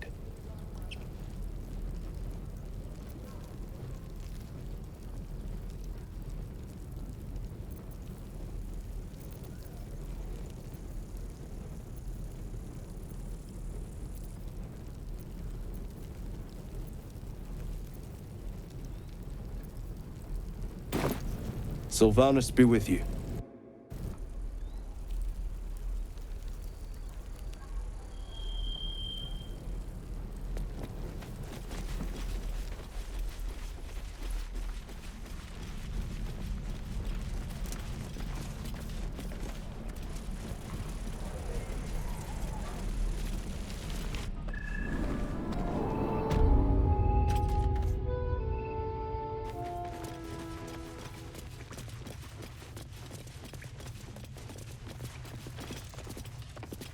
Sylvanus be with you.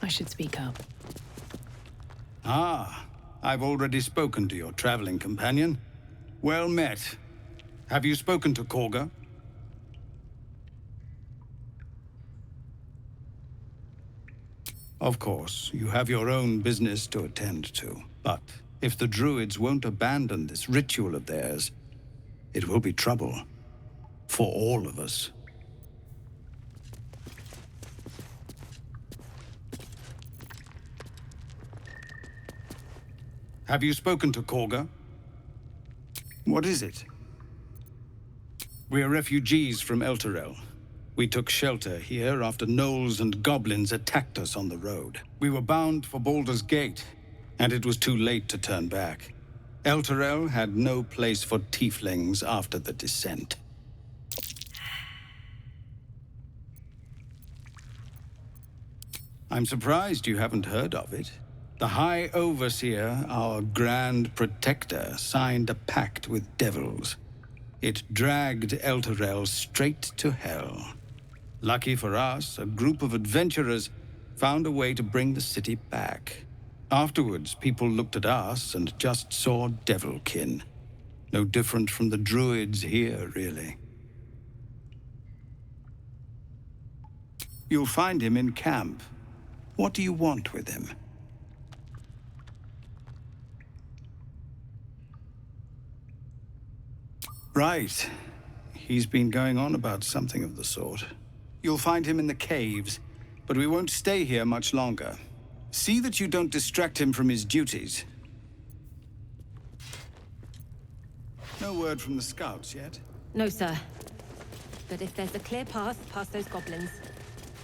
I should speak up. Ah, I've already spoken to your traveling companion. Well met. Have you spoken to Korga? Of course, you have your own business to attend to. But if the Druids won't abandon this ritual of theirs, it will be trouble. For all of us. Have you spoken to Korga? What is it? We're refugees from Elturel. We took shelter here after gnolls and goblins attacked us on the road. We were bound for Baldur's Gate, and it was too late to turn back. Elturel had no place for tieflings after the descent. I'm surprised you haven't heard of it. The High Overseer, our Grand Protector, signed a pact with devils. It dragged Elturel straight to hell. Lucky for us, a group of adventurers found a way to bring the city back. Afterwards, people looked at us and just saw devilkin. No different from the druids here, really. You'll find him in camp. What do you want with him? Right. He's been going on about something of the sort. You'll find him in the caves, but we won't stay here much longer. See that you don't distract him from his duties. No word from the scouts yet? No, sir. But if there's a clear path past those goblins,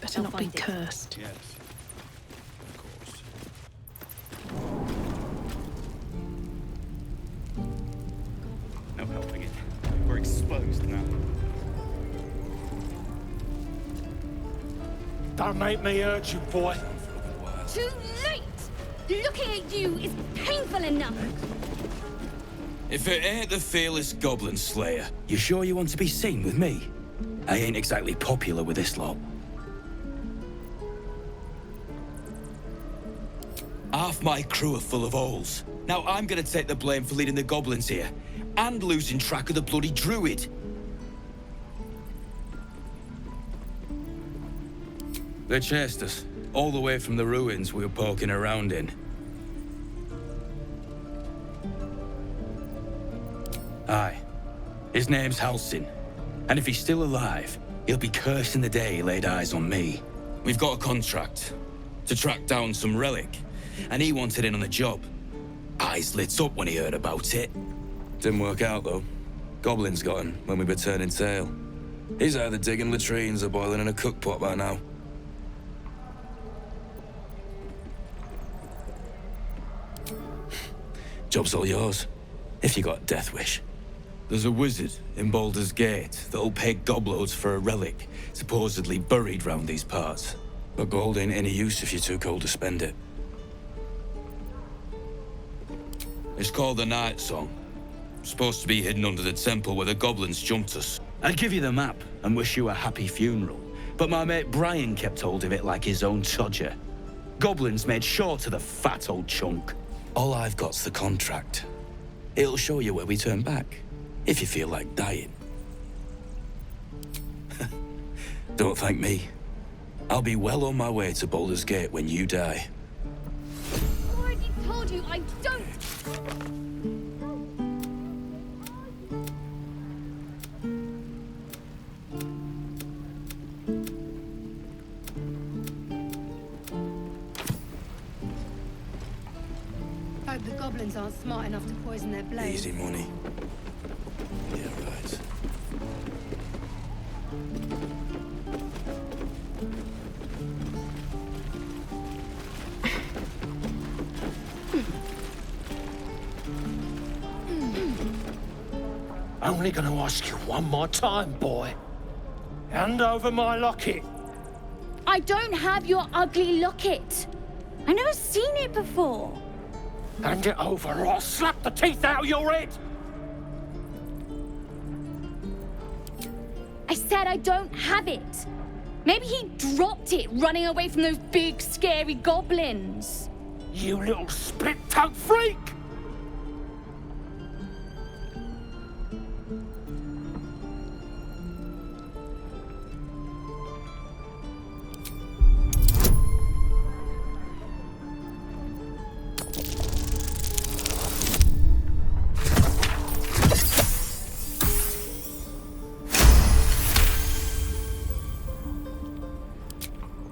Better not be find it. cursed. Yes. Of course. No helping it. We're exposed now. Don't make me hurt you, boy. Too late! Looking at you is painful enough! If it ain't the fearless Goblin Slayer, you sure you want to be seen with me? I ain't exactly popular with this lot. Half my crew are full of holes. Now I'm gonna take the blame for leading the goblins here, and losing track of the bloody druid. They chased us, all the way from the ruins we were poking around in. Aye. His name's Halsin. And if he's still alive, he'll be cursing the day he laid eyes on me. We've got a contract to track down some relic, and he wanted in on the job. Eyes lit up when he heard about it. Didn't work out, though. Goblins got him when we were turning tail. He's either digging latrines or boiling in a cookpot by now. Job's all yours, if you got a death wish. There's a wizard in Baldur's Gate that'll pay gobloads for a relic, supposedly buried round these parts. But gold ain't any use if you're too cold to spend it. It's called the Night Song. Supposed to be hidden under the temple where the goblins jumped us. I'd give you the map and wish you a happy funeral, but my mate Brian kept hold of it like his own todger. Goblins made sure to the fat old chunk. All I've got's the contract. It'll show you where we turn back, if you feel like dying. Don't thank me. I'll be well on my way to Baldur's Gate when you die. I already told you I don't! Hope the goblins aren't smart enough to poison their blades. Easy money. Yeah, right. Only gonna ask you one more time, boy. Hand over my locket. I don't have your ugly locket. I've never seen it before. Hand it over or I'll slap the teeth out of your head. I said I don't have it. Maybe he dropped it running away from those big, scary goblins. You little split-tongued freak!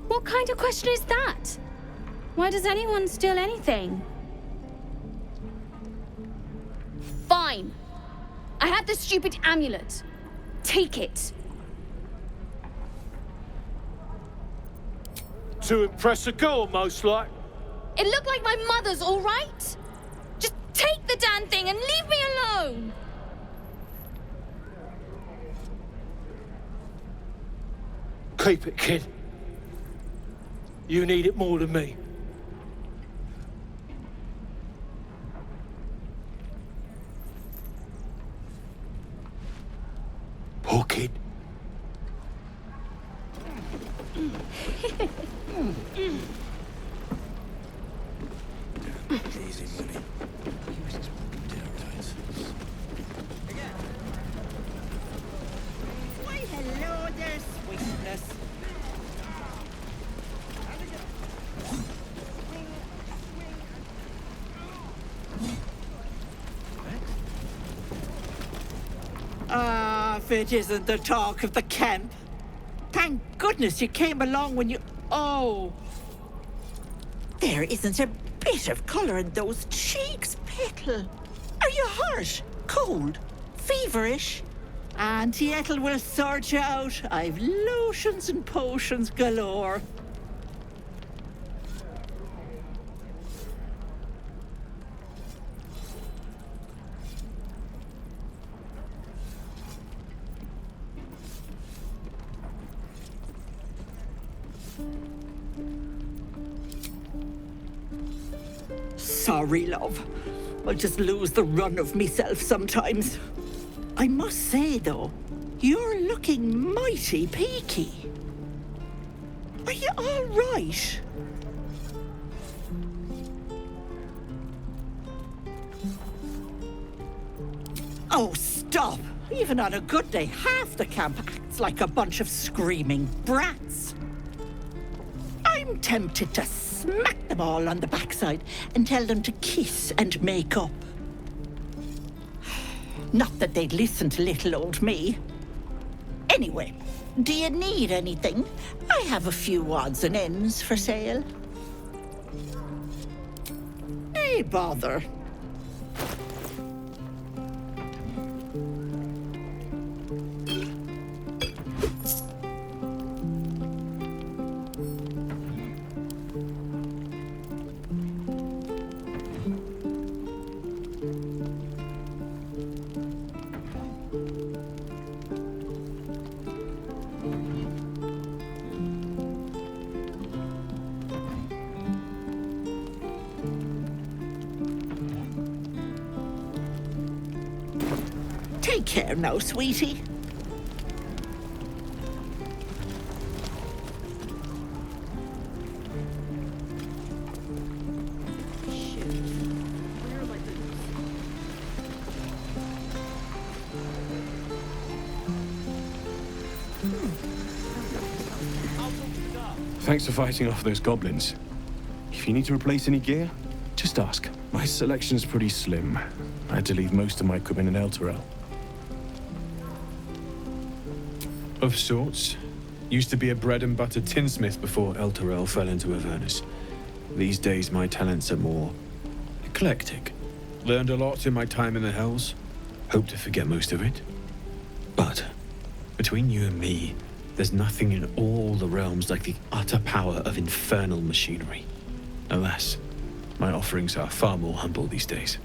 What kind of question is that? Why does anyone steal anything? Fine. I had the stupid amulet. Take it. To impress a girl, most like. It looked like my mother's, all right? Just take the damn thing and leave me alone. Keep it, kid. You need it more than me. Poor kid. Easy money. Why, hello there, sweetness. Ah, if it isn't the talk of the camp. Thank goodness you came along when you... Oh. There isn't a bit of colour in those cheeks, Petal. Are you hurt? Cold? Feverish? Auntie Ethel will sort you out. I've lotions and potions galore. Sorry, love. I just lose the run of myself sometimes. I must say, though, you're looking mighty peaky. Are you all right? Oh, stop! Even on a good day, half the camp acts like a bunch of screaming brats. I'm tempted to smack them all on the backside and tell them to kiss and make up. Not that they'd listen to little old me. Anyway, do you need anything? I have a few odds and ends for sale. Hey, bother. Take care now, sweetie. Thanks for fighting off those goblins. If you need to replace any gear, just ask. My selection's pretty slim. I had to leave most of my equipment in Elturel. Of sorts. Used to be a bread and butter tinsmith before Elturel fell into Avernus. These days my talents are more eclectic. Learned a lot in my time in the Hells. Hope to forget most of it. But between you and me, there's nothing in all the realms like the utter power of infernal machinery. Alas, my offerings are far more humble these days.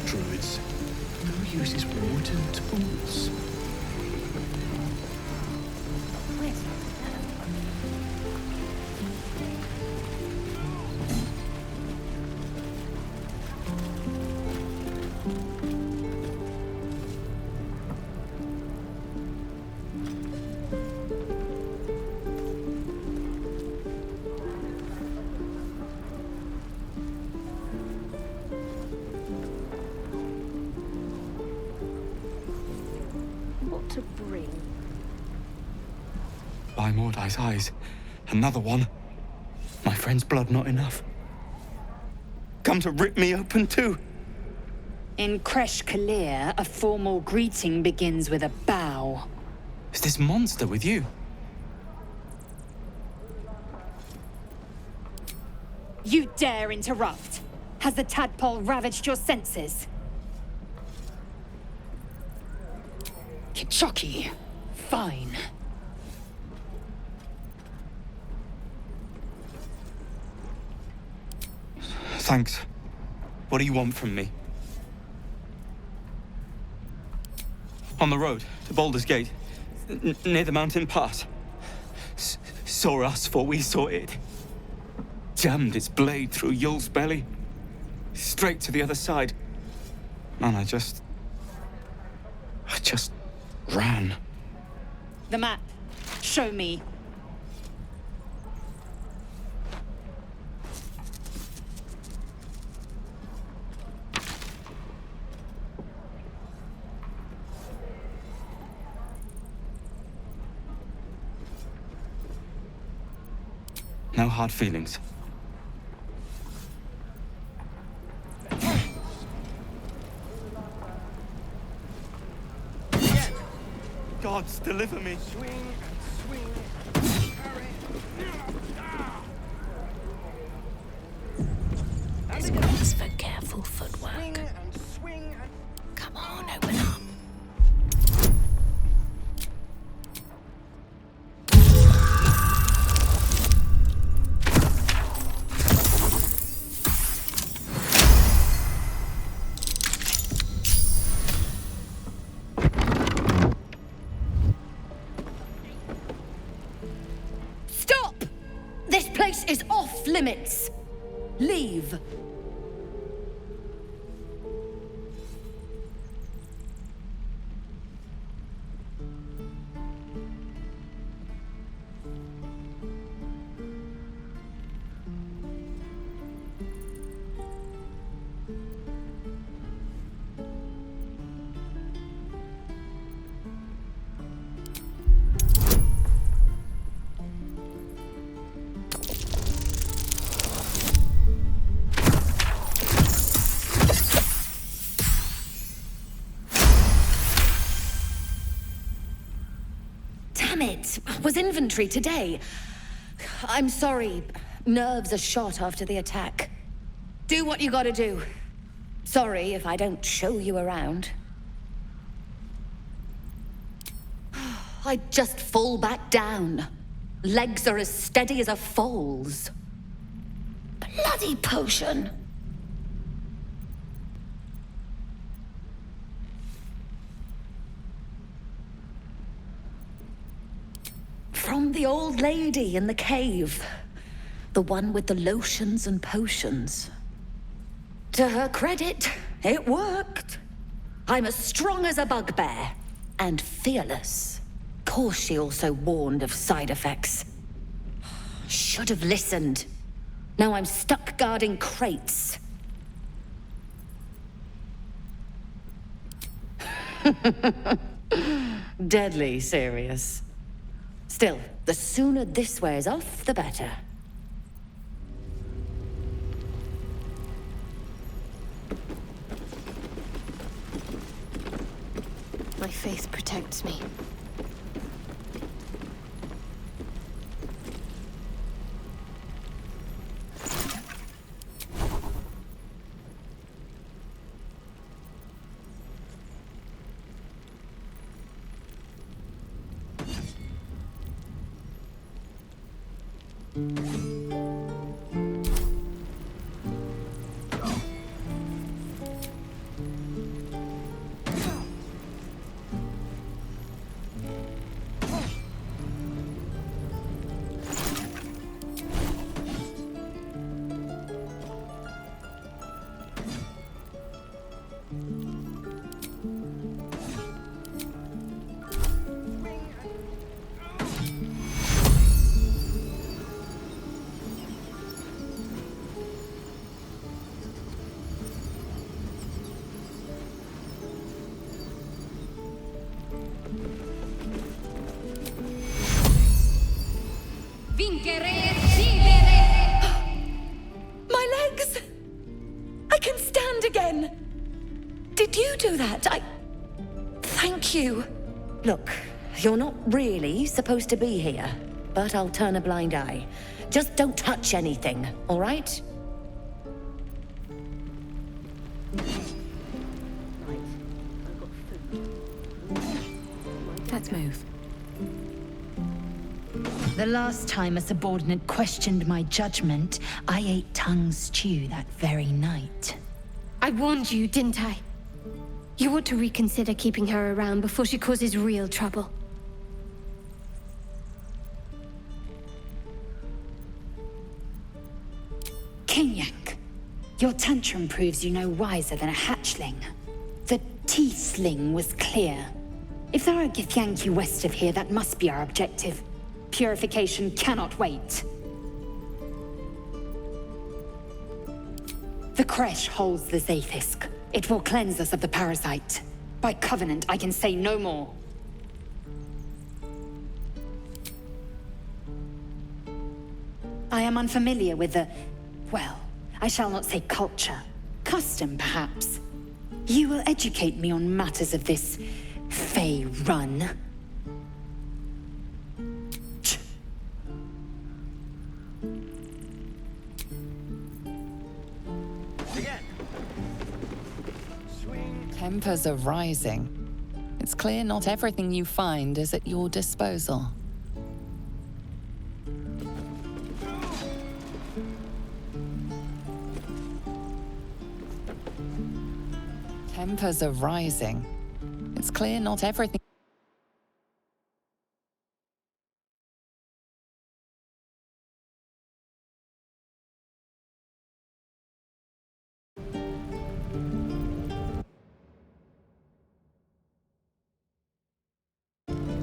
Druids. Who uses wooden tools? To bring. By Mordai's eyes, another one. My friend's blood not enough. Come to rip me open too. In Kresh Kalir, a formal greeting begins with a bow. Is this monster with you? You dare interrupt? Has the tadpole ravaged your senses? Kichoki. Fine. Thanks. What do you want from me? On the road to Baldur's Gate, near the mountain pass. Saw us before we saw it. Jammed its blade through Yul's belly. Straight to the other side. Man, I just ran. The map. Show me. No hard feelings. Gods, deliver me. Swing and swing. This for careful footwork. Come on, open up. Stop! This place is off limits. Leave. Damn it! Was inventory today. I'm sorry. Nerves are shot after the attack. Do what you gotta do. Sorry if I don't show you around. I'd just fall back down. Legs are as steady as a foal's. Bloody potion! From the old lady in the cave. The one with the lotions and potions. To her credit, it worked. I'm as strong as a bugbear. And fearless. Course she also warned of side effects. Should have listened. Now I'm stuck guarding crates. Deadly serious. Still, the sooner this wears off, the better. My faith protects me. that. Thank you. Look, you're not really supposed to be here, but I'll turn a blind eye. Just don't touch anything, all right? Let's move. The last time a subordinate questioned my judgment, I ate tongue stew that very night. I warned you, didn't I? You ought to reconsider keeping her around before she causes real trouble. Kinyak, your tantrum proves you no wiser than a hatchling. The tiefling was clear. If there are Githyanki west of here, that must be our objective. Purification cannot wait. The Kresh holds the Zaithisk. It will cleanse us of the parasite. By covenant, I can say no more. I am unfamiliar with the... well, I shall not say culture. Custom, perhaps. You will educate me on matters of this... Fey run. Tempers are rising. It's clear not everything you find is at your disposal. Tempers are rising. It's clear not everything...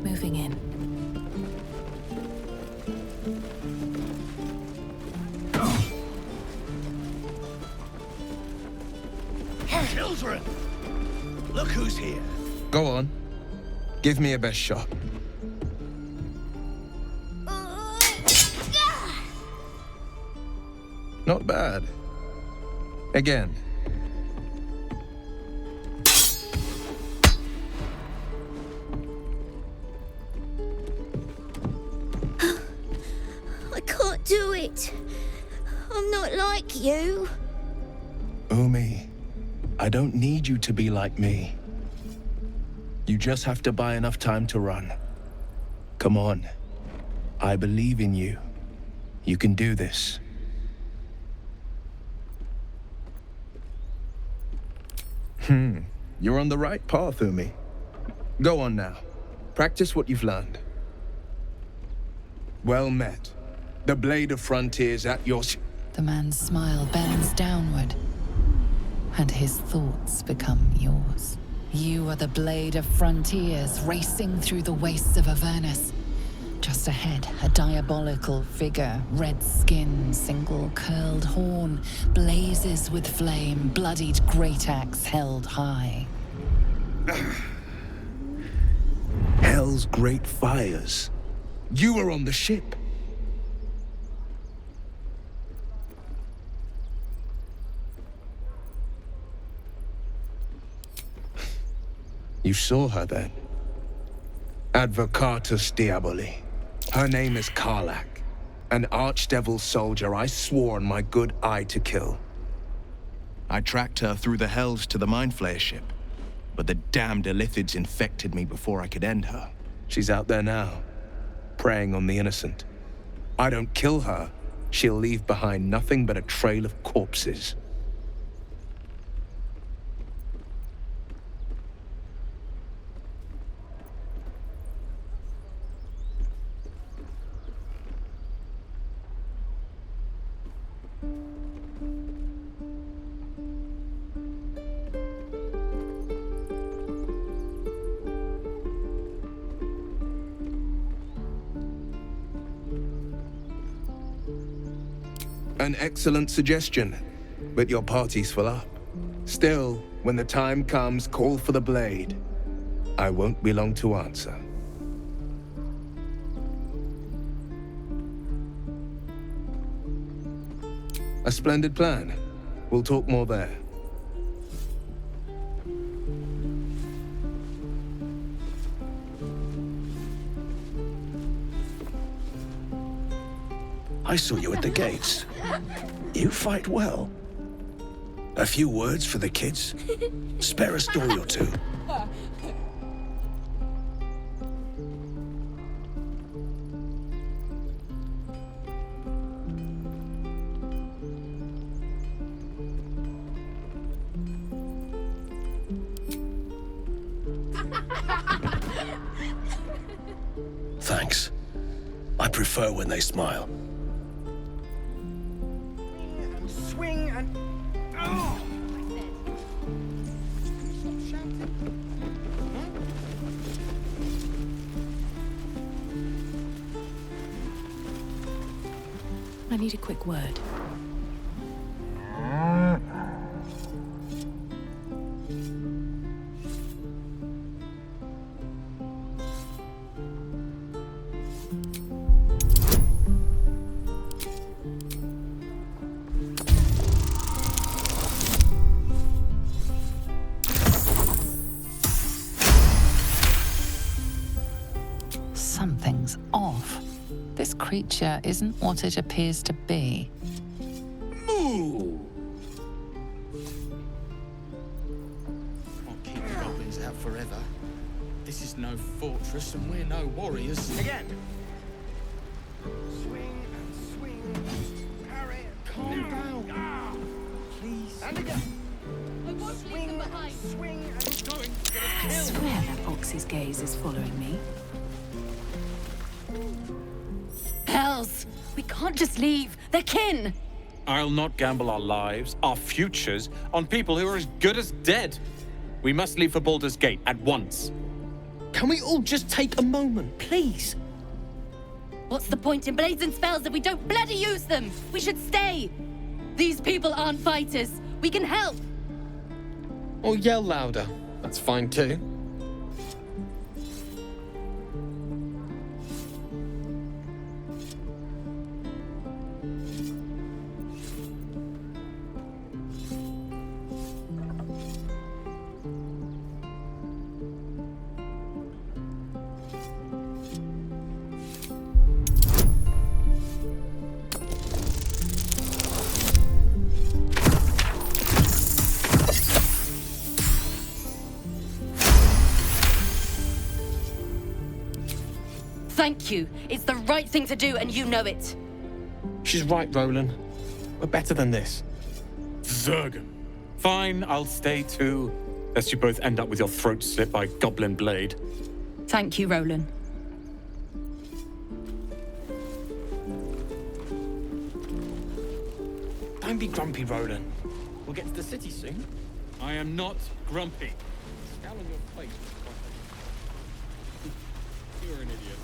Moving in. Children! Look who's here. Go on. Give me your best shot. Not bad. Again. I can't do it. I'm not like you. Umi, I don't need you to be like me. You just have to buy enough time to run. Come on. I believe in you. You can do this. You're on the right path, Umi. Go on now. Practice what you've learned. Well met. The blade of frontiers at your... The man's smile bends downward, and his thoughts become yours. You are the blade of frontiers racing through the wastes of Avernus. Just ahead, a diabolical figure, red skin, single curled horn, blazes with flame, bloodied great axe held high. Hell's great fires. You were on the ship. You saw her then. Advocatus Diaboli. Her name is Karlak, an archdevil soldier I swore on my good eye to kill. I tracked her through the hells to the Mind Flayer ship, but the damned Illithids infected me before I could end her. She's out there now, preying on the innocent. I don't kill her, she'll leave behind nothing but a trail of corpses. An excellent suggestion, but your party's full up. Still, when the time comes, call for the blade. I won't be long to answer. A splendid plan. We'll talk more there. I saw you at the gates. You fight well. A few words for the kids? Spare a story or two. Thanks. I prefer when they smile. Swing and... Oh! I need a quick word. Something's off. This creature isn't what it appears to be. Moo! Can't keep the goblins out forever. This is no fortress and we're no warriors. Again. Swing and swing. Parry. Calm down. Please. And again. Swing and swing and going to get a I kill. swear that Ox's gaze is following me. Hells! We can't just leave. They're kin! I'll not gamble our lives, our futures, on people who are as good as dead. We must leave for Baldur's Gate at once. Can we all just take a moment, please? What's the point in blades and spells if we don't bloody use them? We should stay! These people aren't fighters. We can help! Or yell louder. That's fine too. Thank you. It's the right thing to do, and you know it. She's right, Roland. We're better than this. Zergan. Fine, I'll stay too. Lest you both end up with your throats slit by goblin blade. Thank you, Roland. Don't be grumpy, Roland. We'll get to the city soon. I am not grumpy. Scowl on your face. You're an idiot.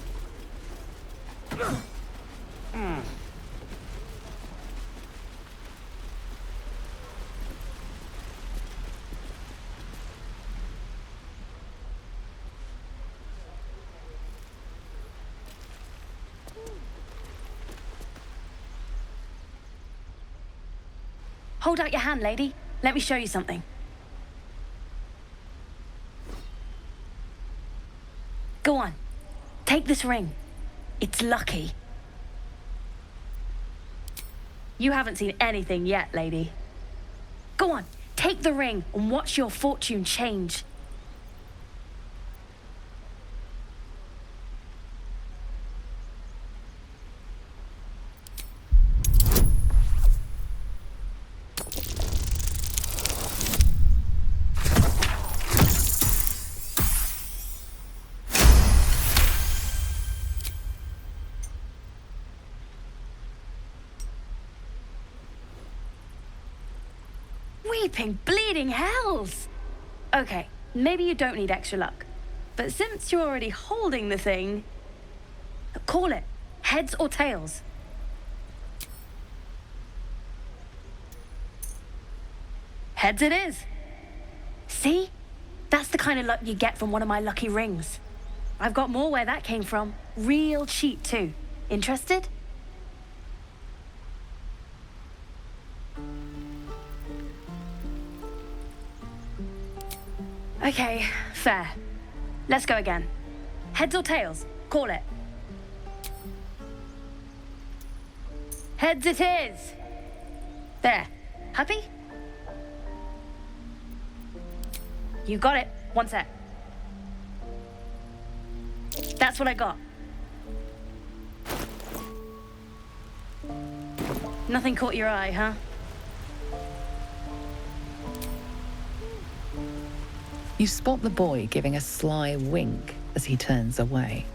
Hold out your hand, lady. Let me show you something. Go on. Take this ring. It's lucky. You haven't seen anything yet, lady. Go on. Take the ring and watch your fortune change. Weeping, bleeding hells! Okay, maybe you don't need extra luck. But since you're already holding the thing, call it. Heads or tails? Heads it is. See? That's the kind of luck you get from one of my lucky rings. I've got more where that came from. Real cheap, too. Interested? Okay, fair. Let's go again. Heads or tails? Call it. Heads it is. There. Happy? You got it. One sec. That's what I got. Nothing caught your eye, huh? You spot the boy giving a sly wink as he turns away.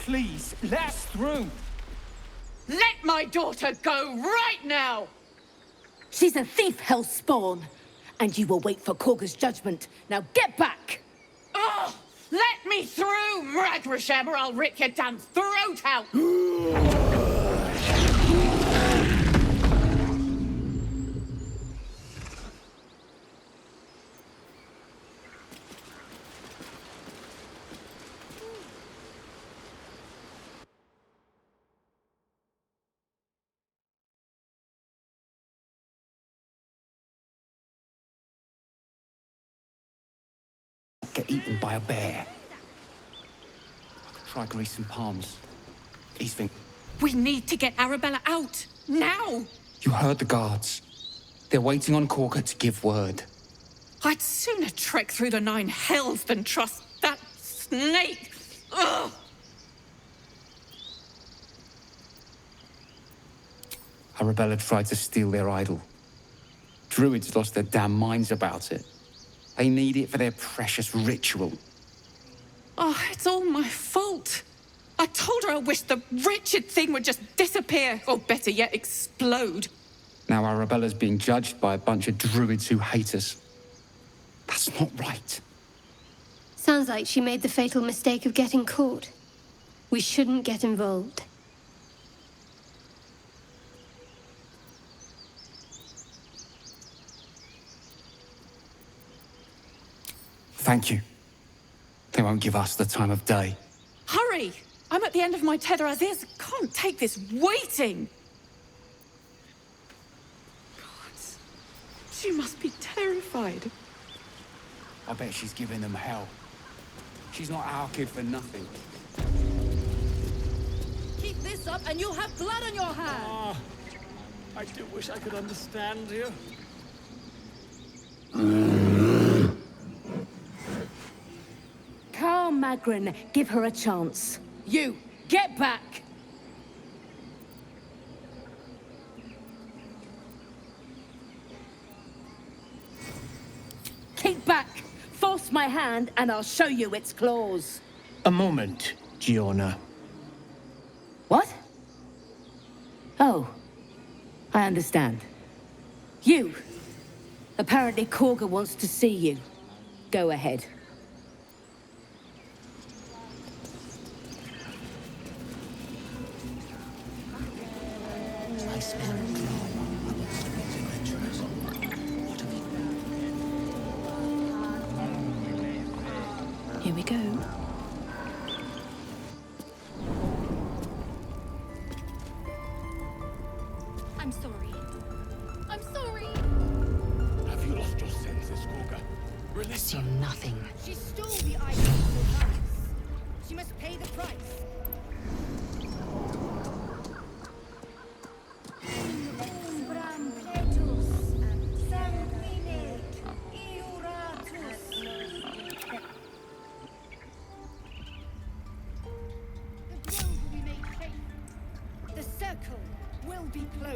Please, let us through. Let my daughter go right now! She's a thief, hellspawn. And you will wait for Korga's judgment. Now get back! Oh, let me through, Mragrasham, or I'll rip your damn throat out! Get eaten by a bear. Try greasing palms. These things. We need to get Arabella out, now! You heard the guards. They're waiting on Korga to give word. I'd sooner trek through the 9 hells than trust that snake! Ugh! Arabella tried to steal their idol. Druids lost their damn minds about it. They need it for their precious ritual. Oh, it's all my fault. I told her I wished the wretched thing would just disappear, or better yet, explode. Now Arabella's being judged by a bunch of druids who hate us. That's not right. Sounds like she made the fatal mistake of getting caught. We shouldn't get involved. Thank you. They won't give us the time of day. Hurry! I'm at the end of my tether as is. Can't take this waiting. God, she must be terrified. I bet she's giving them hell. She's not our kid for nothing. Keep this up and you'll have blood on your hands! I do wish I could understand you. Calm, Magrin. Give her a chance. You, get back! Keep back! Force my hand and I'll show you its claws. A moment, Giona. What? Oh, I understand. You! Apparently Korga wants to see you. Go ahead. I smell drama amongst the adventurers. What have you... Here we go. I'm sorry. I'm sorry! Have you lost your senses, Korga? Release her. Assume nothing. She stole the idol of Solaris. She must pay the price.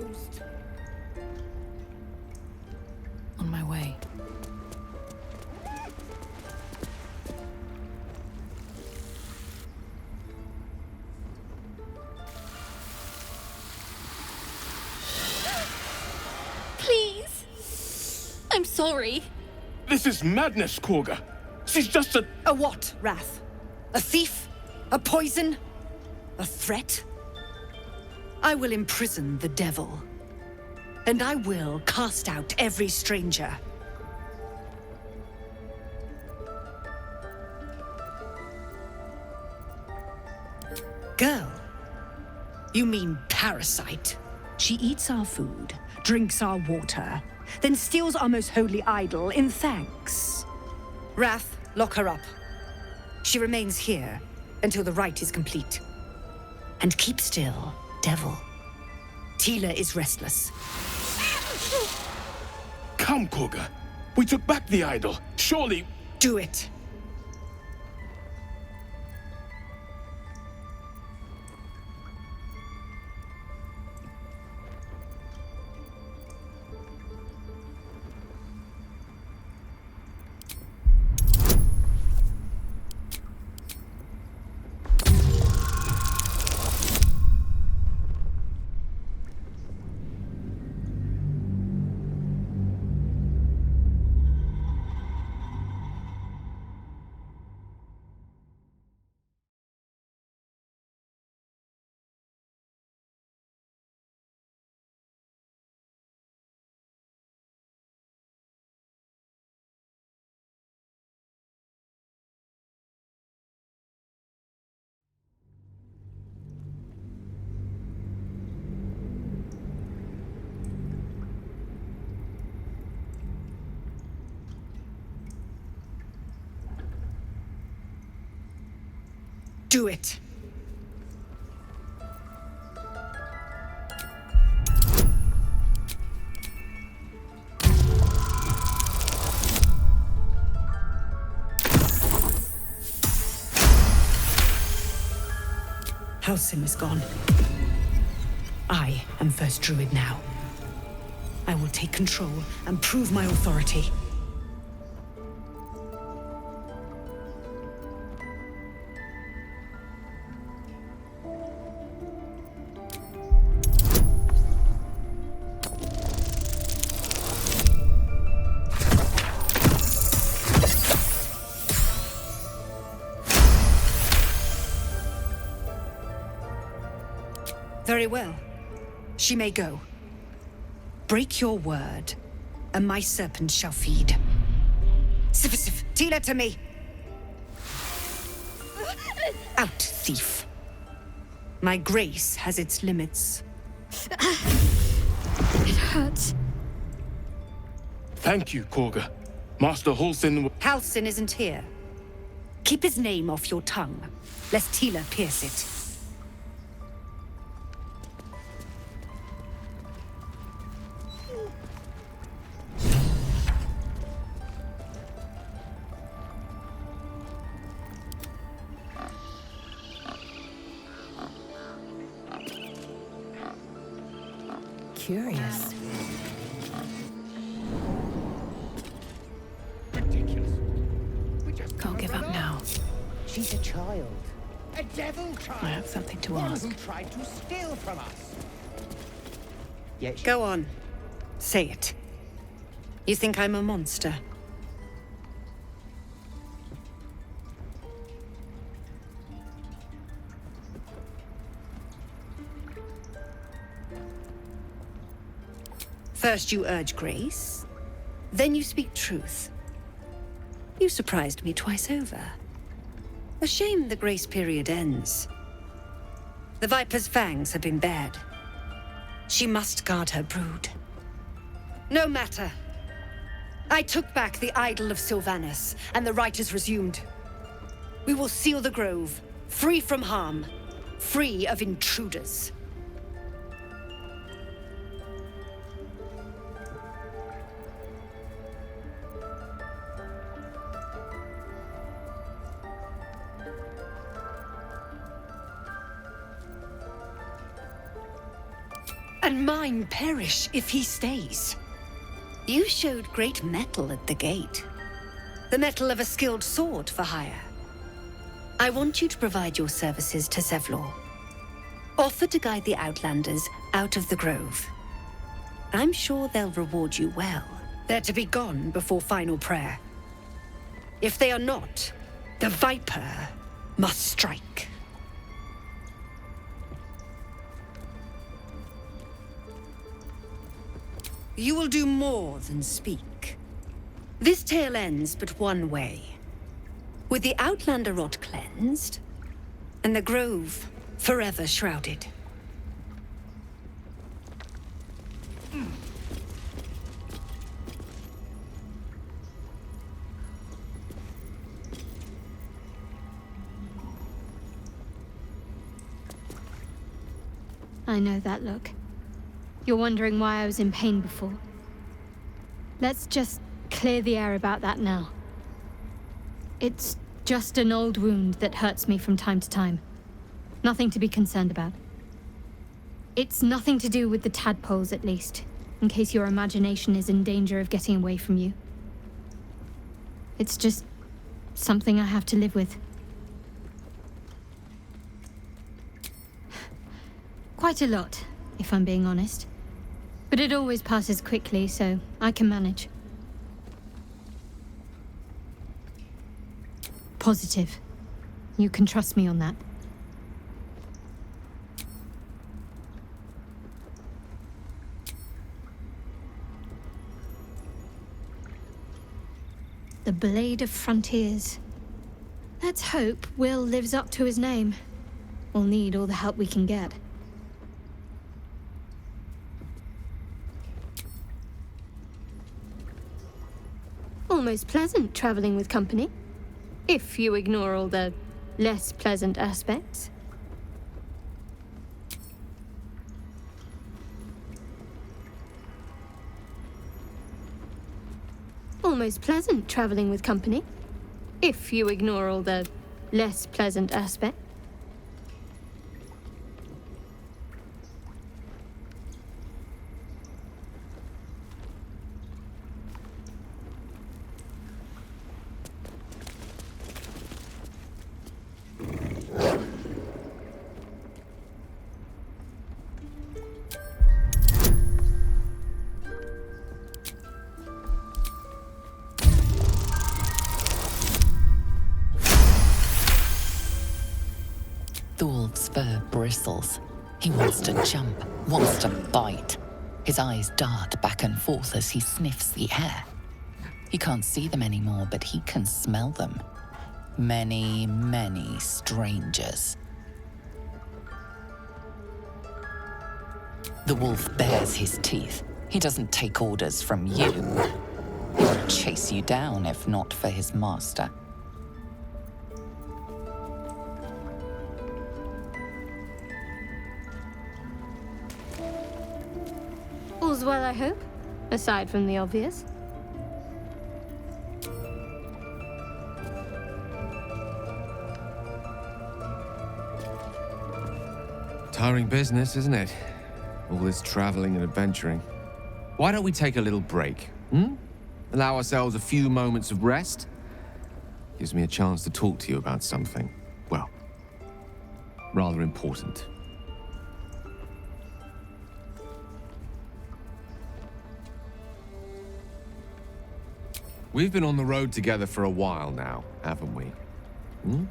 closed. On my way. Please! I'm sorry. This is madness, Korga. She's just a... A what, Wrath? A thief? A poison? A threat? I will imprison the devil. And I will cast out every stranger. Girl? You mean parasite? She eats our food, drinks our water, then steals our most holy idol in thanks. Wrath, lock her up. She remains here until the rite is complete. And keep still, devil. Tila is restless. Come, Korga. We took back the idol. Surely... Do it. Do it. Halsin is gone. I am first druid now. I will take control and prove my authority. Very well. She may go. Break your word, and my serpent shall feed. Sif, Tila to me! Out, thief. My grace has its limits. It hurts. Thank you, Korga. Master Halsin... Halsin isn't here. Keep his name off your tongue, lest Tila pierce it. Curious. Ridiculous. We just Can't give up now. She's a child. A devil child. I have something to One ask. who tried to steal from us. Yet Go on. Say it. You think I'm a monster? First you urge grace, then you speak truth. You surprised me twice over. A shame the grace period ends. The Viper's fangs have been bared. She must guard her brood. No matter. I took back the idol of Sylvanas, and the rite is resumed. We will seal the grove, free from harm, free of intruders. and mine perish if he stays. You showed great mettle at the gate. The mettle of a skilled sword for hire. I want you to provide your services to Zevlor. Offer to guide the Outlanders out of the Grove. I'm sure they'll reward you well. They're to be gone before final prayer. If they are not, the Viper must strike. You will do more than speak. This tale ends but one way. With the Outlander rot cleansed, and the Grove forever shrouded. I know that look. You're wondering why I was in pain before. Let's just clear the air about that now. It's just an old wound that hurts me from time to time. Nothing to be concerned about. It's nothing to do with the tadpoles, at least, in case your imagination is in danger of getting away from you. It's just something I have to live with. Quite a lot, if I'm being honest. But it always passes quickly, so I can manage. Positive. You can trust me on that. The Blade of Frontiers. Let's hope Will lives up to his name. We'll need all the help we can get. Almost pleasant traveling with company, if you ignore all the less pleasant aspects. Almost pleasant traveling with company, if you ignore all the less pleasant aspects. Thorv's fur bristles. He wants to jump, wants to bite. His eyes dart back and forth as he sniffs the air. He can't see them anymore, but he can smell them. Many, many strangers. The wolf bares his teeth. He doesn't take orders from you. He would chase you down if not for his master. All's well, I hope, aside from the obvious. Tiring business, isn't it? All this traveling and adventuring. Why don't we take a little break, Allow ourselves a few moments of rest? Gives me a chance to talk to you about something, well, rather important. We've been on the road together for a while now, haven't we?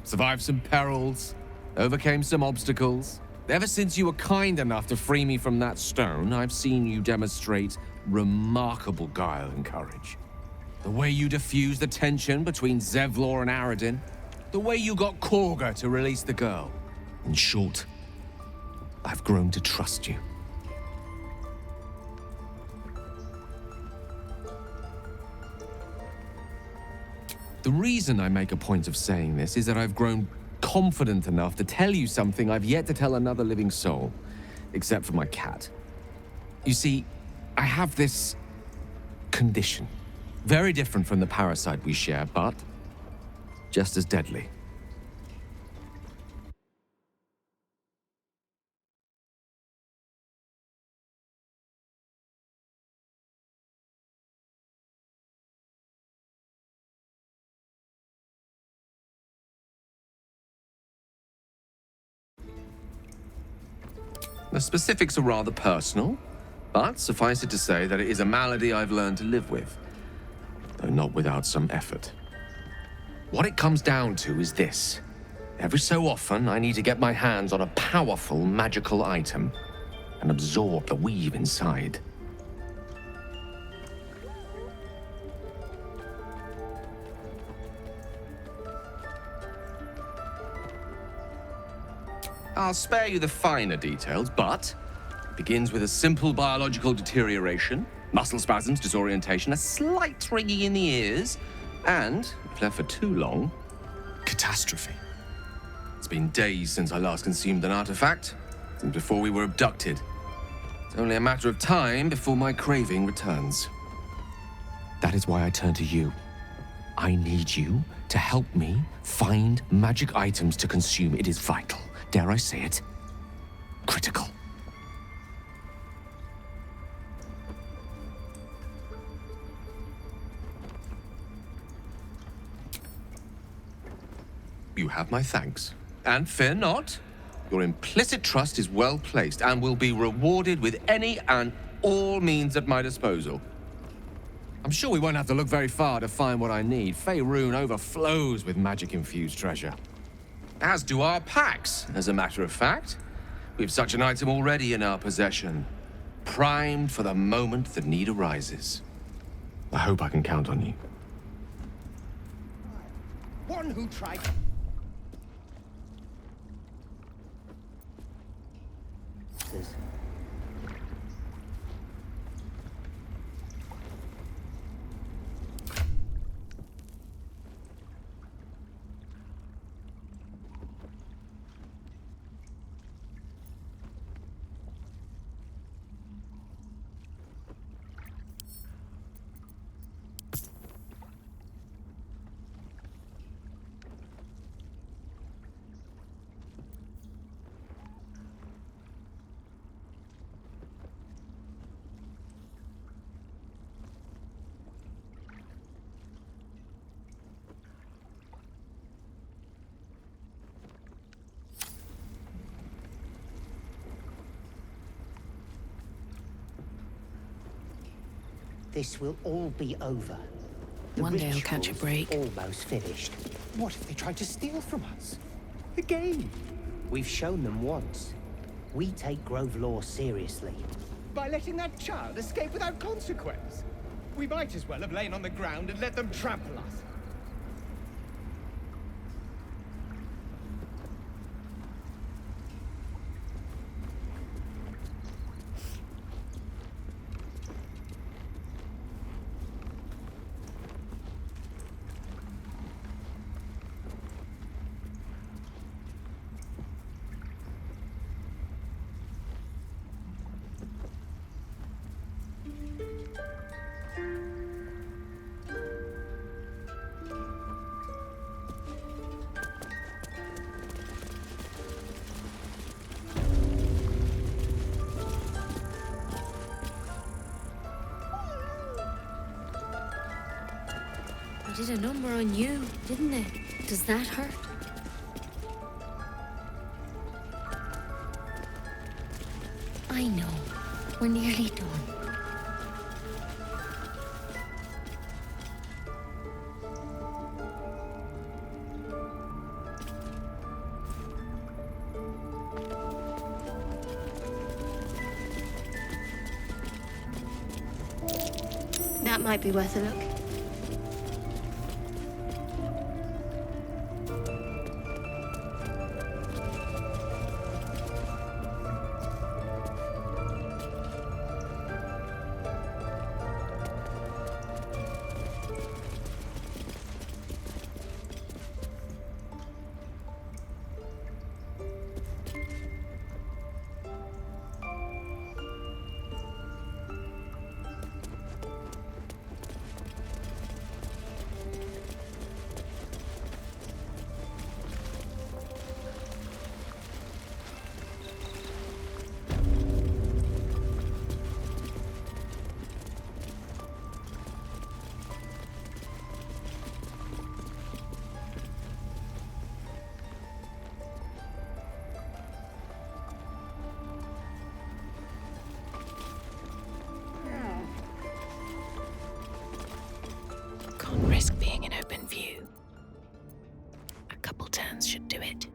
Survived some perils, overcame some obstacles. Ever since you were kind enough to free me from that stone, I've seen you demonstrate remarkable guile and courage. The way you diffused the tension between Zevlor and Aradin. The way you got Korga to release the girl. In short, I've grown to trust you. The reason I make a point of saying this is that I've grown confident enough to tell you something I've yet to tell another living soul, except for my cat. You see, I have this condition. Very different from the parasite we share, but just as deadly. The specifics are rather personal, but suffice it to say that it is a malady I've learned to live with, though not without some effort. What it comes down to is this. Every so often, I need to get my hands on a powerful magical item and absorb the weave inside. I'll spare you the finer details, but it begins with a simple biological deterioration, muscle spasms, disorientation, a slight ringing in the ears, and, if left for too long, catastrophe. It's been days since I last consumed an artifact, since before we were abducted. It's only a matter of time before my craving returns. That is why I turn to you. I need you to help me find magic items to consume. It is vital. Dare I say it? Critical. You have my thanks. And fear not, your implicit trust is well placed and will be rewarded with any and all means at my disposal. I'm sure we won't have to look very far to find what I need. Faerun overflows with magic-infused treasure. As do our packs, as a matter of fact. We've such an item already in our possession, primed for the moment the need arises. I hope I can count on you. One who tried... This will all be over. The One day I'll catch a ritual's break. Almost finished. What if they tried to steal from us? Again? We've shown them once. We take Grove law seriously. By letting that child escape without consequence. We might as well have lain on the ground and let them trample us. They did a number on you, didn't they? Does that hurt? I know. We're nearly done. That might be worth a look. Can't risk being in open view. A couple turns should do it.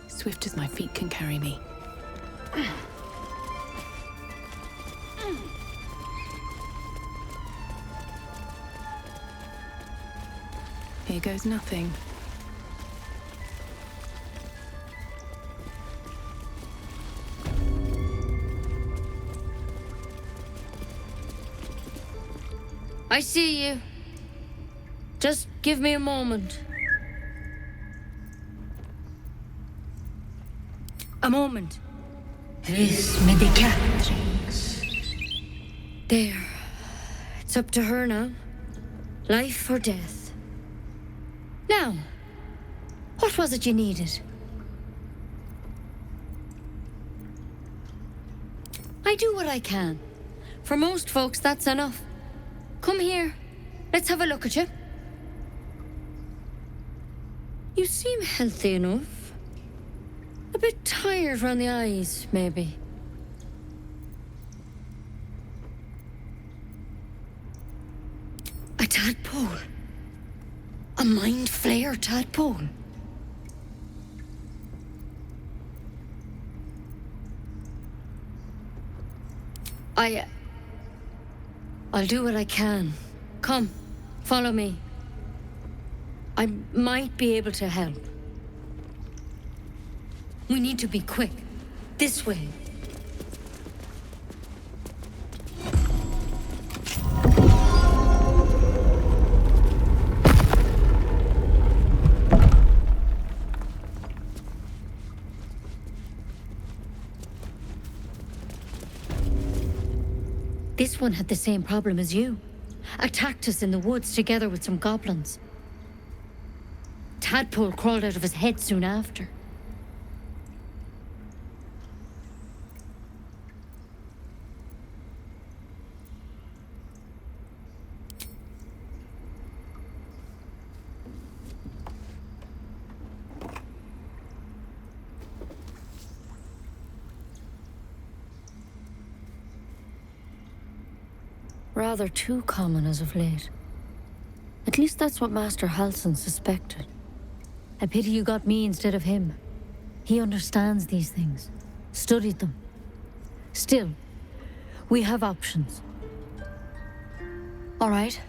Swift as my feet can carry me. Here goes nothing. I see you. Just give me a moment. A moment. Vis medicatrix. There. It's up to her now. Life or death. Now, what was it you needed? I do what I can. For most folks, that's enough. Come here. Let's have a look at you. You seem healthy enough. A bit tired around the eyes, maybe. A tadpole. A mind flayer tadpole. I'll do what I can. Come, follow me. I might be able to help. We need to be quick. This way. This one had the same problem as you. Attacked us in the woods together with some goblins. Tadpole crawled out of his head soon after. Rather too common as of late. At least that's what Master Halsin suspected. A pity you got me instead of him. He understands these things. Studied them. Still, we have options. All right.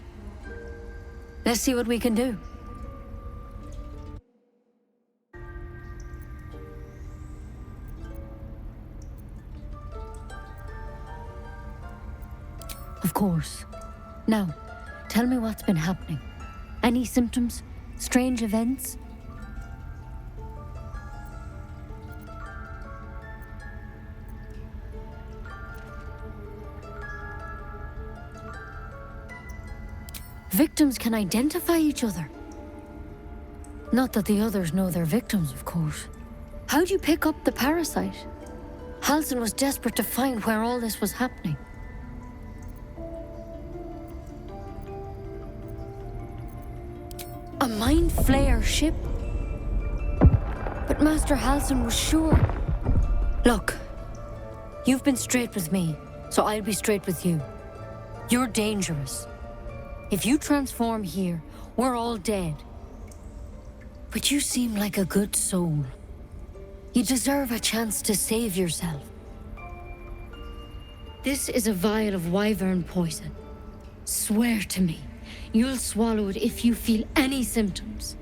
Let's see what we can do. Of course. Now, tell me what's been happening. Any symptoms? Strange events? Victims can identify each other. Not that the others know they're victims, of course. How'd you pick up the parasite? Halsin was desperate to find where all this was happening. A mind flayer ship? But Master Halsin was sure. Look, you've been straight with me, so I'll be straight with you. You're dangerous. If you transform here, we're all dead. But you seem like a good soul. You deserve a chance to save yourself. This is a vial of wyvern poison. Swear to me, you'll swallow it if you feel any symptoms.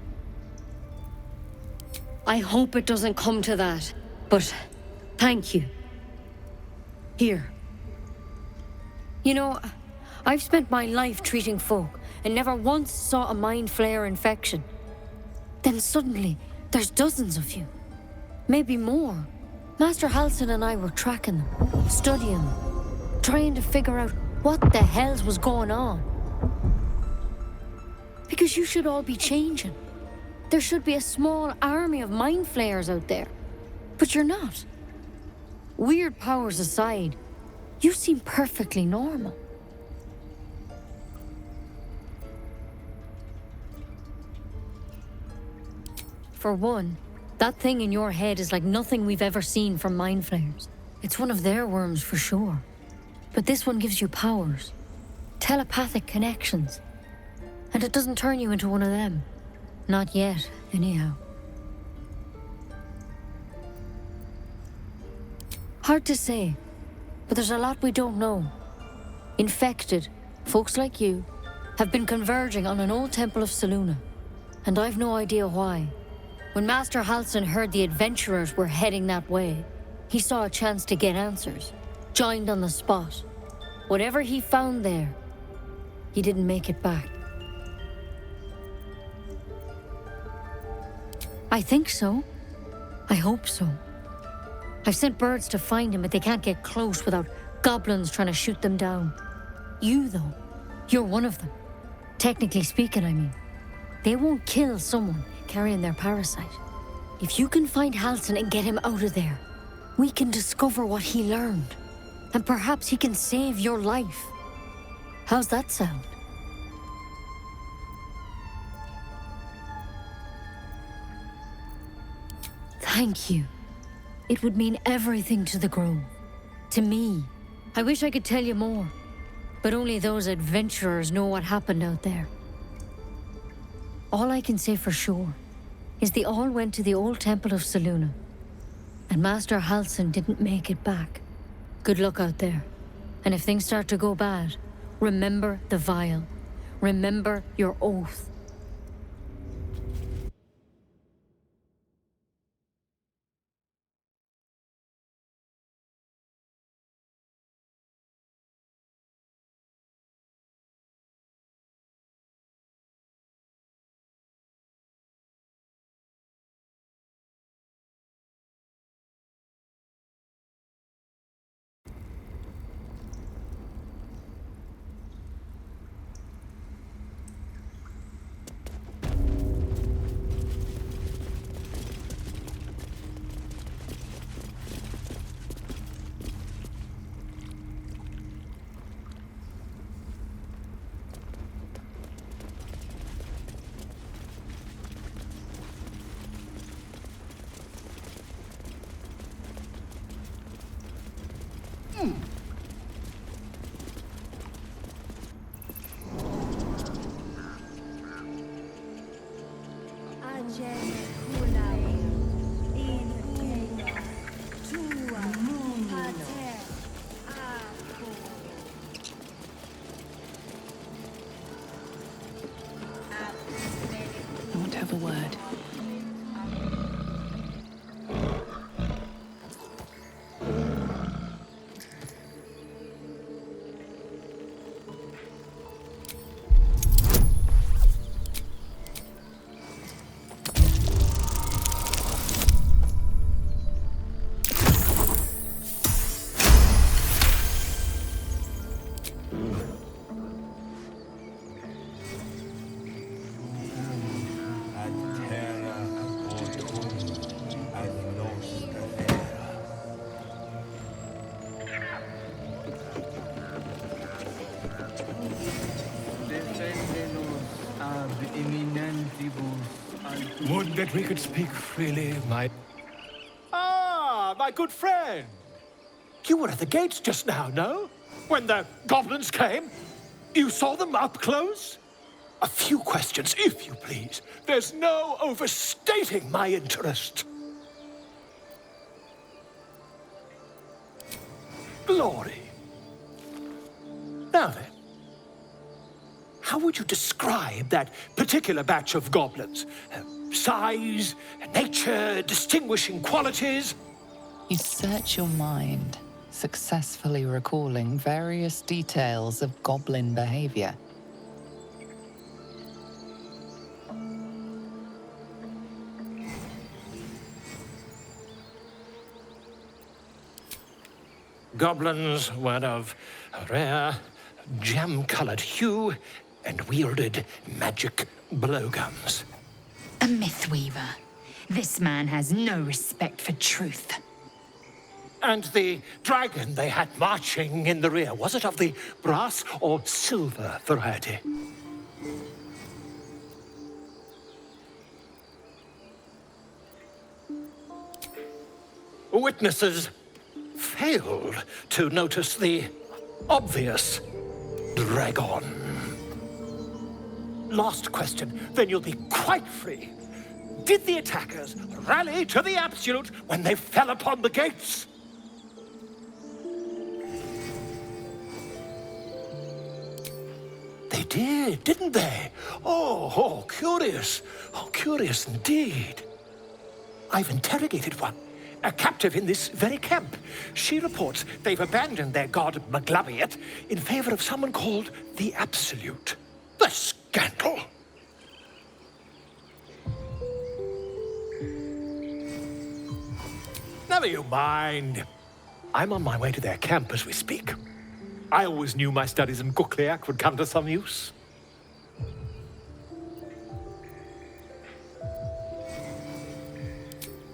I hope it doesn't come to that, but thank you. Here. You know, I've spent my life treating folk and never once saw a mind flare infection. Then suddenly, there's dozens of you. Maybe more. Master Halsin and I were tracking them, studying them, trying to figure out what the hells was going on. Because you should all be changing. There should be a small army of mind flayers out there. But you're not. Weird powers aside, you seem perfectly normal. For one, that thing in your head is like nothing we've ever seen from mind flayers. It's one of their worms for sure. But this one gives you powers. Telepathic connections. And it doesn't turn you into one of them. Not yet, anyhow. Hard to say, but there's a lot we don't know. Infected, folks like you, have been converging on an old temple of Selûne, and I've no idea why. When Master Halsin heard the adventurers were heading that way, he saw a chance to get answers, joined on the spot. Whatever he found there, he didn't make it back. I think so. I hope so. I've sent birds to find him, but they can't get close without goblins trying to shoot them down. You, though, you're one of them. Technically speaking, I mean. They won't kill someone carrying their parasite. If you can find Halsin and get him out of there, we can discover what he learned. And perhaps he can save your life. How's that sound? Thank you. It would mean everything to the Grove. To me. I wish I could tell you more. But only those adventurers know what happened out there. All I can say for sure is they all went to the old temple of Selûne. And Master Halsin didn't make it back. Good luck out there. And if things start to go bad, remember the vial. Remember your oath. I want to have a word. Would that we could speak freely, my... Ah, my good friend! You were at the gates just now, no? When the goblins came? You saw them up close? A few questions, if you please. There's no overstating my interest. Glory. Now then, how would you describe that particular batch of goblins? Size, nature, distinguishing qualities? You search your mind, successfully recalling various details of goblin behavior. Goblins were of a rare, jam-colored hue and wielded magic blowguns. A mythweaver. This man has no respect for truth. And the dragon they had marching in the rear, was it of the brass or silver variety? Witnesses failed to notice the obvious dragon. Last question, then you'll be quite free. Did the attackers rally to the absolute when they fell upon the gates? They did, didn't they? Oh, curious. Oh, curious indeed. I've interrogated one, a captive in this very camp. She reports they've abandoned their god Maglabiat in favor of someone called the Absolute. The scandal! Never you mind. I'm on my way to their camp as we speak. I always knew my studies in Gukliak would come to some use.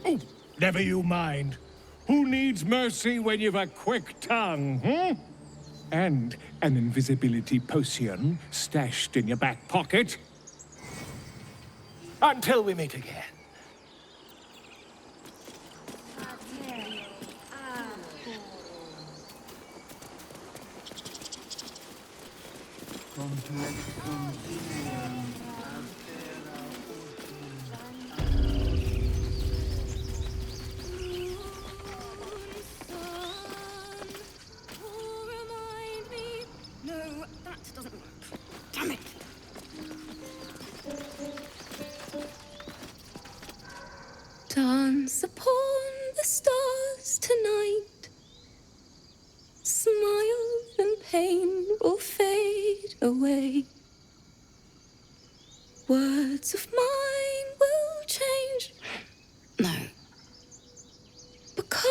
Oh, never you mind. Who needs mercy when you've a quick tongue, hmm? And an invisibility potion stashed in your back pocket. Until we meet again. No, that doesn't work. Damn it! Dance upon the stars tonight. Smile and pain will fade away. Words of mine will change. No. Become.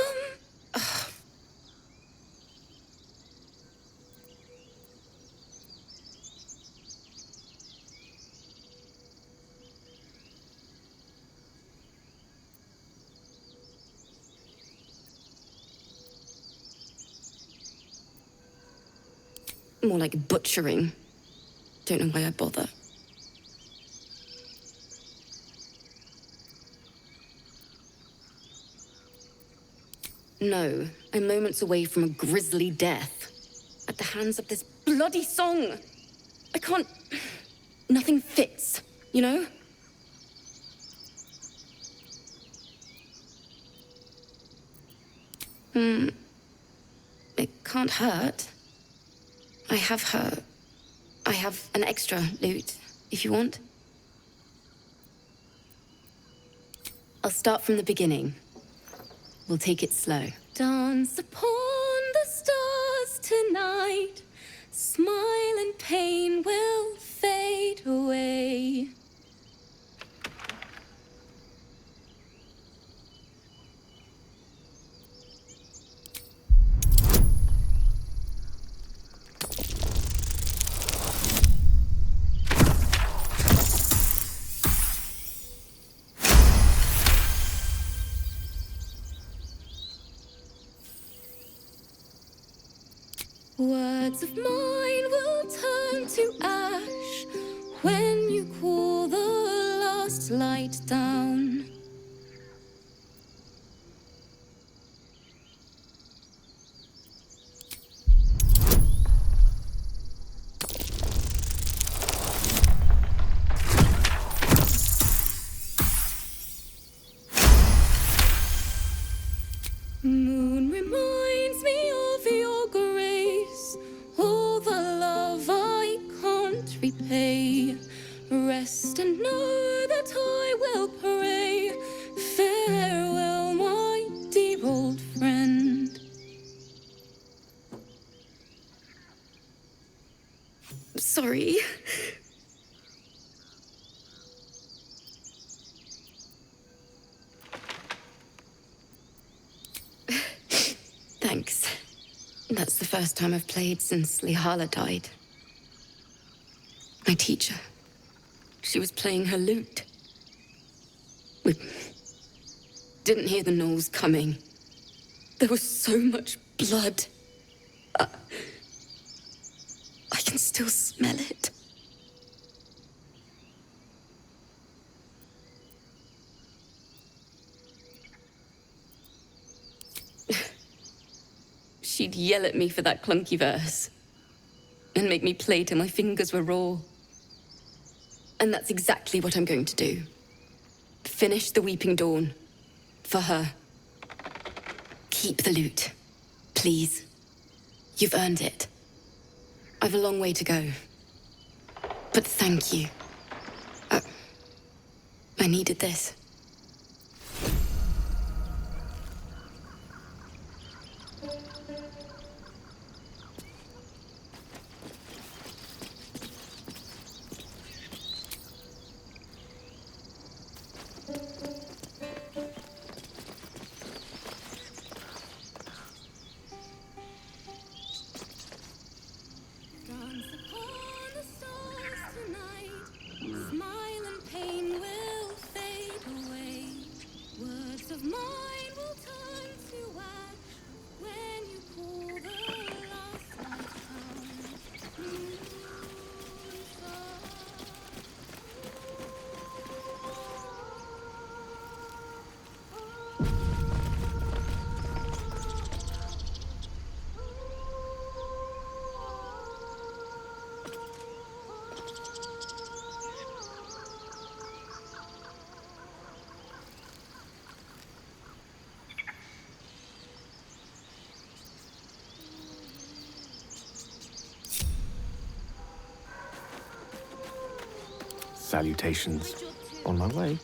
More like butchering. Don't know why I bother. No, I'm moments away from a grisly death. At the hands of this bloody song. I can't... Nothing fits, you know? It can't hurt. I have an extra loot, if you want. I'll start from the beginning. We'll take it slow. Dance upon the stars tonight. Smile and pain will fade away. Words of mine will turn to ash when you cool the last light down. Sorry. Thanks. That's the first time I've played since Lihala died. My teacher. She was playing her lute. We didn't hear the gnolls coming. There was so much blood. I can still smell it. She'd yell at me for that clunky verse and make me play till my fingers were raw. And that's exactly what I'm going to do. Finish the Weeping Dawn. For her. Keep the lute. Please. You've earned it. I've a long way to go. But thank you. I needed this. Salutations. On my way.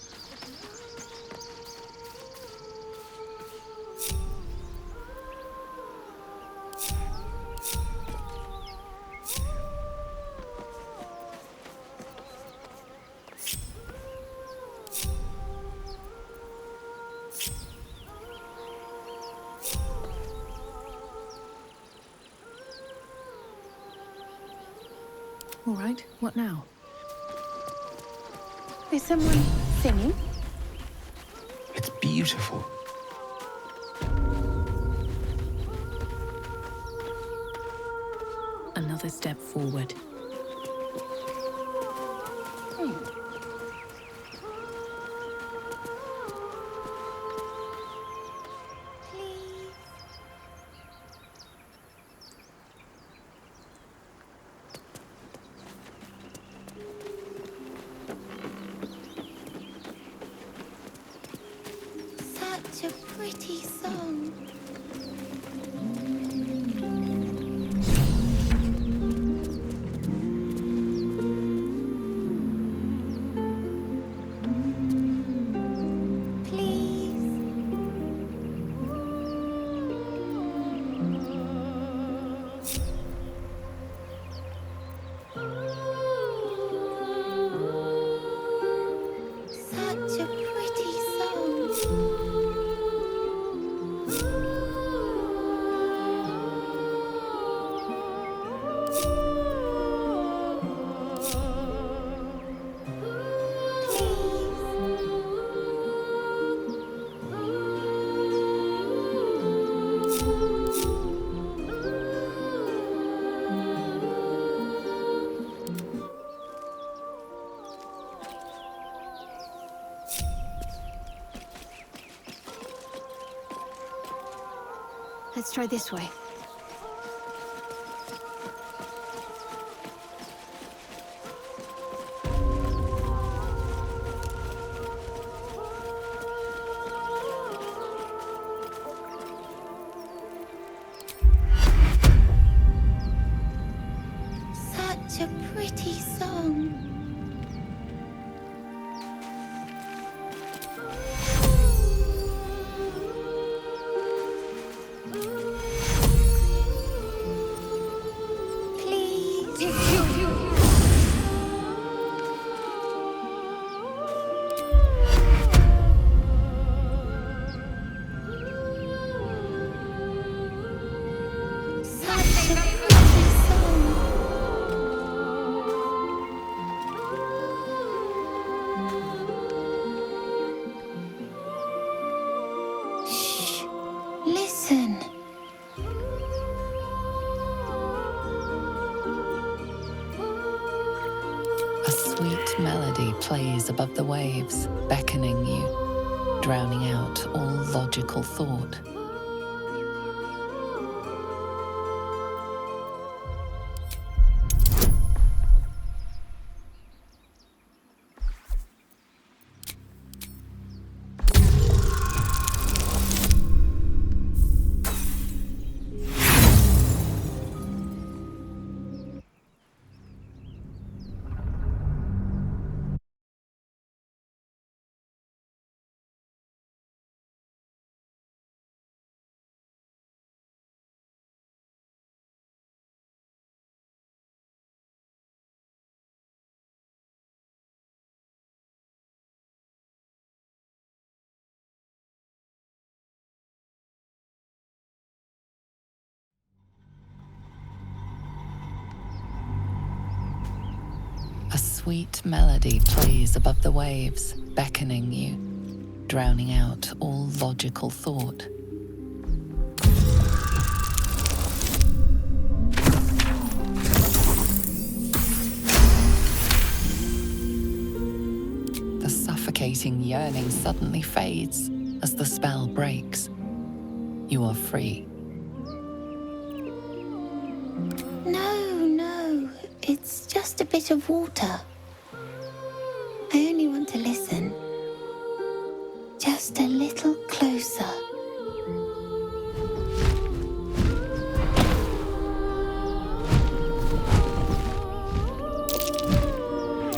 All right, what now? Is someone singing? It's beautiful. Another step forward. Such a pretty song. Such a pretty song. Let's try this way. Such a pretty song. Please. A sweet melody plays above the waves, beckoning you, drowning out all logical thought. A sweet melody plays above the waves, beckoning you, drowning out all logical thought. The suffocating yearning suddenly fades as the spell breaks. You are free. No, it's just a bit of water. I only want to listen. Just a little closer.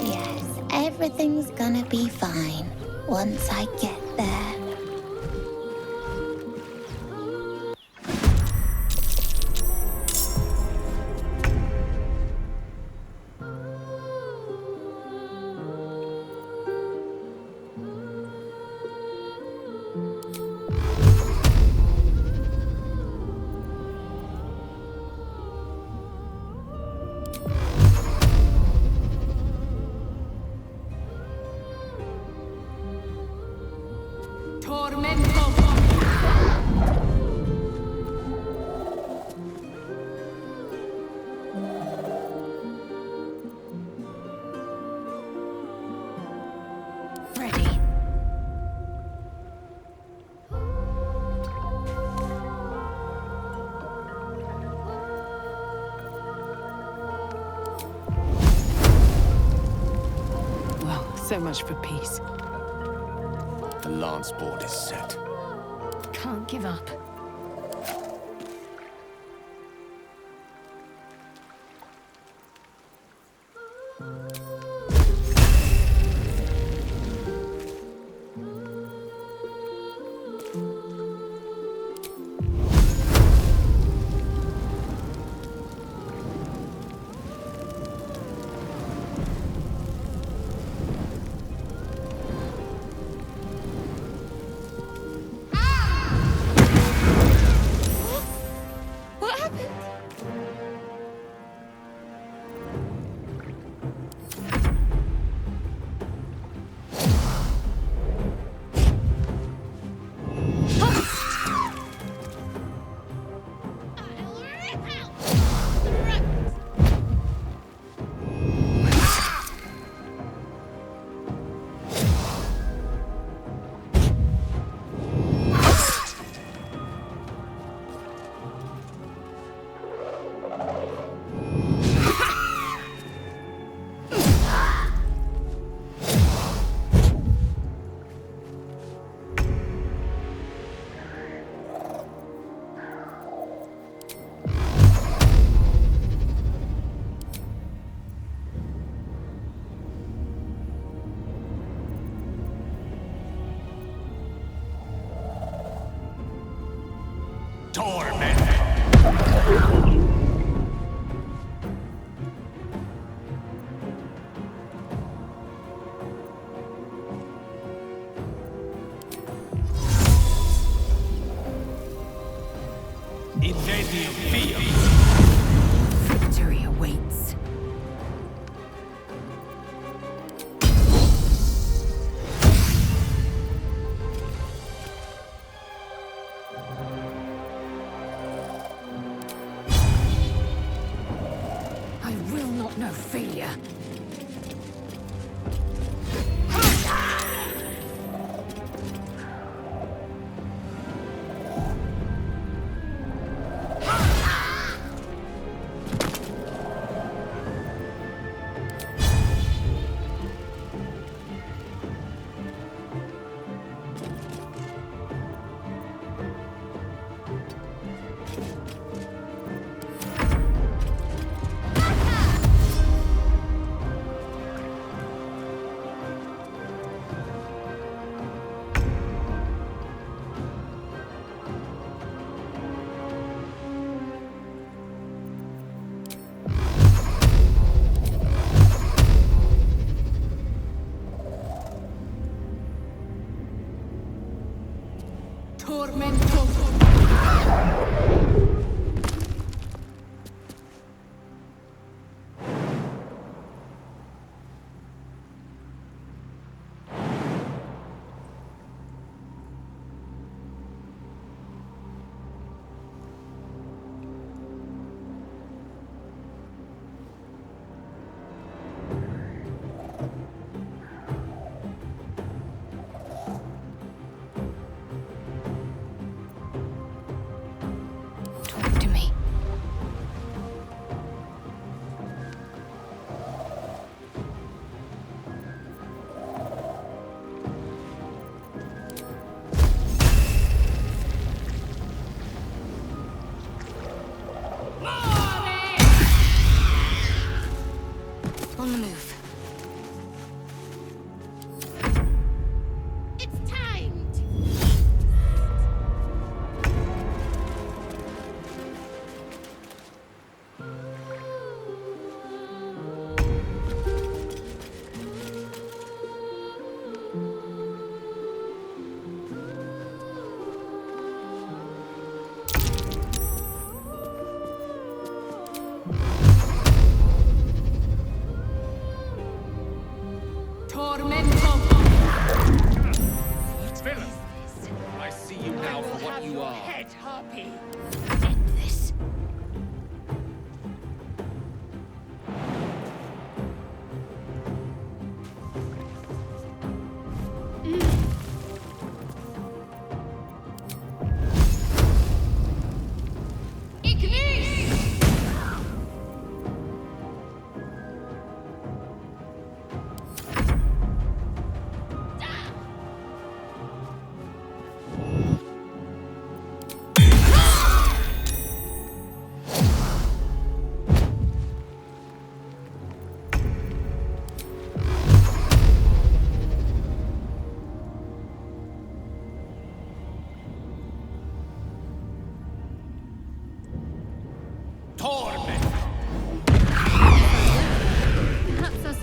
Yes, everything's gonna be fine once I get there. So much for peace. The lance board is set. Can't give up. What happened? Victory awaits. I will not know failure.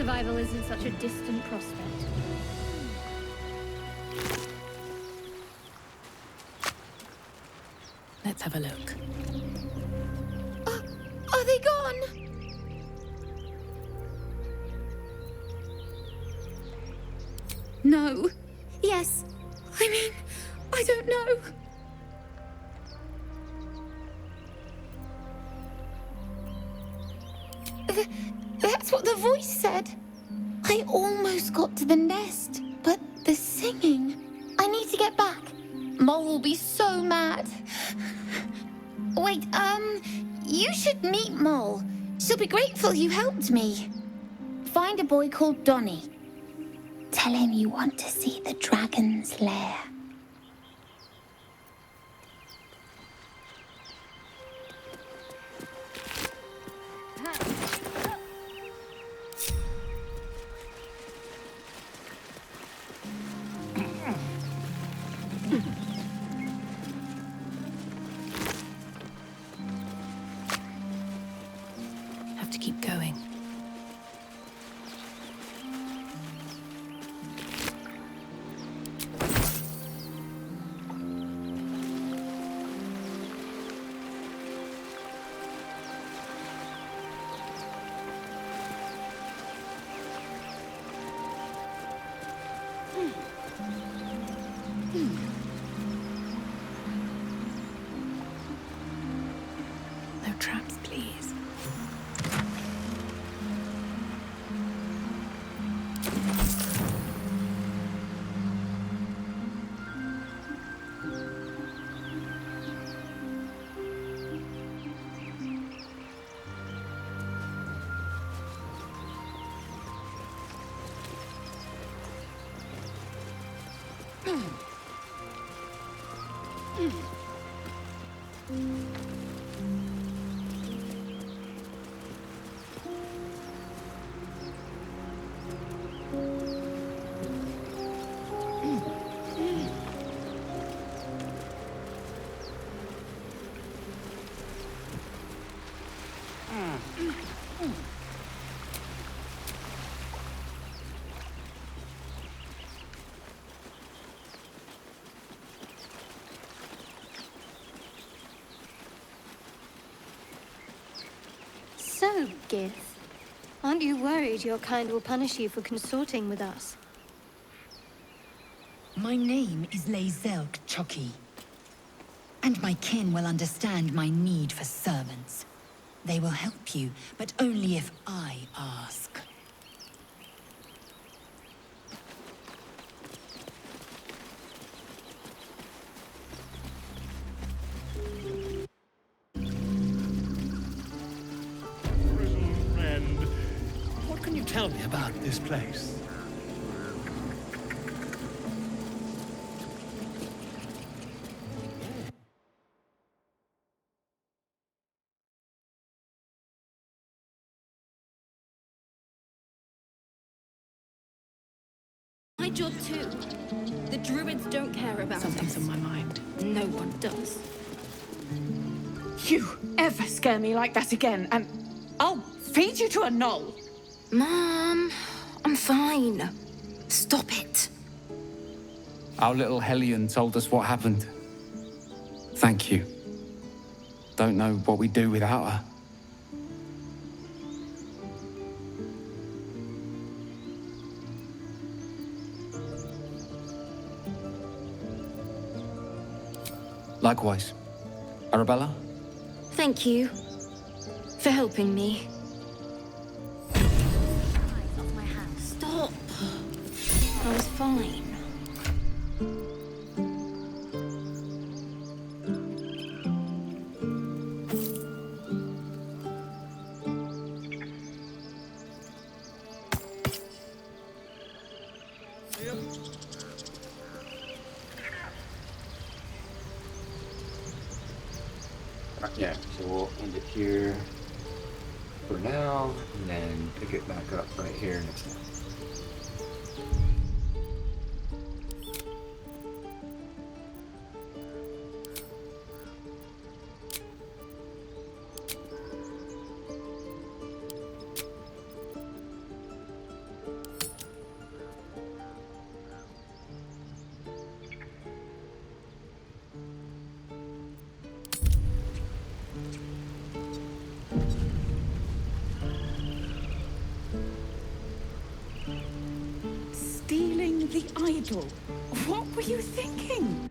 survival isn't such a distant prospect. Let's have a look. Are they gone? No. Yes. I mean, I don't know. That's what the voice said. I almost got to the nest, but the singing. I need to get back. Mole will be so mad. Wait, you should meet Mole. She'll be grateful you helped me. Find a boy called Donny. Tell him you want to see the dragon's lair. Have to keep going. No traps, please. So, Gith, aren't you worried your kind will punish you for consorting with us? My name is Lae'zelk Chucky, and my kin will understand my need for servants. They will help you, but only if I ask. Friend, what can you tell me about this place? My job too. The druids don't care about Something's us. on my mind. No one does. You ever scare me like that again, and I'll feed you to a knoll. Mom, I'm fine. Stop it. Our little Hellion told us what happened. Thank you. Don't know what we'd do without her. Likewise. Arabella? Thank you for helping me. Stop. I was fine. Yeah, so we'll end it here for now, and then pick it back up right here next time. The idol. What were you thinking?